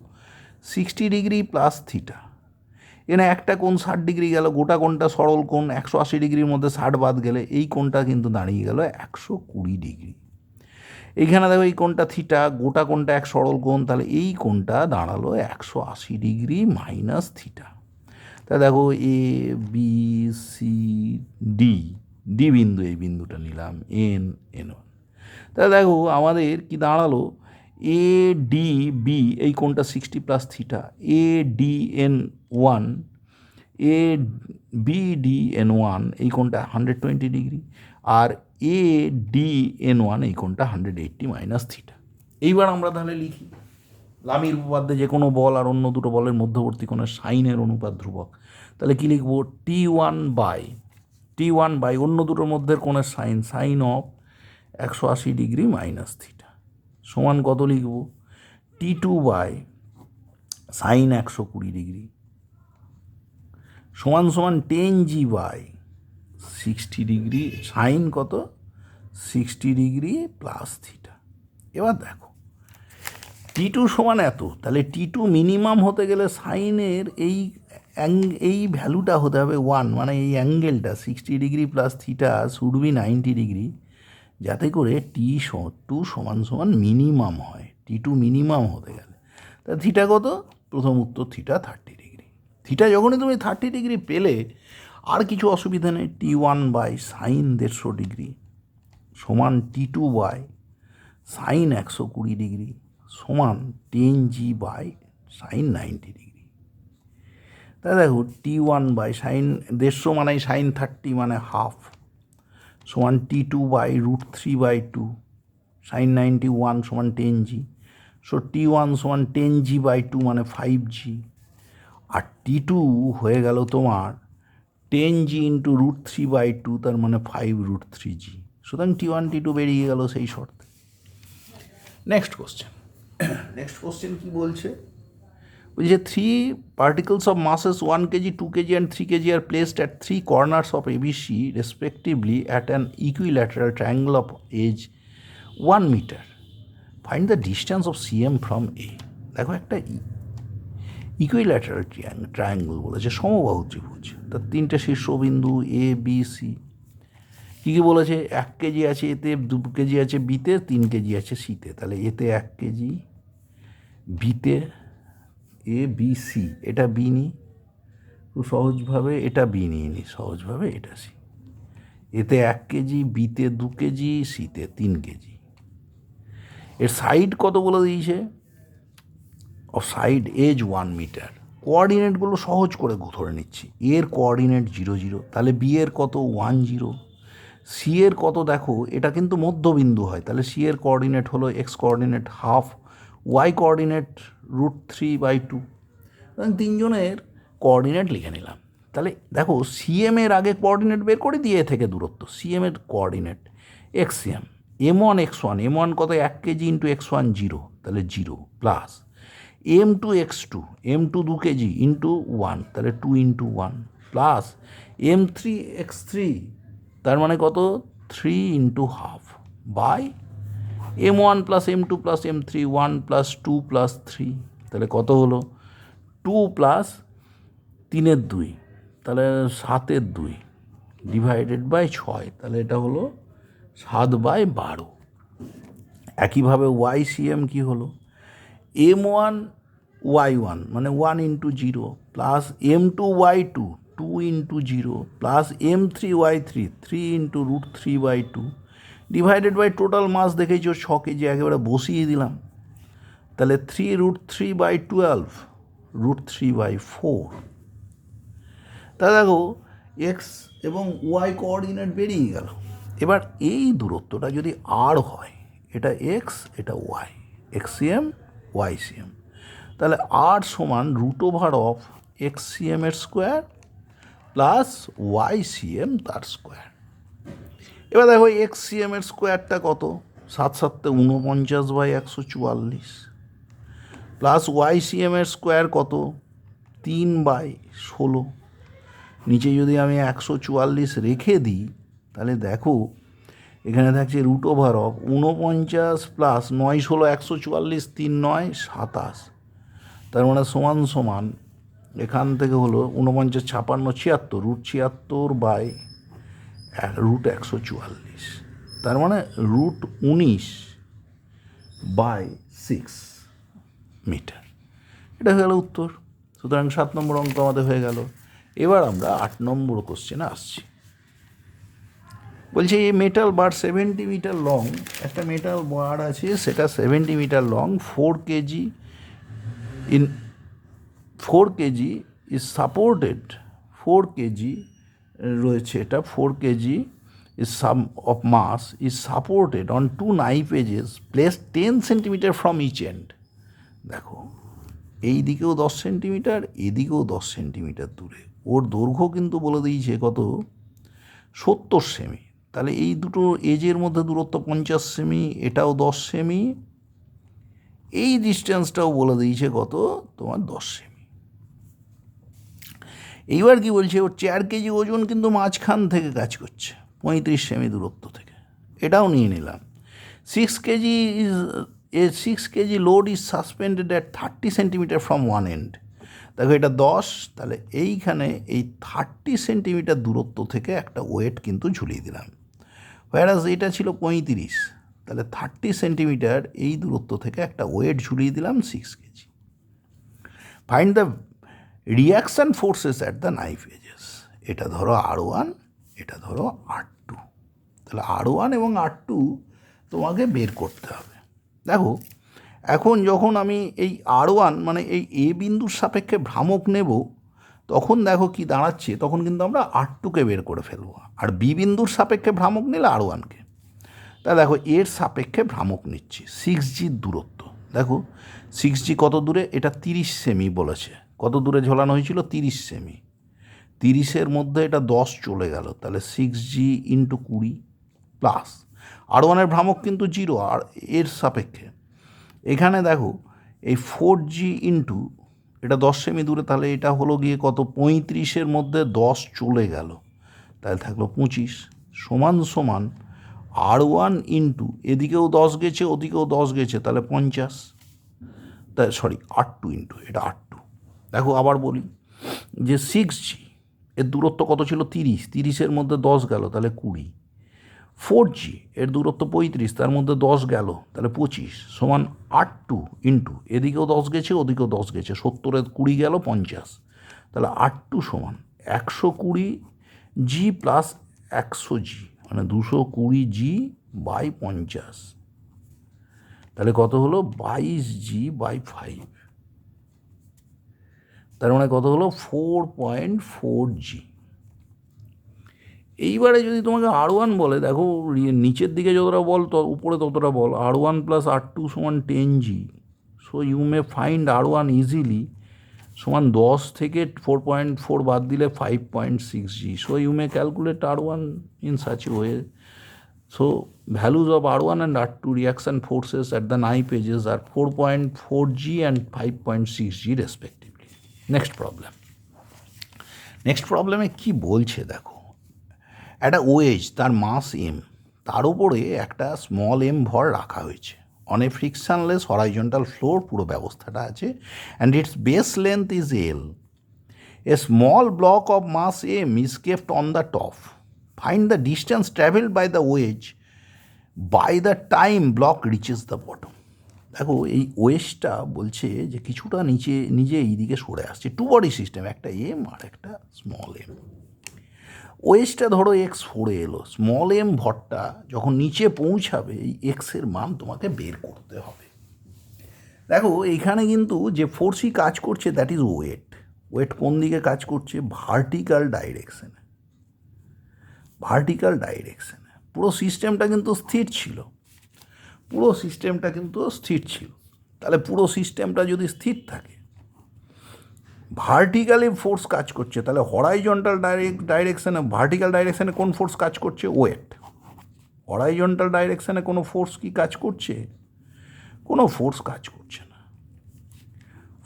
60 ডিগ্রি প্লাস থিটা। এখানে একটা কোণ 60 ডিগ্রি গেল, গোটা কোণটা সরল কোণ 180 ডিগ্রির মধ্যে 60 বাদ গেলে এই কোণটা কিন্তু দাঁড়িয়ে গেল 120 ডিগ্রি। এইখানে দেখো এই কোণটা থিটা, গোটা কোণটা এক সরল কোণ, তাহলে এই কোণটা দাঁড়ালো 180 ডিগ্রি মাইনাস থিটা। তা দেখো A B C D, D বিন্দু, এই বিন্দুটা নিলাম N1। তাহলে দেখো আমাদের কি দাঁড়ালো এ ডি বি, এই কোণটা 60 plus theta, A D N1, A B D N1 এই কোণটা 120 ডিগ্রি, আর এ ডি N1 এই কোণটা 180 মাইনাস থিটা। এইবার আমরা তাহলে লিখি লামির উপপাদ্যে যে কোনো বল আর অন্য দুটো বলের মধ্যবর্তী কোণের সাইনের অনুপাত ধ্রুবক, তাহলে কী লিখবো T1 বাই অন্য দুটোর মধ্যে কোণের sine of 180 degree minus theta সমান কত লিখব T2 বাই সাইন 120 ডিগ্রি সমান 10G বাই 60 ডিগ্রি সাইন কত 60 ডিগ্রি প্লাস থিটা। এবার দেখো T2 সমান এত, তাহলে T2 মিনিমাম হতে গেলে সাইনের এই ভ্যালুটা হতে হবে 1, মানে এই অ্যাঙ্গেলটা 60 degree plus theta should be 90 degree, যাতে করে T2 সমান মিনিমাম হয়। T2 মিনিমাম হতে গেলে তা থিটা কত, প্রথম উত্তর থিটা 30 ডিগ্রি। থিটা যখনই তুমি 30 ডিগ্রি পেলে আর কিছু অসুবিধা নেই, T1 বাই সাইন 150 ডিগ্রি সমান T2 বাই সাইন 120 ডিগ্রি সমান 10G বাই সাইন 90 ডিগ্রি। তাই দেখো T1 বাই সাইন 150 মানে সাইন 30 মানে হাফ সমান T2 বাই √3/2 সাইন 91 সমান 10G, সো T1 সমান 10G বাই 2 মানে 5G, আর T2 হয়ে গেল তোমার 10G ইন্টু √3/2 তার মানে 5√3G। সুতরাং T1 T2 বেরিয়ে গেল সেই শর্তে। নেক্সট কোশ্চেন কি বলছে, বলছে 3 particles of masses 1 kg, 2 kg and 3 kg are placed at 3 corners of ABC respectively at an equilateral triangle of edge 1 meter. Find the distance of CM from A. দেখো একটা equilateral triangle বলেছে, সমবাহু ত্রিভুজ, তার 3টে শীর্ষবিন্দু A B C। কী কী বলেছে, 1 KG আছে এতে, 2 কেজি আছে বিতে, 3 কেজি আছে সিতে, তাহলে এতে 1 কেজি, বিতে A B C, এটা বি নিই খুব সহজভাবে, এটা বি নিয়ে নিই সহজভাবে, এটা সি। এতে 1 কেজি, বিতে 2 কেজি, সিতে 3 কেজি। এর সাইড কত বলে দিয়েছে, অফ সাইড এজ 1 মিটার। কোঅর্ডিনেটগুলো সহজ করে ধরে নিচ্ছি, এর কোঅর্ডিনেট 0 0, তাহলে বি এর কত 1 0, সি এর কত দেখো এটা কিন্তু মধ্যবিন্দু হয়, তাহলে সি এর কোঅর্ডিনেট হলো x coordinate half, y coordinate √3/2। তিনজনের কোঅর্ডিনেট লিখে নিলাম। তাহলে দেখো সিএম এর আগে কোঅর্ডিনেট বের করে দিয়ে এ থেকে দূরত্ব, সিএম এর কোঅর্ডিনেট এক্সএম, M1 কত 1 কেজি ইন্টু x1 0, তাহলে 0 plus M2 x2, M2 2 KG into 1, তাহলে 2 ইন্টু 1 প্লাস M3 x3, তার মানে কত 3 into half by M1 plus M2 plus M3 1 plus 2 plus 3, তাহলে কত হলো 2 প্লাস 3 2, তাহলে 7 2 ডিভাইডেড বাই 6, তাহলে এটা হলো 7/12। একইভাবে YCM কি হলো M1 Y1 মানে 1 into 0 plus M2 Y2 2 into 0 plus M3 Y3 3 into √3/2 divided by total mass দেখেছি ওর 6 কেজি, একেবারে বসিয়ে দিলাম। তাহলে 3√3/12 √3/4। তাহলে দেখো এক্স এবং ওয়াই কোঅর্ডিনেট বেরিয়ে গেল। এবার এই দূরত্বটা যদি আর হয়, এটা এক্স এটা ওয়াই, এক্সসিএম ওয়াইসিএম, তাহলে আর সমান √ওভার এক্সসিএমের স্কোয়ার প্লাস ওয়াইসিএম তার স্কোয়ার। এবার দেখো এক্সসিএমের স্কোয়ারটা কত, 7 7 49/144 প্লাস ওয়াইসিএমের স্কোয়ার কত, 3/16। নিচে যদি আমি 144 রেখে দিই তাহলে দেখো এখানে থাকছে √49 প্লাস 9 16 144, 3 9 27, তার মানে সমান সমান এখান থেকে হলো 49 56 76 √76/144, তার মানে √19/6 মিটার। এটা হয়ে গেল উত্তর। সুতরাং 7 নম্বর অঙ্ক আমাদের হয়ে গেল। এবার আমরা 8 নম্বর কোশ্চেনে আসছি। বলছে এই মেটাল বার 70 মিটার লং, একটা মেটাল বার আছে সেটা 70 metre long, 4 KG is supported, 4 KG রয়েছে, এটা 4 KG is sum of mass is supported on 2 knife edges placed 10 centimeter from each end. দেখো এই দিকেও 10 সেন্টিমিটার, এদিকেও 10 সেন্টিমিটার দূরে, ওর দৈর্ঘ্য কিন্তু বলে দিয়েছে কত, 70 সেমি। তাহলে এই দুটো এজের মধ্যে দূরত্ব 50 সেমি, এটাও 10 সেমি, এই ডিস্টেন্সটাও বলে দিয়েছে কত তোমার 10 সেমি। এইবার কি বলছে, ওর 4 কেজি ওজন কিন্তু মাঝখান থেকে কাজ করছে 35 সেমি দূরত্ব থেকে, এটাও নিয়ে নিলাম। 6 KG load is suspended at 30 centimetre from one end. দেখো এটা 10, তাহলে এইখানে এই 30 সেন্টিমিটার দূরত্ব থেকে একটা ওয়েট কিন্তু ঝুলিয়ে দিলাম, হোয়ারাজ এটা ছিল 35, তাহলে 30 সেন্টিমিটার এই দূরত্ব থেকে একটা ওয়েট ঝুলিয়ে দিলাম 6 KG. Find the reaction forces at the knife edges. এটা ধরো R1, এটা ধরো R2, তাহলে R1 এবং R2 তোমাকে বের করতে হবে। দেখো এখন যখন আমি এই R1 মানে এই এ বিন্দুর সাপেক্ষে ভ্রামক নেব, তখন দেখো কি দাঁড়াচ্ছে, তখন কিন্তু আমরা R2কে বের করে ফেলবো, আর বি বিন্দুর সাপেক্ষে ভ্রামক নিলে R1কে। তা দেখো এর সাপেক্ষে ভ্রামক নিচ্ছি 6G দূরত্ব। দেখো 6G কত দূরে, এটা 30 সেমি বলেছে, কত দূরে ঝোলানো হয়েছিল 30 সেমি, 30-এর মধ্যে এটা 10 চলে গেল, তাহলে 6G ইন্টু 20 প্লাস R1-এর ভ্রামক কিন্তু 0 আর এর সাপেক্ষে। এখানে দেখো এই 4G ইন্টু এটা 10 সেমি দূরে, তাহলে এটা হলো গিয়ে কত 35-এর মধ্যে 10 চলে গেল, তাহলে থাকলো 25 সমান সমান R1 ইন্টু এদিকেও 10 গেছে ওদিকেও 10 গেছে, তাহলে 50, তাই সরি R2 ইন্টু এটা R2। দেখো আবার বলি যে 6G এর দূরত্ব কত ছিল 30-এর মধ্যে 10 গেল, তাহলে 20, 4G এর দূরত্ব 35, তার মধ্যে 10 গেল, তাহলে 25 সমান R2 ইন্টু এদিকেও 10 গেছে ওদিকেও 10 গেছে, 70-এর 20 গেল 50, তাহলে R2 সমান 120G প্লাস 100G, মানে 220G/50, তাহলে কত হলো 22G/5, তার মানে কত হলো 4.4G। এইবারে যদি তোমাকে R1 বলে, দেখো নিচের দিকে যতটা বল উপরে ততটা বল, R1 প্লাস R2 সমান 10G, so you may find R1 easily সমান 10 থেকে 4.4 বাদ দিলে 5.6G, so you may calculate R1 in such a way. So values of R1 and R2 reaction forces at the knife edges are 4.4G and 5.6G respectively. Next প্রবলেমে কি বলছে দেখো, একটা wedge তার মাস m, তার উপরে একটা স্মল m ভর রাখা হয়েছে, on a frictionless horizontal floor পুরো ব্যবস্থাটা আছে, and its base length is L. A small block of mass m is kept on the top. Find the distance travelled by the wedge by the time block reaches the bottom. দেখো এই ওয়েজটা বলছে যে কিছুটা নিজে এইদিকে সরে আসছে, two body system, একটা এম আর একটা স্মল এম। ওয়েসটা ধরো এক্স ফোরে এলো, স্মল এম ভরটা যখন নিচে পৌঁছাবে এই এক্সের মান তোমাকে বের করতে হবে। দেখো এইখানে কিন্তু যে ফোর্সই কাজ করছে দ্যাট ইজ ওয়েট। ওয়েট কোন দিকে কাজ করছে? ভার্টিক্যাল ডাইরেকশনে। ভার্টিক্যাল ডাইরেকশনে পুরো সিস্টেমটা কিন্তু স্থির ছিল, পুরো সিস্টেমটা কিন্তু স্থির ছিল। তাহলে পুরো সিস্টেমটা যদি স্থির থাকে, ভার্টিক্যালি ফোর্স কাজ করছে, তাহলে হরাইজন্টাল ডাইরেকশানে, ভার্টিক্যাল ডাইরেকশানে কোন ফোর্স কাজ করছে? ওয়েট। হরাইজন্টাল ডাইরেকশানে কোনো ফোর্স কি কাজ করছে? কোনো ফোর্স কাজ করছে না।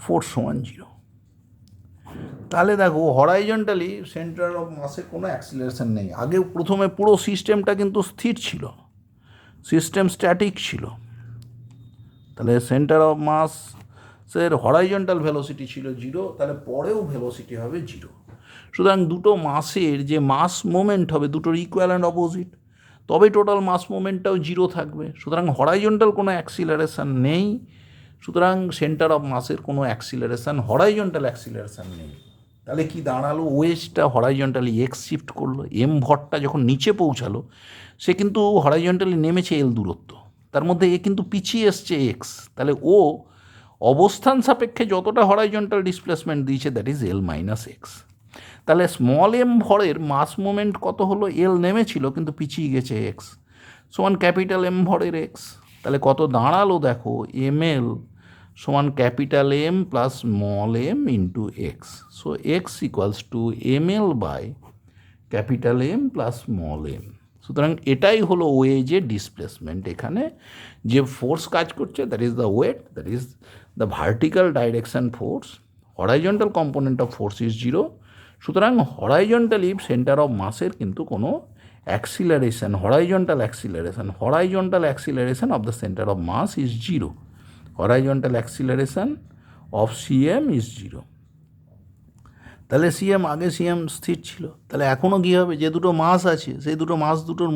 ফোর্স সমান 0। তাহলে দেখো হরাইজন্টালি সেন্টার অফ মাসে কোনো অ্যাক্সিলারেশন নেই। আগে প্রথমে পুরো সিস্টেমটা কিন্তু স্থির ছিল, সিস্টেম স্ট্যাটিক ছিল। তাহলে সেন্টার অফ মাসের হরাইজন্টাল ভেলোসিটি ছিল 0, তাহলে পরেও ভেলোসিটি হবে 0। সুতরাং দুটো মাসের যে মাস মোমেন্ট হবে দুটোর ইকুয়াল অ্যান্ড অপোজিট, তবে টোটাল মাস মোমেন্টটাও 0 থাকবে। সুতরাং হরাইজন্টাল কোনো অ্যাক্সিলারেশন নেই, সুতরাং সেন্টার অফ মাসের কোনো অ্যাক্সিলারেশন, হরাইজন্টাল অ্যাক্সিলারেশন নেই। তাহলে কি দাঁড়ালো? ওয়েজটা হরাইজন্টালি এক্স শিফট করলো, এম ভরটা যখন নিচে পৌঁছালো সে কিন্তু হরাইজন্টালি নেমেছে এল দূরত্ব, তার মধ্যে এ কিন্তু পিছিয়ে এসছে এক্স। তাহলে ও অবস্থান সাপেক্ষে যতটা হরাইজন্টাল ডিসপ্লেসমেন্ট দিয়েছে that is L minus x. তাহলে স্মল এম ভরের মাস মোমেন্ট কত হলো? এল নেমেছিল কিন্তু পিছিয়ে গেছে এক্স, সমান ক্যাপিটাল এম ভরের এক্স। তাহলে কত দাঁড়ালো দেখো? এম এল সমান capital M plus small M into x. So x equals to M L by capital M plus small M. সুতরাং এটাই হলো ওয়েজের ডিসপ্লেসমেন্ট। এখানে যে ফোর্স কাজ করছে that is the weight, that is the vertical direction force. Horizontal component of force is 0। সুতরাং horizontally centre of মাসের কিন্তু কোনো acceleration, horizontal acceleration of the centre of mass is 0। Horizontal acceleration of CM is 0। তাহলে CM, আগে CM স্থির ছিল, তাহলে এখনও কী হবে? যে দুটো মাস আছে সেই দুটো মাস দুটোর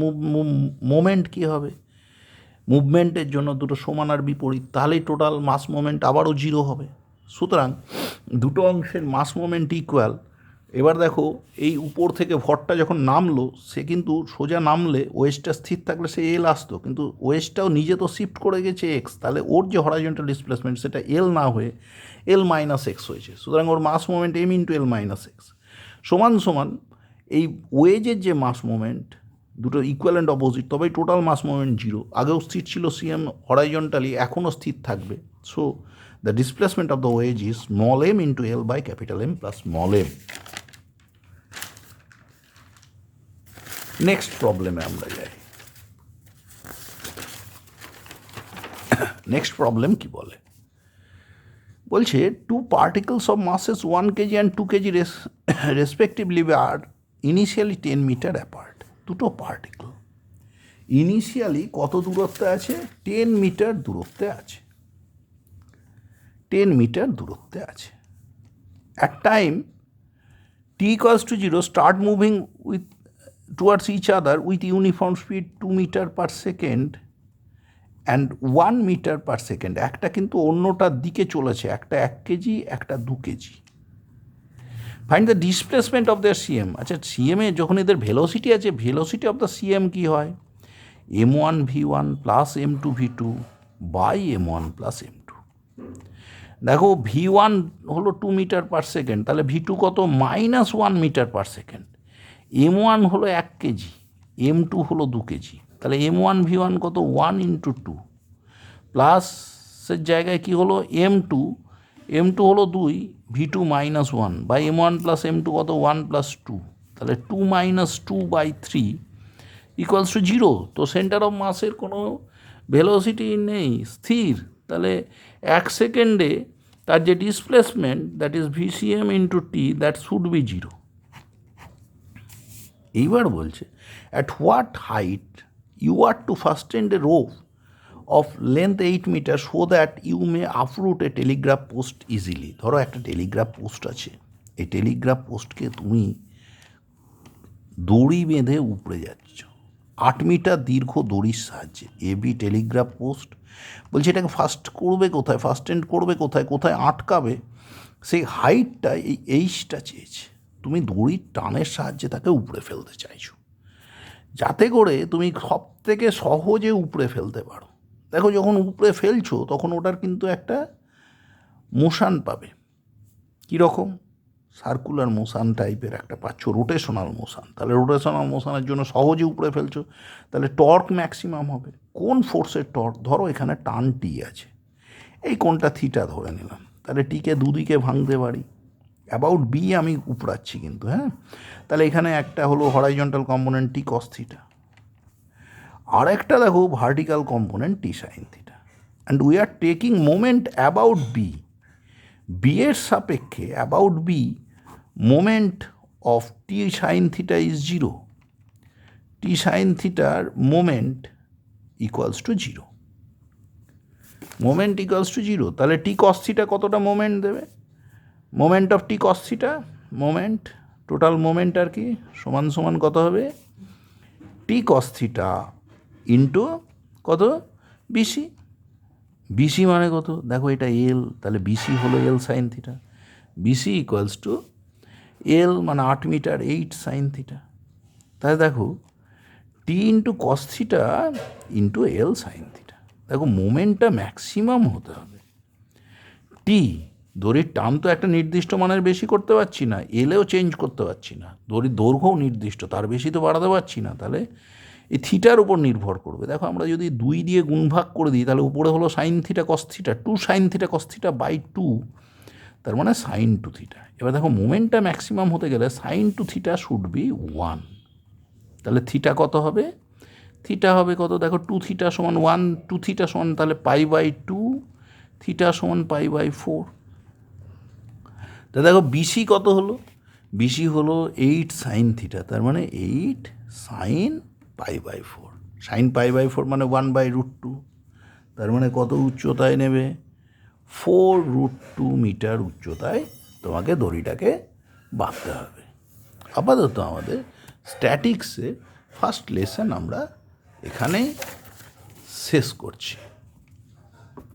মোমেন্ট কী হবে? মুভমেন্টের জন্য দুটো সমান আর বিপরীত, তাহলেই টোটাল মাস মোমেন্ট আবারও 0 হবে। সুতরাং দুটো অংশের মাস মোমেন্ট ইকুয়াল। এবার দেখো এই উপর থেকে ভরটা যখন নামলো সে কিন্তু সোজা নামলে ওয়েস্টটা স্থির থাকলে সে এল আসতো, কিন্তু ওয়েস্টটাও নিজে তো শিফট করে গেছে এক্স, তাহলে ওর যে হরাইজন্টাল ডিসপ্লেসমেন্ট সেটা এল না হয়ে এল মাইনাস এক্স হয়েছে। সুতরাং ওর mass moment M into L minus x সমান সমান এই ওয়েজের যে মাস মোমেন্ট দুটো ইকুয়াল অ্যান্ড অপোজিট, তবেই টোটাল মাস মোমেন্ট 0। আগেও স্থির ছিল সিএম হরাইজন্টালি, এখনও স্থির থাকবে। So the displacement of the wedge is small M into L by capital M plus small M. Next প্রবলেমে আমরা যাই। নেক্সট প্রবলেম কি বলে? বলছে two particles of masses 1 kg and 2 kg respectively R initially 10 metre apart. দুটো particle initially কত দূরত্বে আছে? 10 মিটার দূরত্বে আছে। 10 মিটার দূরত্বে আছে। At time t equals to 0 start moving with towards each other with uniform speed 2 meter per second and 1 meter per second। একটা কিন্তু অন্যটার দিকে চলেছে, একটা 1 কেজি একটা 2 KG. Find the displacement of the CM. আচ্ছা, সিএমে যখন এদের ভেলোসিটি আছে, ভেলোসিটি অফ দ্য সিএম কী হয়? m1 v1 plus m2 v2 by m1 plus m2। দেখো v1 হলো 2 মিটার পার সেকেন্ড, তাহলে v2 কত? -1 মিটার পার সেকেন্ড। m1 হলো 1 কেজি, m2 হলো 2 কেজি, তাহলে m1 v1 কত? 1 ইন্টু 2 প্লাসের জায়গায় কি হলো? m2 হলো 2, v2 -1 by m1 plus m2 কত? 1 প্লাস 2, তাহলে 2 মাইনাস 2 বাই 3 ইকুয়ালস টু 0। তো সেন্টার অফ মাসের কোনো ভেলোসিটি নেই, স্থির। তাহলে 1 সেকেন্ডে তার যে displacement that is V C M into T that should be 0। এইবার বলছে at what height you are to fasten a rope of length 8 metre so that you may uproot a telegraph post easily. ধরো একটা টেলিগ্রাফ পোস্ট আছে, এই Telegraph পোস্টকে তুমি দড়ি বেঁধে উপড়ে যাচ্ছ 8 মিটার দীর্ঘ দড়ির সাহায্যে। এবি টেলিগ্রাফ পোস্ট বলছে এটাকে ফাস্ট করবে কোথায়, ফাস্ট এন্ড করবে কোথায়, কোথায় আটকাবে, সেই হাইটটা এই এইচটা চেয়েছে। তুমি দড়ির টানের সাহায্যে তাকে উপড়ে ফেলতে চাইছো, যাতে করে তুমি সব থেকে সহজে উপড়ে ফেলতে পারো। দেখো যখন উপড়ে ফেলছো তখন ওটার কিন্তু একটা মোশান পাবে। কীরকম? সার্কুলার মোশান টাইপের একটা পাচ্ছ, রোটেশনাল মোশান। তাহলে রোটেশনাল মোশানের জন্য সহজে উপড়ে ফেলছো, তাহলে টর্ক ম্যাক্সিমাম হবে। কোন ফোর্সের টর্ক? ধরো এখানে টান টি আছে, এই কোনটা থিটা ধরে নিলাম, তাহলে টিকে দুদিকে ভাঙতে পারি। অ্যাবাউট বি আমি উপড়াচ্ছি কিন্তু, হ্যাঁ। তাহলে এখানে একটা হলো horizontal component T cos theta, আর একটা দেখো vertical component T sine theta, and we are taking moment about B. B এর সাপেক্ষে about B moment of T sine theta is zero. T sine থিটার moment equals to zero. Moment equals to zero, তাহলে T cos theta কতটা moment দেবে? Moment of T cos theta, moment total moment আর কি, সমান সমান কত হবে? টি কস থিটা ইন্টু কত? বিসি। বিসি মানে কত? দেখো এটা এল, তাহলে বিসি হলো L sine theta. BC equals to L মানে 8 মিটার 8 সাইন থিটা। তাহলে দেখো T into cos theta into L sine theta. দেখো মোমেন্টটা ম্যাক্সিমাম হতে হবে। টি দড়ির টান তো একটা নির্দিষ্ট মানের বেশি করতে পারছি না, এলেও চেঞ্জ করতে পারছি না, দড়ির দৈর্ঘ্যও নির্দিষ্ট, তার বেশি তো বাড়াতে পারছি না, তাহলে এই থিটার উপর নির্ভর করবে। দেখো আমরা যদি 2 দিয়ে গুণভাগ করে দিই, তাহলে উপরে হলো sine theta cos theta, 2 sine theta cos theta by 2, তার মানে সাইন 2 থিটা। এবার দেখো মোমেন্টটা ম্যাক্সিমাম হতে গেলে সাইন 2 থিটা শুড বি 1। তাহলে থিটা কত হবে? থিটা হবে কত? দেখো 2 থিটা সমান 1, 2 থিটা সমান তাহলে পাই বাই 2, থিটা সমান পাই বাই 4। তা দেখো বিসি কত হলো? বিসি হলো 8 সাইন থিটা, তার মানে 8 sine pi by 4। Sine pi by 4 মানে 1/√2, তার মানে কত উচ্চতায় নেবে? 4√2 মিটার উচ্চতায় তোমাকে দড়িটাকে বাঁধতে হবে। আপাতত আমাদের স্ট্যাটিক্সে ফার্স্ট লেসন আমরা এখানেই শেষ করছি।